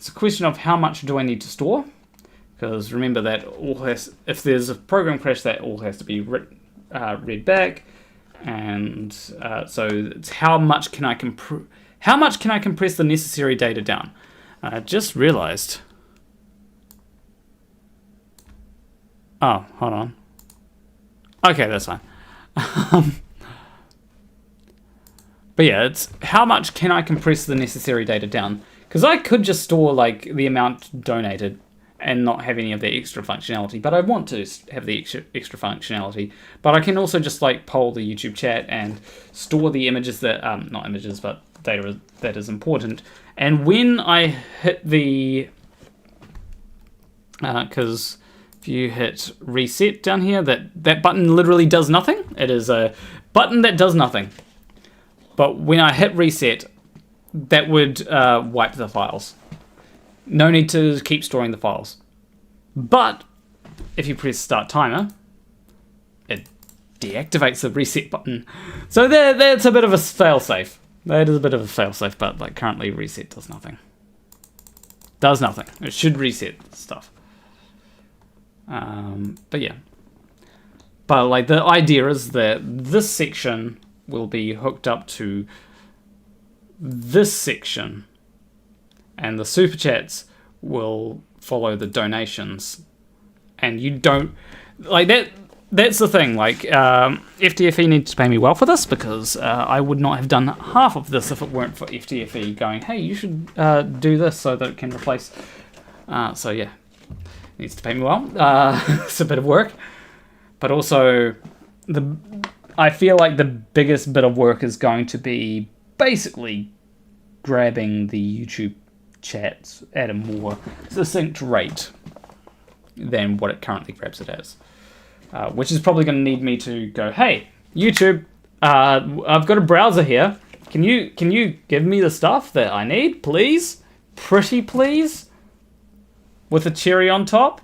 a question of how much do I need to store? Because remember that if there's a program crash, that all has to be read back, and so it's how much can I compress the necessary data down? I just realized. Oh, hold on. Okay, that's fine. But yeah, it's how much can I compress the necessary data down? Because I could just store like the amount donated and not have any of the extra functionality, but I want to have the extra functionality. But I can also just like poll the YouTube chat and store the images that, not images, but data that is important. And when I hit the, because if you hit reset down here, that button literally does nothing. It is a button that does nothing. But when I hit reset, that would wipe the files. No need to keep storing the files. But if you press start timer, it deactivates the reset button. So that's a bit of a failsafe. That is a bit of a failsafe, but like currently reset does nothing. Does nothing. It should reset stuff. But yeah. But like the idea is that this section will be hooked up to this section, and the super chats will follow the donations, and you don't like that. That's the thing. Like FTFE needs to pay me well for this, because I would not have done half of this if it weren't for FTFE going, hey, you should do this so that it can replace. So yeah, needs to pay me well. It's a bit of work, but also I feel like the biggest bit of work is going to be basically grabbing the YouTube chats at a more succinct rate than what it currently grabs it as. Which is probably going to need me to go, hey, YouTube, I've got a browser here. Can you give me the stuff that I need, please? Pretty please? With a cherry on top?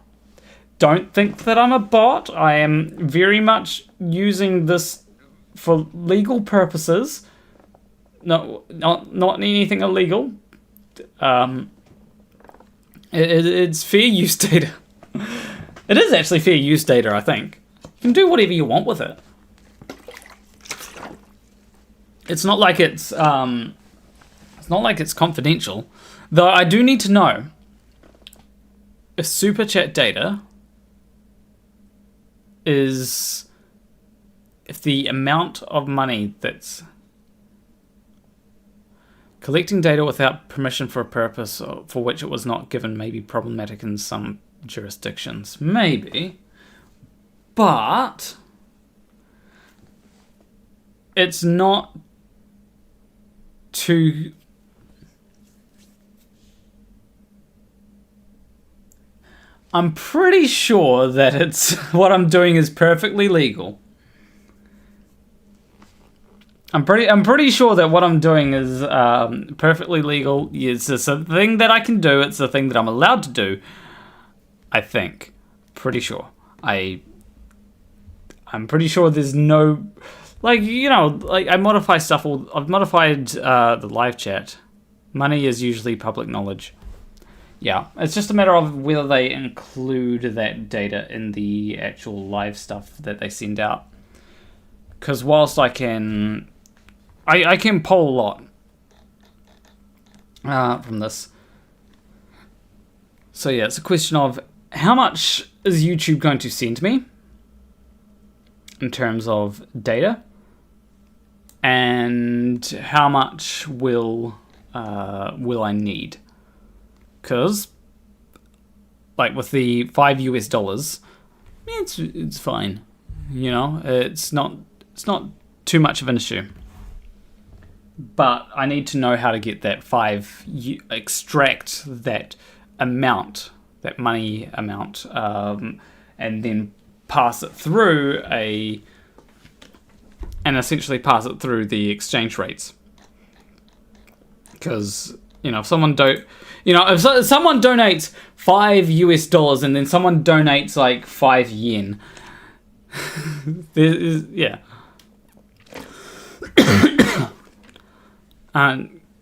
Don't think that I'm a bot. I am very much using this for legal purposes. No, not anything illegal. It's fair use data. It is actually fair use data, I think. You can do whatever you want with it. It's not like it's confidential. Though I do need to know if super chat data is, if the amount of money that's collecting data without permission for a purpose for which it was not given may be problematic in some jurisdictions. Maybe. But it's not too... I'm pretty sure that it's what I'm doing is perfectly legal. I'm pretty sure that what I'm doing is perfectly legal. It's just a thing that I can do. It's a thing that I'm allowed to do. I think. Pretty sure. I'm pretty sure there's no, like, you know, like I modify stuff. I've modified the live chat. Money is usually public knowledge. Yeah, it's just a matter of whether they include that data in the actual live stuff that they send out. Because whilst I can poll a lot from this. So yeah, it's a question of how much is YouTube going to send me in terms of data, and how much will I need? Because, like with the $5, it's fine. You know, it's not too much of an issue. But I need to know how to get that extract that amount, that money amount, and then pass it through and essentially pass it through the exchange rates. Because, you know, if someone if someone donates $5 and then someone donates like 5 yen, yeah.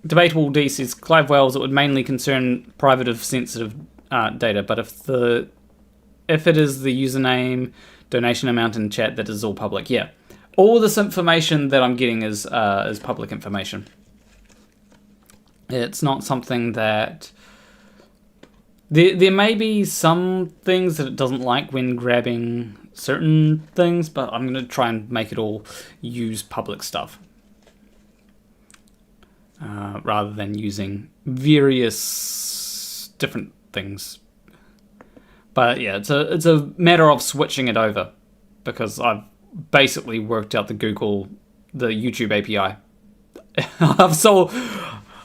Debatable D says Clive Wells, it would mainly concern private sensitive data, but if it is the username, donation amount in chat, that is all public. Yeah, all this information that I'm getting is public information. It's not something that there may be some things that it doesn't like when grabbing certain things, but I'm going to try and make it all use public stuff. Rather than using various different things. But yeah, it's a matter of switching it over, because I've basically worked out the YouTube API.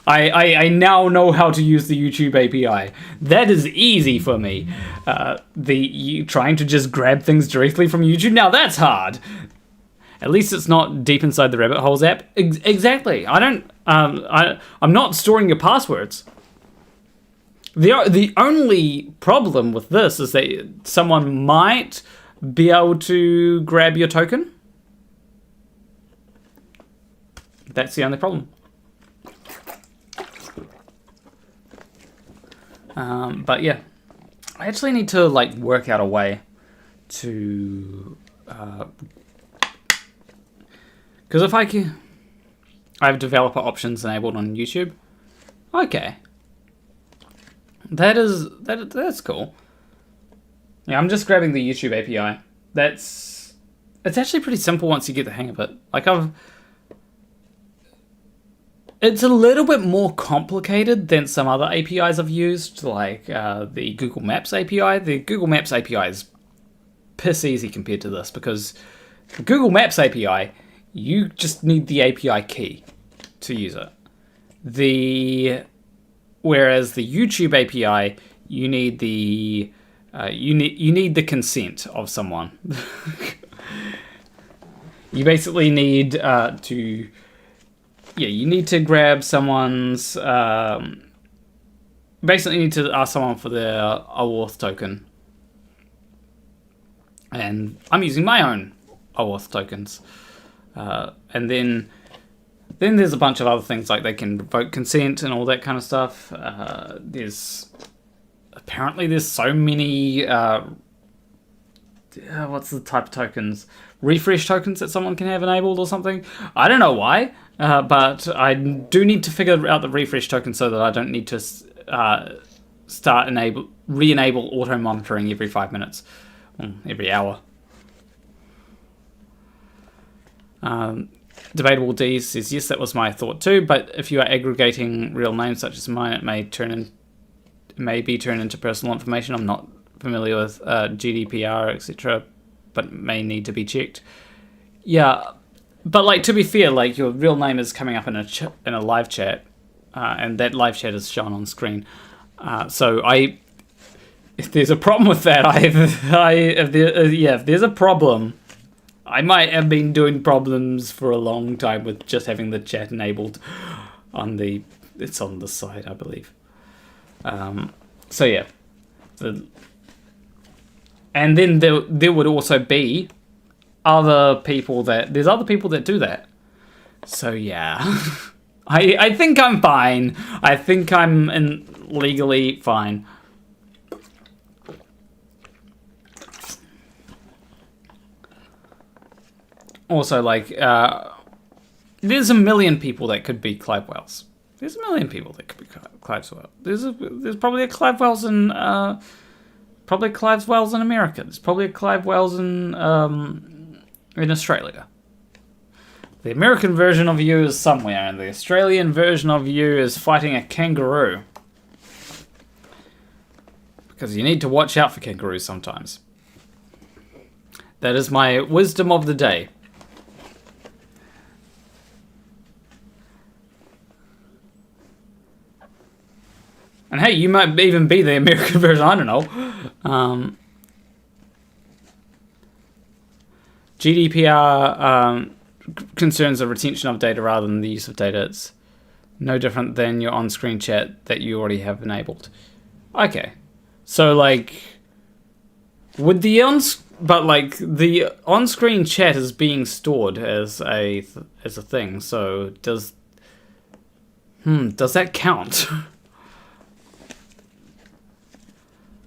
I now know how to use the YouTube API. That is easy for me. Trying to just grab things directly from YouTube, now that's hard. At least it's not deep inside the Rabbit Holes app. Exactly. I'm not storing your passwords. The only problem with this is that someone might be able to grab your token. That's the only problem. But yeah, I actually need to like work out a way to. Because if I have developer options enabled on YouTube. Okay. That's cool. Yeah, I'm just grabbing the YouTube API. It's actually pretty simple once you get the hang of it. Like it's a little bit more complicated than some other APIs I've used, like the Google Maps API. The Google Maps API is piss easy compared to this, because the Google Maps API, you just need the API key to use it. Whereas the YouTube API, you need the consent of someone. You basically need you need to grab someone's. Basically, need to ask someone for their OAuth token, and I'm using my own OAuth tokens. And then there's a bunch of other things, like they can revoke consent and all that kind of stuff. There's so many what's the type of tokens? Refresh tokens that someone can have enabled or something. I don't know why, but I do need to figure out the refresh token so that I don't need to re-enable auto monitoring every 5 minutes, every hour. Debatable D says, yes, that was my thought too, but if you are aggregating real names such as mine, it may be turned into personal information. I'm not familiar with GDPR, etc., but may need to be checked. Yeah, but like, to be fair, like, your real name is coming up in a live chat, and that live chat is shown on screen. So if there's a problem with that, if there's a problem, I might have been doing problems for a long time with just having the chat enabled it's on the side, I believe. So yeah. And then there would also be other people that do that. So yeah. I think I'm fine. I think I'm legally fine. Also, like, there's a million people that could be Clive Wells. There's a million people that could be Clive Wells. There's probably a Clive Wells in America. There's probably a Clive Wells in Australia. The American version of you is somewhere, and the Australian version of you is fighting a kangaroo. Because you need to watch out for kangaroos sometimes. That is my wisdom of the day. And hey, you might even be the American version, I don't know. GDPR concerns the retention of data rather than the use of data. It's no different than your on-screen chat that you already have enabled. Okay. So, like, with the on-screen chat is being stored as a thing, so does that count?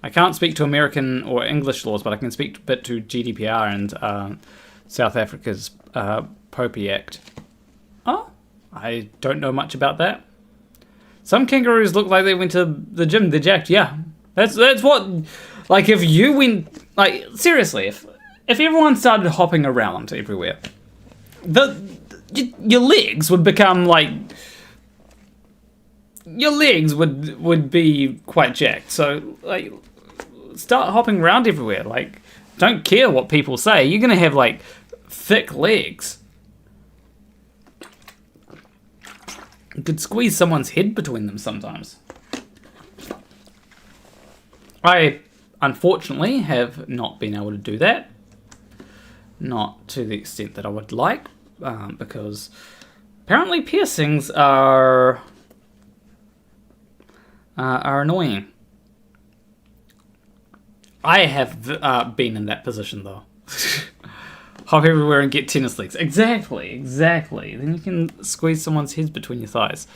I can't speak to American or English laws, but I can speak a bit to GDPR and South Africa's Popey Act. Oh, I don't know much about that. Some kangaroos look like they went to the gym. They're jacked. Yeah, that's what. Like, if you went, like, seriously, if everyone started hopping around everywhere, your legs would become like. Your legs would be quite jacked. So, like, start hopping around everywhere. Like, don't care what people say. You're gonna have, like, thick legs. You could squeeze someone's head between them sometimes. I, unfortunately, have not been able to do that. Not to the extent that I would like, because apparently piercings are annoying. I have been in that position, though. Hop everywhere and get tennis legs. Exactly. Then you can squeeze someone's head between your thighs.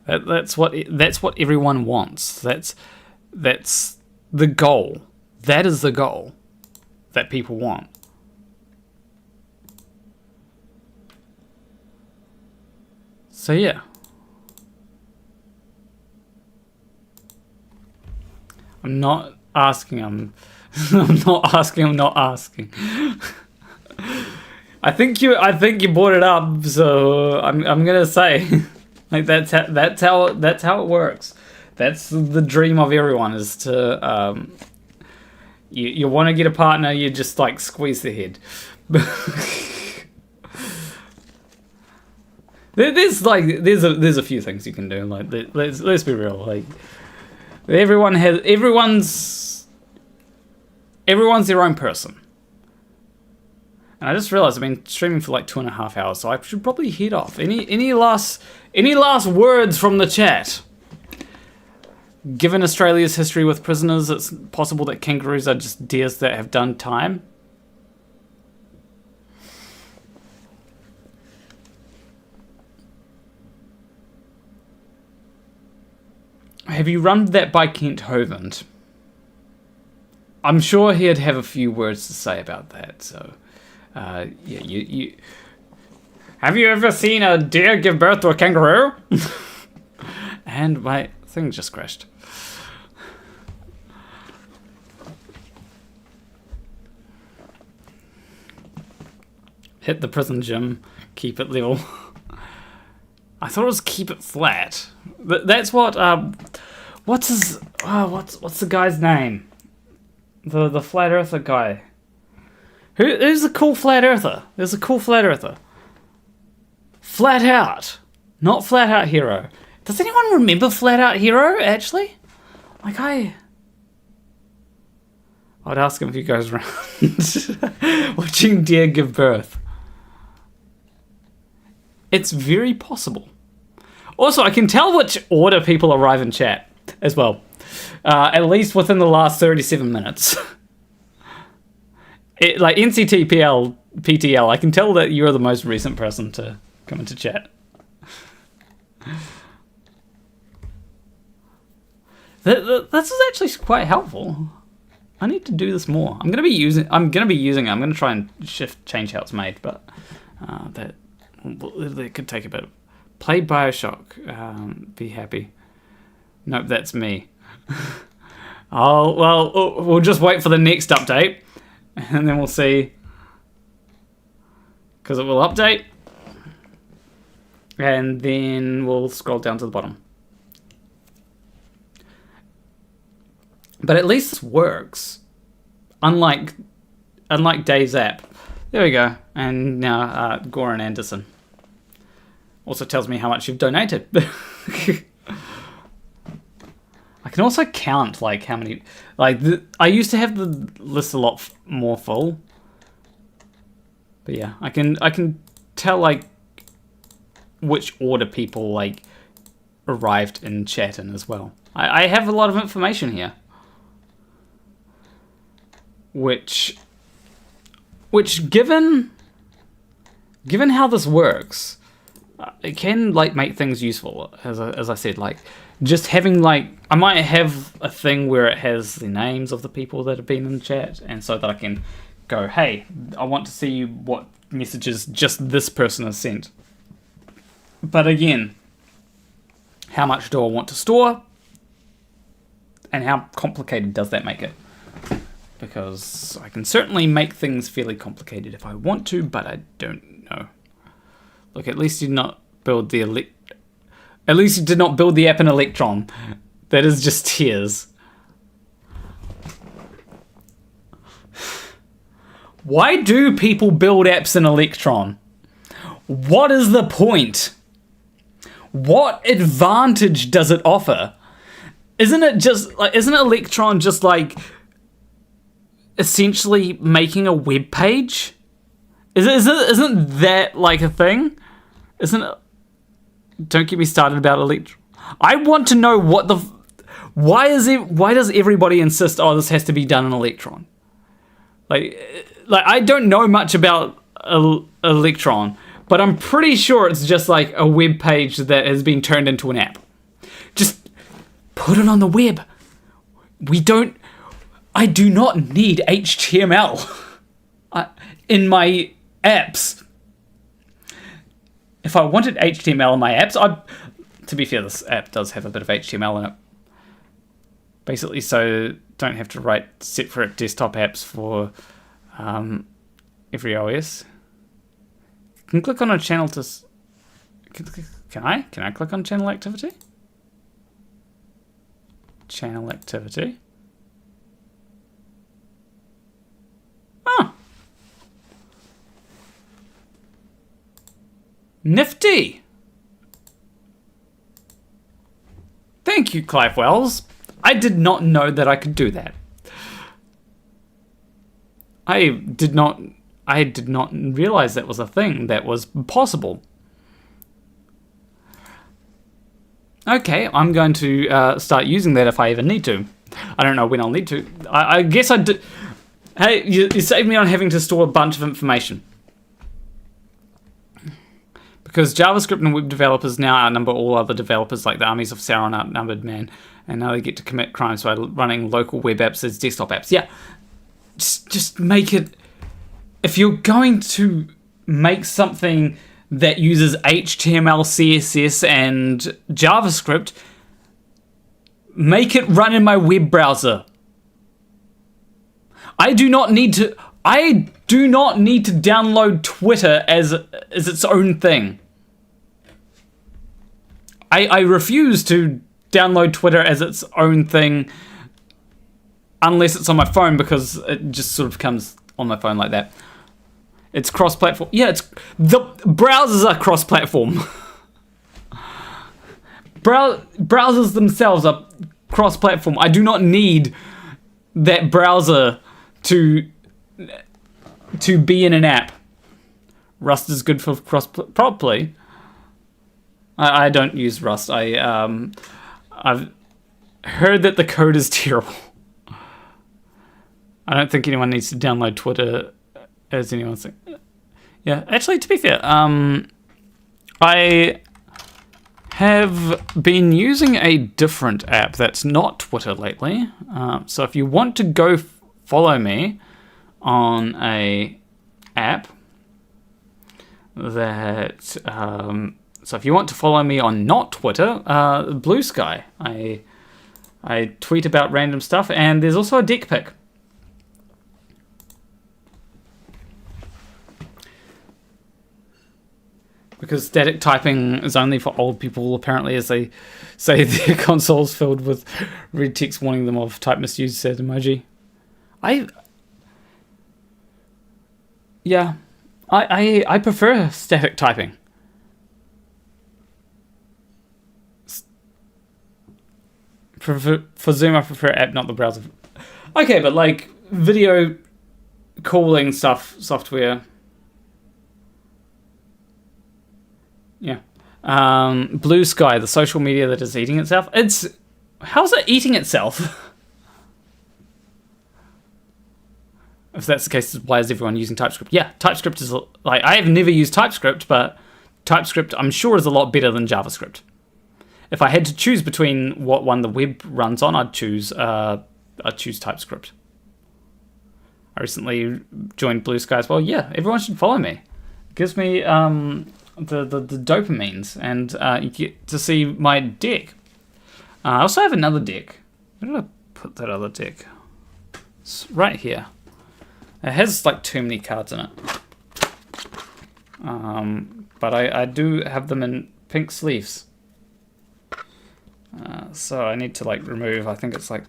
That's what everyone wants. That's the goal. That is the goal that people want. So yeah. I'm not asking. I'm not asking. I think you brought it up, so I'm gonna say, like, that's how it works. That's the dream of everyone, is to you want to get a partner, you just, like, squeeze the head. There's a few things you can do. Like, let's be real. Like, everyone's their own person. And I just realized I've been streaming for like 2.5 hours, so I should probably head off. Any last words from the chat? Given Australia's history with prisoners, it's possible that kangaroos are just deers that have done time. Have you run that by Kent Hovind? I'm sure he'd have a few words to say about that, so... yeah, you have you ever seen a deer give birth to a kangaroo? And my thing just crashed. Hit the prison gym, keep it level. I thought it was keep it flat. That's what what's the guy's name? The flat earther guy. Who's the cool flat earther? There's a cool flat earther. Flat Out. Not Flat Out Hero. Does anyone remember Flat Out Hero, actually? Like, I'd ask him if he goes around watching deer give birth. It's very possible. Also, I can tell which order people arrive in chat as well. At least within the last 37 minutes. Like PTL, I can tell that you're the most recent person to come into chat. This is actually quite helpful. I need to do this more. I'm gonna be using it. I'm gonna try and change how it's made, but that could take a bit. Play Bioshock. Be happy. Nope, that's me. We'll just wait for the next update, and then we'll see. Because it will update, and then we'll scroll down to the bottom. But at least this works. Unlike Dave's app. There we go. And now Goran Anderson. Also tells me how much you've donated. I can also count like how many. I used to have the list a lot more full. But yeah, I can tell like which order people like arrived in chat in as well. I have a lot of information here. Which given how this works, it can like make things useful. As I said, like just having like I might have a thing where it has the names of the people that have been in chat, and so that I can go, hey, I want to see what messages just this person has sent. But again, how much do I want to store? And how complicated does that make it? Because I can certainly make things fairly complicated if I want to, but I don't know. Look, at least you did not build the app in Electron. That is just tears. Why do people build apps in Electron? What is the point? What advantage does it offer? Isn't Electron just like essentially making a web page? Isn't that like a thing? Isn't it? Don't get me started about Electron. I want to know why does everybody insist, oh, this has to be done in Electron? Like I don't know much about Electron, but I'm pretty sure it's just like a web page that has been turned into an app. Just put it on the web. I do not need HTML in my apps. If I wanted HTML in my apps, to be fair, this app does have a bit of HTML in it. Basically, so don't have to write separate desktop apps for every OS. You can click on a channel to... Can I click on channel activity? Channel activity. Oh. Nifty. Thank you, Clive Wells. I did not know that I could do that. I did not realize that was a thing that was possible. Okay, I'm going to start using that if I ever need to. I don't know when I'll need to. I guess I did. Hey, you saved me on having to store a bunch of information. Because JavaScript and web developers now outnumber all other developers, like the armies of Sauron outnumbered man, and now they get to commit crimes by running local web apps as desktop apps. Yeah, just make it. If you're going to make something that uses HTML, CSS, and JavaScript, make it run in my web browser. I do not need to download Twitter as its own thing. I refuse to download Twitter as its own thing unless it's on my phone, because it just sort of comes on my phone like that. It's cross-platform. Yeah, the browsers are cross-platform. Browsers themselves are cross-platform. I do not need that browser to be in an app. Rust is good for cross probably. I don't use Rust. I've heard that the code is terrible. I don't think anyone needs to download Twitter, as anyone's saying. Yeah, actually, to be fair, I have been using a different app that's not Twitter lately. So if you want to go follow me on a app that... so if you want to follow me on not Twitter, Blue Sky. I tweet about random stuff, and there's also a deck pic. Because static typing is only for old people, apparently, as they say their console's filled with red text warning them of type misuse, said emoji. I prefer static typing. For Zoom, I prefer app, not the browser. Okay, but like video calling software. Yeah. Blue Sky, the social media that is eating itself. How's it eating itself? If that's the case, why is everyone using TypeScript? Yeah, TypeScript is like, I have never used TypeScript, but TypeScript I'm sure is a lot better than JavaScript. If I had to choose between what one the web runs on, I'd choose TypeScript. I recently joined Blue Sky as well. Yeah, everyone should follow me. It gives me the dopamines, and you get to see my deck. I also have another deck. Where did I put that other deck? It's right here. It has like too many cards in it. But I do have them in pink sleeves. So I need to like remove, I think it's like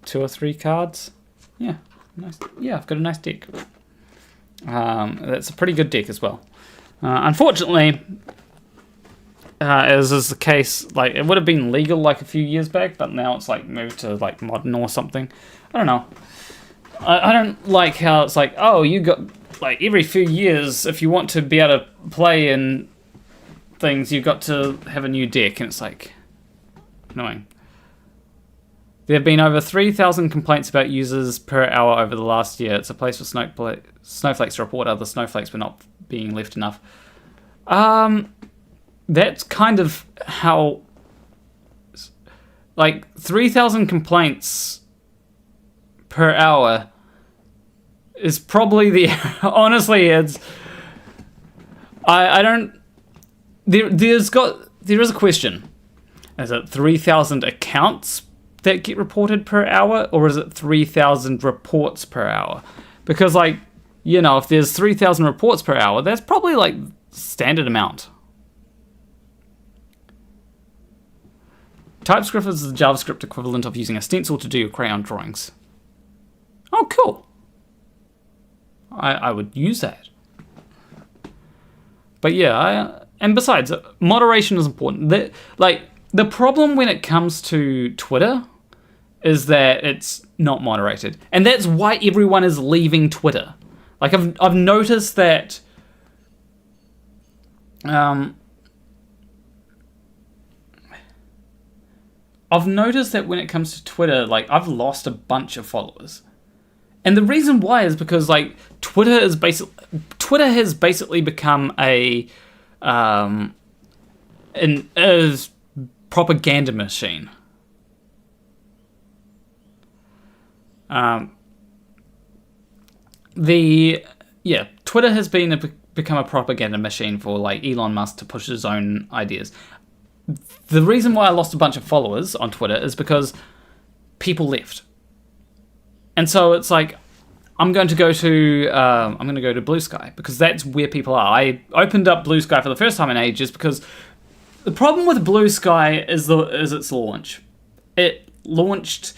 2 or 3 cards. Yeah, nice. Yeah, I've got a nice deck. That's a pretty good deck as well. Unfortunately, as is the case, like it would have been legal like a few years back, but now it's like moved to like modern or something. I don't know. I don't like how it's like, oh, you got like every few years, if you want to be able to play in things, you've got to have a new deck, and it's like annoying. There have been over 3,000 complaints about users per hour over the last year. It's a place for snowflakes to report other snowflakes were not being left enough. That's kind of how, like, 3,000 complaints per hour is probably the, honestly, it's, I don't, there is a question. Is it 3,000 accounts that get reported per hour, or is it 3,000 reports per hour? Because, like, you know, if there's 3,000 reports per hour, that's probably like standard amount. TypeScript is the JavaScript equivalent of using a stencil to do your crayon drawings. Oh, cool. I would use that. But yeah, and besides, moderation is important. The problem when it comes to Twitter is that it's not moderated. And that's why everyone is leaving Twitter. Like, I've noticed that when it comes to Twitter, like, I've lost a bunch of followers. And the reason why is because, like, Twitter has basically become a propaganda machine. Twitter has become a propaganda machine for like Elon Musk to push his own ideas. The reason why I lost a bunch of followers on Twitter is because people left, and so it's like I'm going to go to Blue Sky because that's where people are. I opened up Blue Sky for the first time in ages because the problem with Blue Sky is its launch. It launched.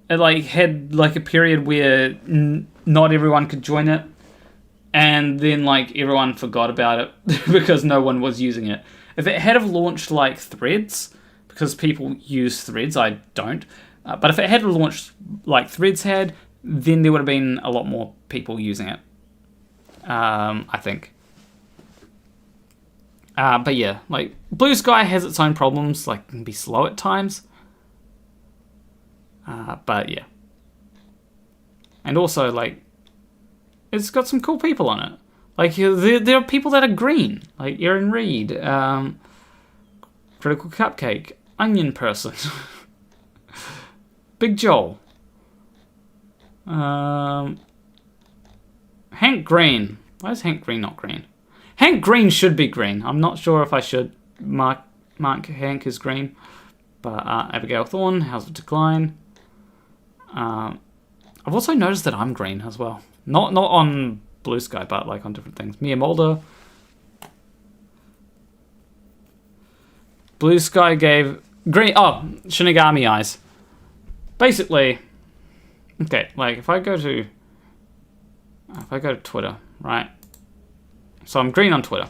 It like had like a period where not everyone could join it, and then like everyone forgot about it because no one was using it. If it had have launched like Threads, because people use Threads, I don't. But if it had launched like Threads had, then there would have been a lot more people using it. I think. But yeah, like, Blue Sky has its own problems, like, can be slow at times. But yeah. And also, like, it's got some cool people on it. Like, there are people that are green, like Erin Reed, Critical Cupcake, Onion Person, Big Joel, Hank Green. Why is Hank Green not green? Hank Green should be green. I'm not sure if I should mark Hank as green. But Abigail Thorne, House of Decline. I've also noticed that I'm green as well. Not on Blue Sky, but like on different things. Mia Mulder. Blue Sky gave green. Oh, Shinigami Eyes. Basically, okay. Like if I go to Twitter, right? So I'm green on Twitter,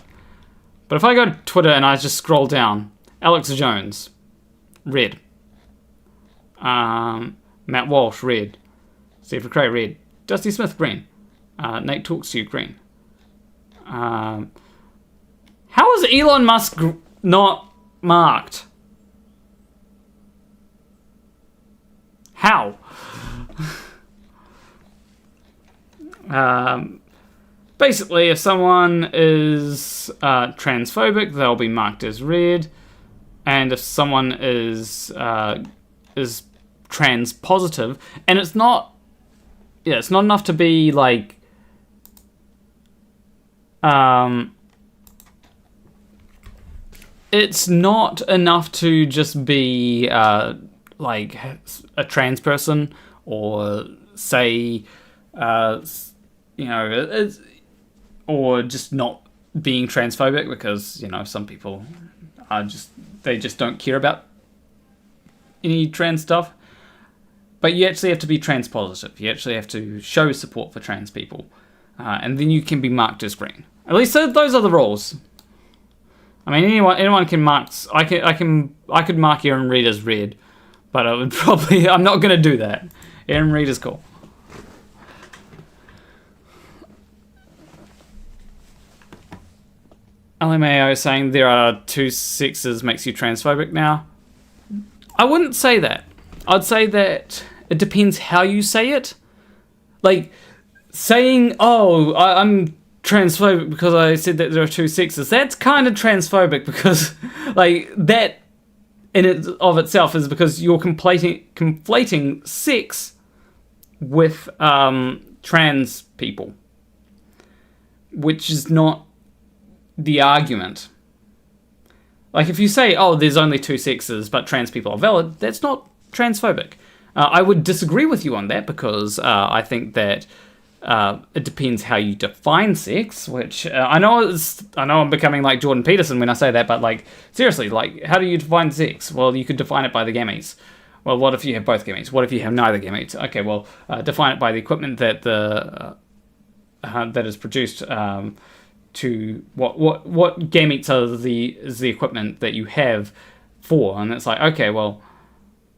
but if I go to Twitter and I just scroll down, Alex Jones, red. Matt Walsh, red. Stephen Cray, red. Dusty Smith, green. Nate Talks to You, green. How is Elon Musk not marked? How? Basically, if someone is transphobic, they'll be marked as red, and if someone is trans positive, and it's not enough to be like it's not enough to just be like a trans person or say or just not being transphobic, because some people are they just don't care about any trans stuff. But you actually have to be trans positive. You actually have to show support for trans people, and then you can be marked as green. At least those are the rules. I mean, anyone can mark. I could mark Erin Reed as red, but I'm not going to do that. Erin Reed is cool. LMAO saying there are two sexes makes you transphobic now. I wouldn't say that. I'd say that it depends how you say it. Like, saying, I'm transphobic because I said that there are two sexes, that's kind of transphobic, because, like, that in it of itself is because you're conflating sex with trans people, which is not the argument. Like, if you say, there's only two sexes but trans people are valid, that's not transphobic. I would disagree with you on that, because I think that it depends how you define sex, which I know I'm becoming like Jordan Peterson when I say that, but like, seriously, like, how do you define sex? Well, you could define it by the gametes. Well, what if you have both gametes? What if you have neither gametes? Okay, well, define it by the equipment that that is produced to what gametes is the equipment that you have for, and it's like, okay, well,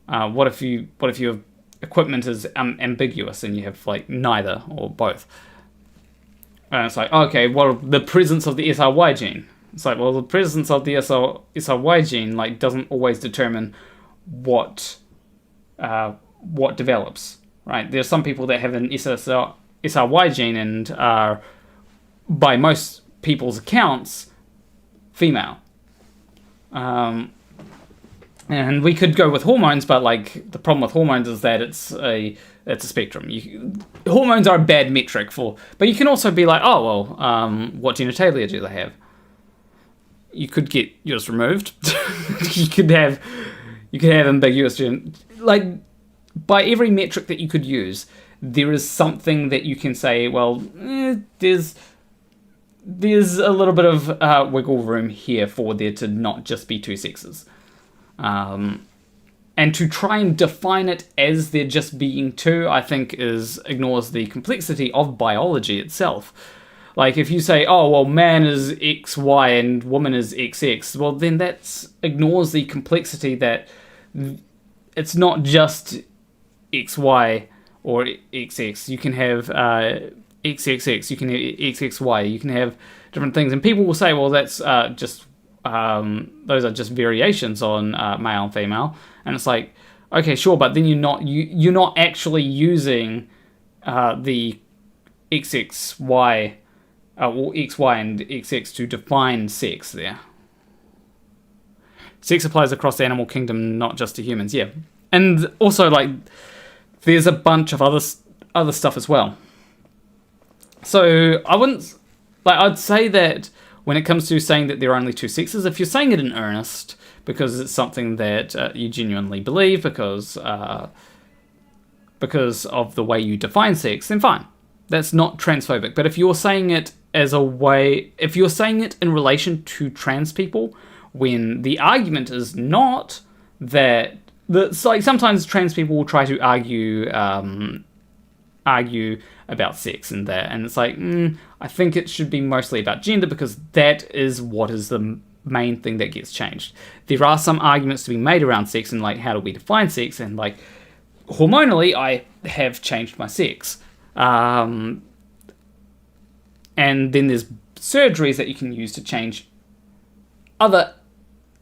what if your equipment is ambiguous and you have like neither or both? And it's like, okay, well, the presence of the SRY gene. It's like, well, the presence of the SRY gene like doesn't always determine what develops, right? There's some people that have an SRY gene and are, by most people's accounts, female. And we could go with hormones, but like the problem with hormones is that it's a spectrum. Hormones are a bad metric for, but you can also be like, what genitalia do they have? You could get yours removed. you could have ambiguous like, by every metric that you could use, there is something that you can say, well, there's a little bit of wiggle room here for there to not just be two sexes. And to try and define it as there just being two, I think ignores the complexity of biology itself. Like, if you say, man is XY and woman is XX, well, then that ignores the complexity that it's not just XY or XX. You can have XXX. You can have XXY. You can have different things, and people will say, well, that's just those are just variations on male and female, and it's like, okay, sure, but then you're not actually using the XXY or XY and XX to define sex there. Sex applies across the animal kingdom, not just to humans. Yeah, and also like there's a bunch of other stuff as well. So I'd say that when it comes to saying that there are only two sexes, if you're saying it in earnest because it's something that you genuinely believe because of the way you define sex, then fine. That's not transphobic. But if you're saying it if you're saying it in relation to trans people, when the argument is not that, it's like sometimes trans people will try to argue about sex and that, and it's like, I think it should be mostly about gender because that is what is the main thing that gets changed. There are some arguments to be made around sex and like how do we define sex, and like hormonally I have changed my sex, and then there's surgeries that you can use to change other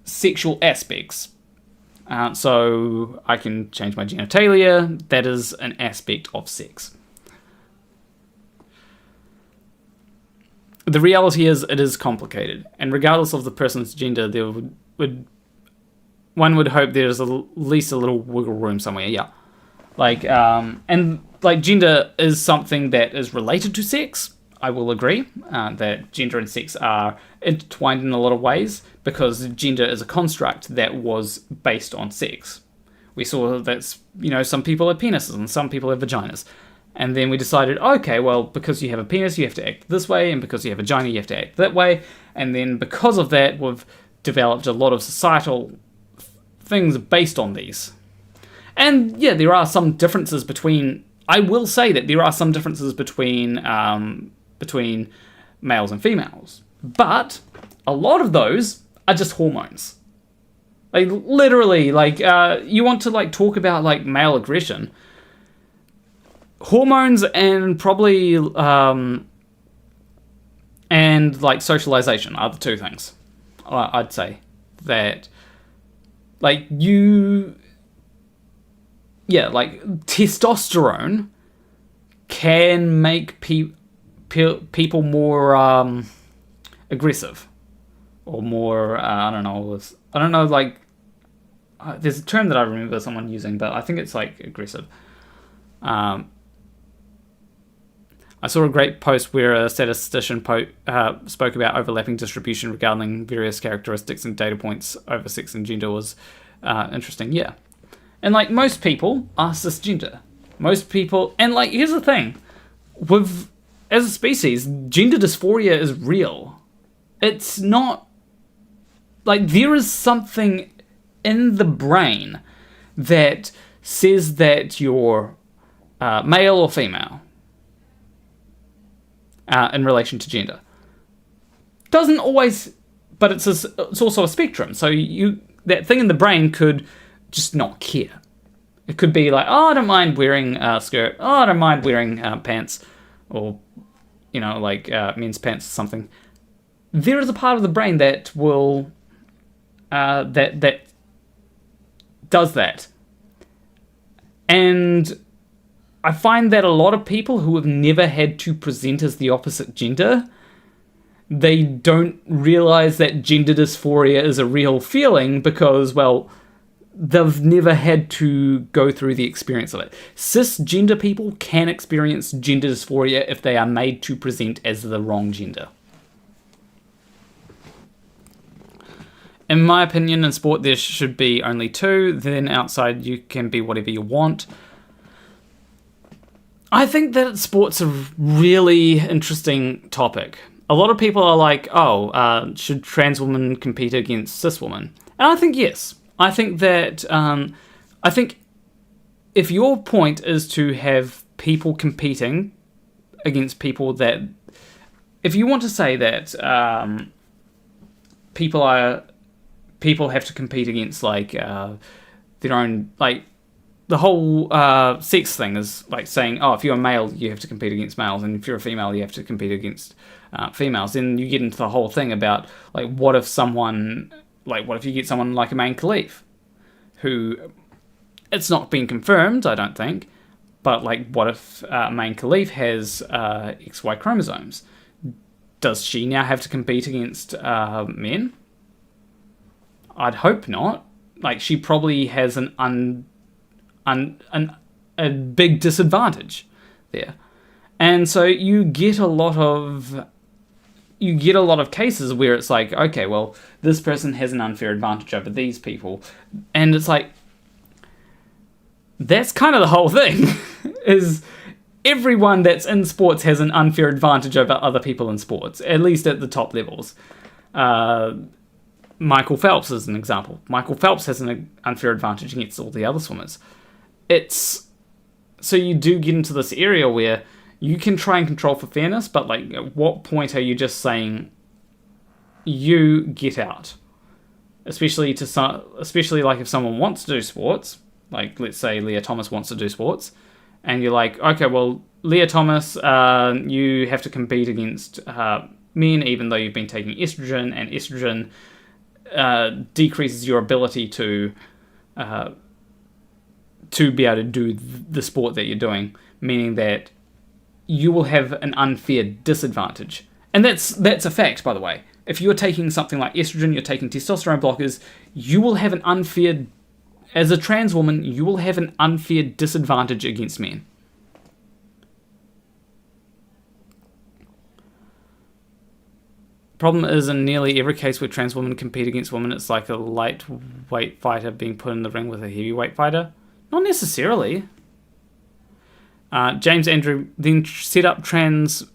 sexual aspects. So I can change my genitalia. That is an aspect of sex. The reality is, it is complicated, and regardless of the person's gender, there one would hope there's at least a little wiggle room somewhere. Yeah, like and like gender is something that is related to sex. I will agree that gender and sex are intertwined in a lot of ways because gender is a construct that was based on sex. We saw that, some people have penises and some people have vaginas. And then we decided, okay, well, because you have a penis, you have to act this way, and because you have a vagina, you have to act that way. And then because of that, we've developed a lot of societal things based on these. And yeah, there are some differences between... I will say that there are some differences between males and females. But a lot of those are just hormones. Like, literally, like, you want to, like, talk about, like, male aggression... Hormones and probably and like socialization are the two things. I'd say that like testosterone can make people more aggressive or more I don't know, like there's a term that I remember someone using, but I think it's like aggressive. I saw a great post where a statistician spoke about overlapping distribution regarding various characteristics and data points over sex and gender was interesting. Yeah. And like most people are cisgender. Most people, and like here's the thing, as a species, gender dysphoria is real. It's not like there is something in the brain that says that you're male or female. In relation to gender. Doesn't always, but it's also a spectrum. So that thing in the brain could just not care. It could be like, oh, I don't mind wearing a skirt. Oh, I don't mind wearing pants, or men's pants or something. There is a part of the brain that will that does that, and I find that a lot of people who have never had to present as the opposite gender, they don't realize that gender dysphoria is a real feeling because, well, they've never had to go through the experience of it. Cisgender people can experience gender dysphoria if they are made to present as the wrong gender. In my opinion, in sport, there should be only two. Then outside, you can be whatever you want. I think that sport's a really interesting topic. A lot of people are like, should trans women compete against cis women? And I think yes. I think that, I think if your point is to have people competing against people that, if you want to say that people have to compete against like their own, like the whole sex thing is like saying, oh, if you're a male, you have to compete against males, and if you're a female, you have to compete against females. Then you get into the whole thing about like, what if you get someone like a main Khalif, who it's not been confirmed, I don't think, but like, what if main Khalif has XY chromosomes? Does she now have to compete against men? I'd hope not. Like, she probably has a big disadvantage there, and so you get a lot of cases where it's like, okay, well, this person has an unfair advantage over these people, and it's like, that's kind of the whole thing. Is everyone that's in sports has an unfair advantage over other people in sports, at least at the top levels. Michael Phelps is an example. Michael Phelps has an unfair advantage against all the other swimmers. So you do get into this area where you can try and control for fairness, but like, at what point are you just saying, you get out? Especially like if someone wants to do sports, like let's say Leah Thomas wants to do sports, and you're like, okay, well, Leah Thomas, you have to compete against men, even though you've been taking estrogen, and estrogen decreases your ability to be able to do the sport that you're doing, meaning that you will have an unfair disadvantage. And that's a fact, by the way. If you're taking something like estrogen, you're taking testosterone blockers, you will have an unfair, as a trans woman, you will have an unfair disadvantage against men. Problem is, in nearly every case where trans women compete against women, it's like a lightweight fighter being put in the ring with a heavyweight fighter. Not necessarily. James Andrew then set up trans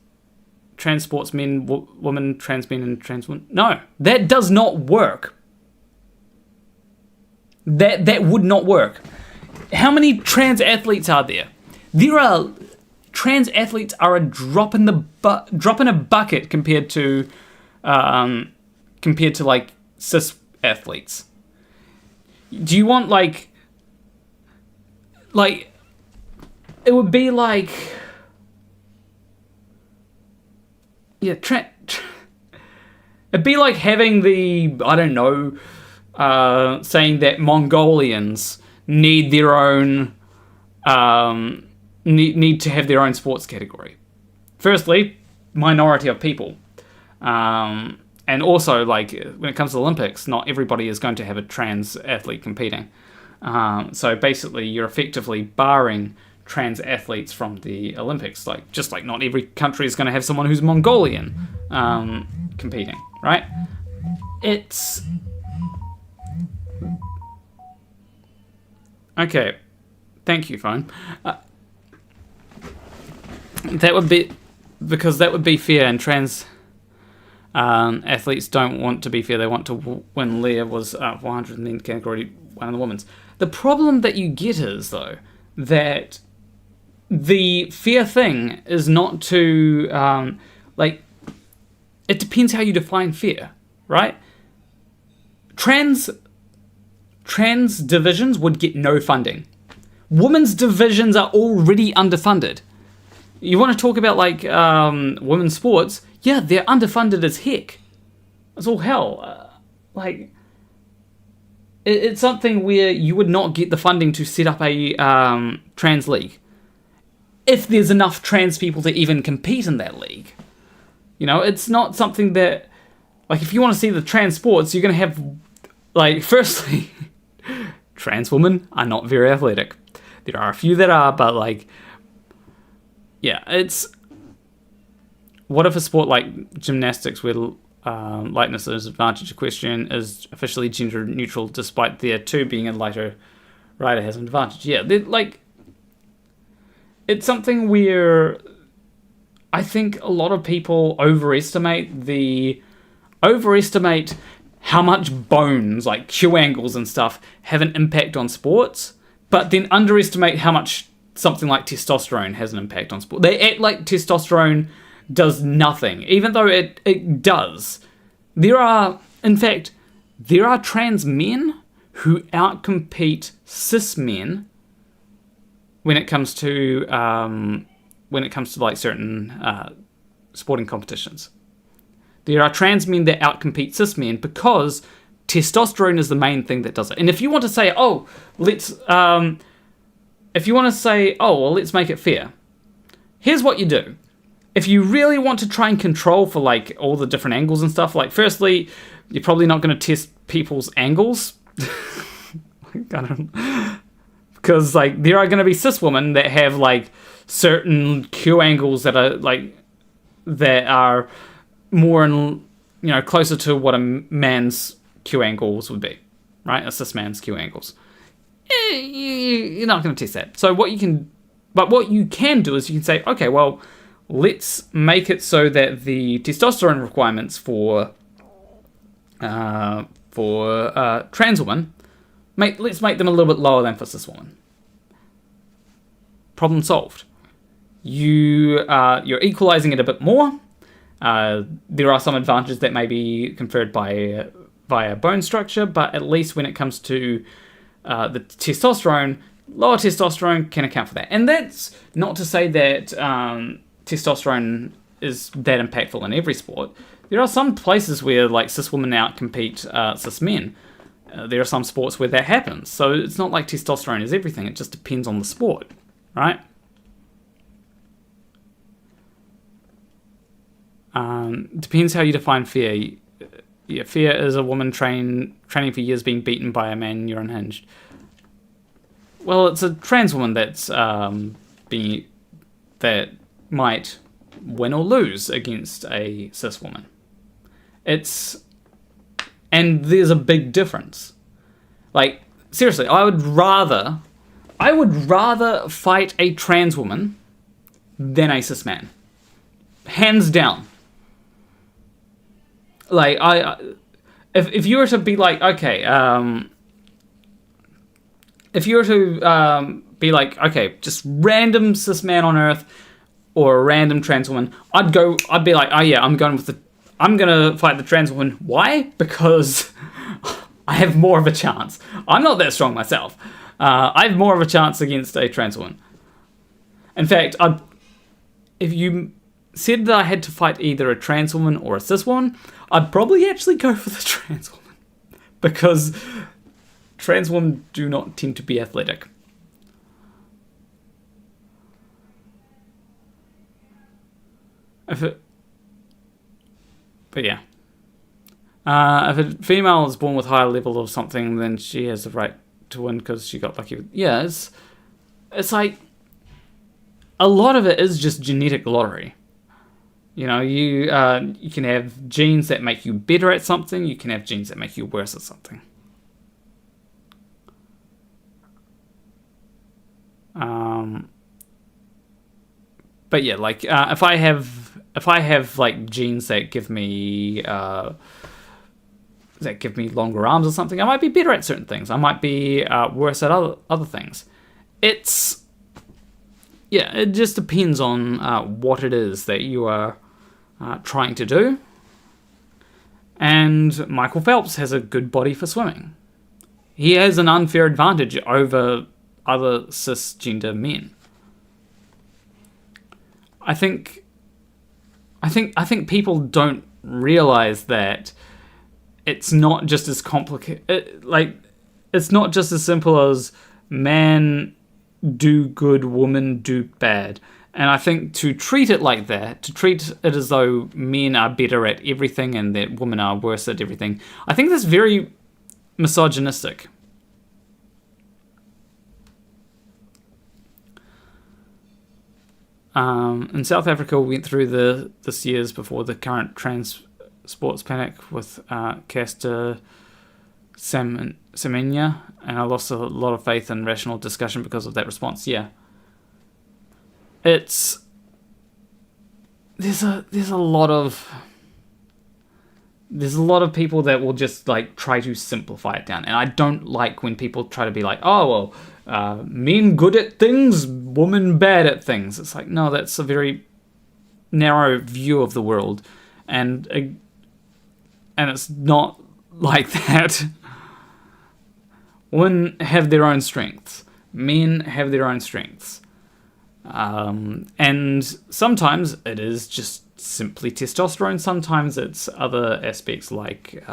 sports men, women, trans men, and trans women. No, that does not work. That would not work. How many trans athletes are there? Trans athletes are a drop in a bucket compared to like cis athletes. Do you want like it would be like, yeah, it'd be like having the, I don't know, saying that Mongolians need their own need to have their own sports category. Firstly, minority of people. And also, like, when it comes to the Olympics, not everybody is going to have a trans athlete competing. So basically, you're effectively barring trans athletes from the Olympics. Like, just like not every country is going to have someone who's Mongolian competing, right? It's... Okay. Thank you, phone. That would be... Because that would be fair, and trans... athletes don't want to be fair. They want to win. Leah was 400 in the category, one of the women's. The problem that you get is, though, that the fair thing is not to, it depends how you define fair, right? Trans divisions would get no funding. Women's divisions are already underfunded. You want to talk about, like, women's sports? Yeah, they're underfunded as heck. It's all hell. It's something where you would not get the funding to set up a trans league if there's enough trans people to even compete in that league. You know, it's not something that, like, if you want to see the trans sports, you're going to have, like, firstly, trans women are not very athletic. There are a few that are, but, like, yeah, it's... What if a sport like gymnastics, where lightness is an advantage, equestrian is officially gender neutral, despite there too being a lighter rider has an advantage? Yeah, like, it's something where I think a lot of people overestimate how much bones, like Q angles and stuff, have an impact on sports, but then underestimate how much something like testosterone has an impact on sport. They act like testosterone does nothing, even though it does. There are trans men who outcompete cis men when it comes to like certain sporting competitions. There are trans men that outcompete cis men because testosterone is the main thing that does it. And if you want to say, let's make it fair, here's what you do. If you really want to try and control for like all the different angles and stuff, like firstly, you're probably not going to test people's angles. Because like there are going to be cis women that have like certain Q angles that are more in, closer to what a man's Q angles would be, right? A cis man's Q angles. You're not going to test that. So what you can do is you can say, okay, well, let's make it so that the testosterone requirements for trans women, let's make them a little bit lower than for cis women. Problem solved. You're equalizing it a bit more. There are some advantages that may be conferred via bone structure, but at least when it comes to the testosterone, lower testosterone can account for that. And that's not to say that testosterone is that impactful in every sport. There are some places where like cis women outcompete cis men. There are some sports where that happens. So it's not like testosterone is everything. It just depends on the sport, right? Depends how you define fear. Yeah, fear is a woman training for years being beaten by a man and you're unhinged. Well, it's a trans woman that might win or lose against a cis woman. And there's a big difference. Like, seriously, I would rather fight a trans woman than a cis man. Hands down. Like, if you were to be like, okay, just random cis man on Earth or a random trans woman, I'd be like, oh yeah, I'm gonna fight the trans woman. Why? Because I have more of a chance. I'm not that strong myself. I have more of a chance against a trans woman. In fact, if you said that I had to fight either a trans woman or a cis woman, I'd probably actually go for the trans woman. Because trans women do not tend to be athletic. If a female is born with higher level of something, then she has the right to win because she got lucky. Yeah, it's like a lot of it is just genetic lottery. You can have genes that make you better at something. You can have genes that make you worse at something. But yeah, like if I have like genes that give me longer arms or something, I might be better at certain things. I might be worse at other things. It just depends on what it is that you are trying to do. And Michael Phelps has a good body for swimming. He has an unfair advantage over other cisgender men. I think people don't realize that it's not just as complicated. It's not just as simple as man do good, woman do bad. And I think to treat it like that, to treat it as though men are better at everything and that women are worse at everything, I think that's very misogynistic. In South Africa, we went through this years before the current trans sports panic with Caster Semenya, and I lost a lot of faith in rational discussion because of that response. Yeah, there's a lot of people that will just like try to simplify it down, and I don't like when people try to be like, oh well, men good at things, women bad at things. It's like, no, that's a very narrow view of the world, and it's not like that. Women have their own strengths. Men have their own strengths. And sometimes it is just simply testosterone. Sometimes it's other aspects like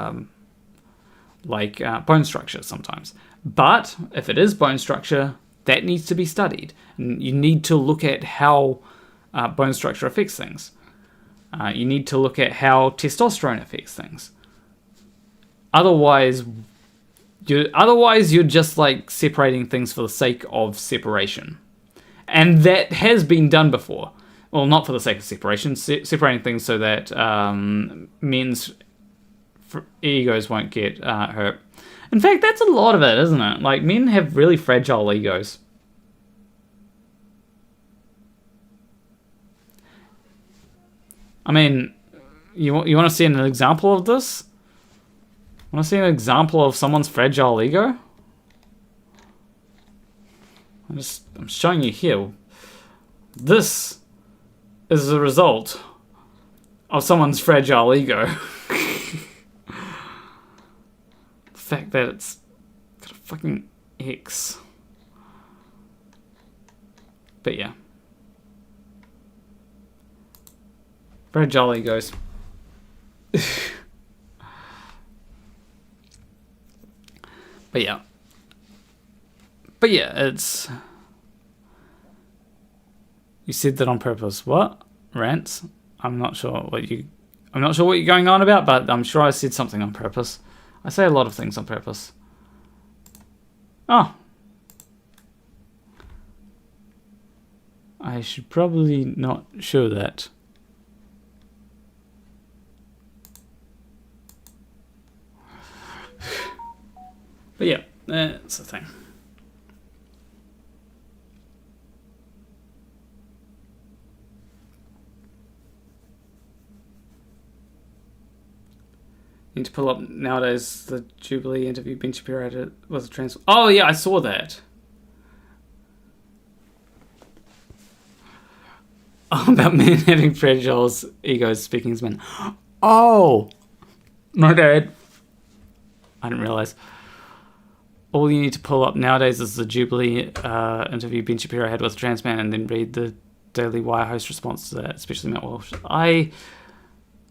bone structure sometimes. But if it is bone structure, that needs to be studied. And you need to look at how bone structure affects things. You need to look at how testosterone affects things. Otherwise, you're just like separating things for the sake of separation. And that has been done before. Well, not for the sake of separation, separating things so that men's egos won't get hurt. In fact, that's a lot of it, isn't it? Like, men have really fragile egos. I mean, you want to see an example of this? Want to see an example of someone's fragile ego? I'm showing you here. This is the result of someone's fragile ego. The fact that it's got a fucking X. But yeah. Fragile egos. But yeah. But yeah, it's... You said that on purpose. What? Rants? I'm not sure what you're going on about, but I'm sure I said something on purpose. I say a lot of things on purpose. Oh. I should probably not show that. But yeah, that's the thing. Need to pull up nowadays the Jubilee interview Ben Shapiro had it was a trans. Oh yeah, I saw that. Oh, about men having fragile egos speaking as men. Oh, my bad. I didn't realize. All you need to pull up nowadays is the Jubilee interview Ben Shapiro had with a trans man, and then read the Daily Wire host response to that, especially Matt Walsh. I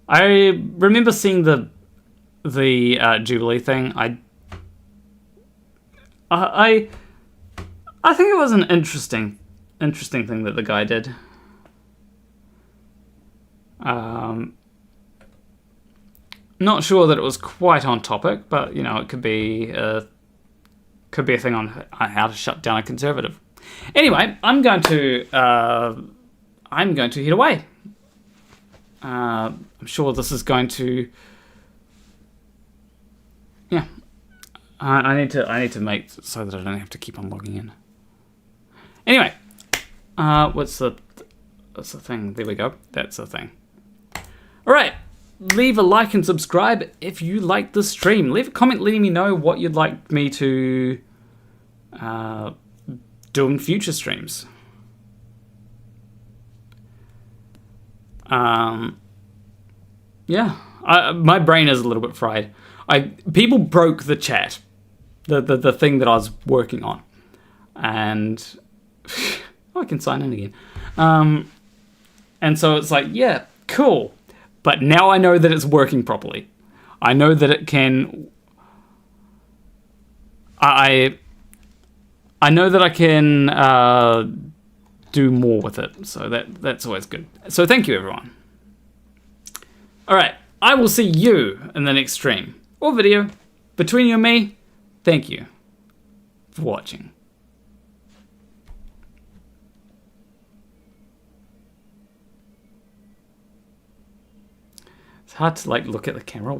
remember seeing the Jubilee thing. I think it was an interesting thing that the guy did. Not sure that it was quite on topic, but you know, it could be a thing on how to shut down a conservative. Anyway, I'm going to head away. I'm sure this is going to. Yeah, I need to make so that I don't have to keep on logging in. Anyway, what's the thing? There we go. That's the thing. All right. Leave a like and subscribe if you like this stream. Leave a comment letting me know what you'd like me to do in future streams. Yeah, my brain is a little bit fried. People broke the chat, the thing that I was working on, and I can sign in again. And so it's like, yeah, cool. But now I know that it's working properly. I know that it can... I know that I can do more with it. So that's always good. So thank you, everyone. Alright, I will see you in the next stream or video. Between you and me, thank you for watching. It's hard to look at the camera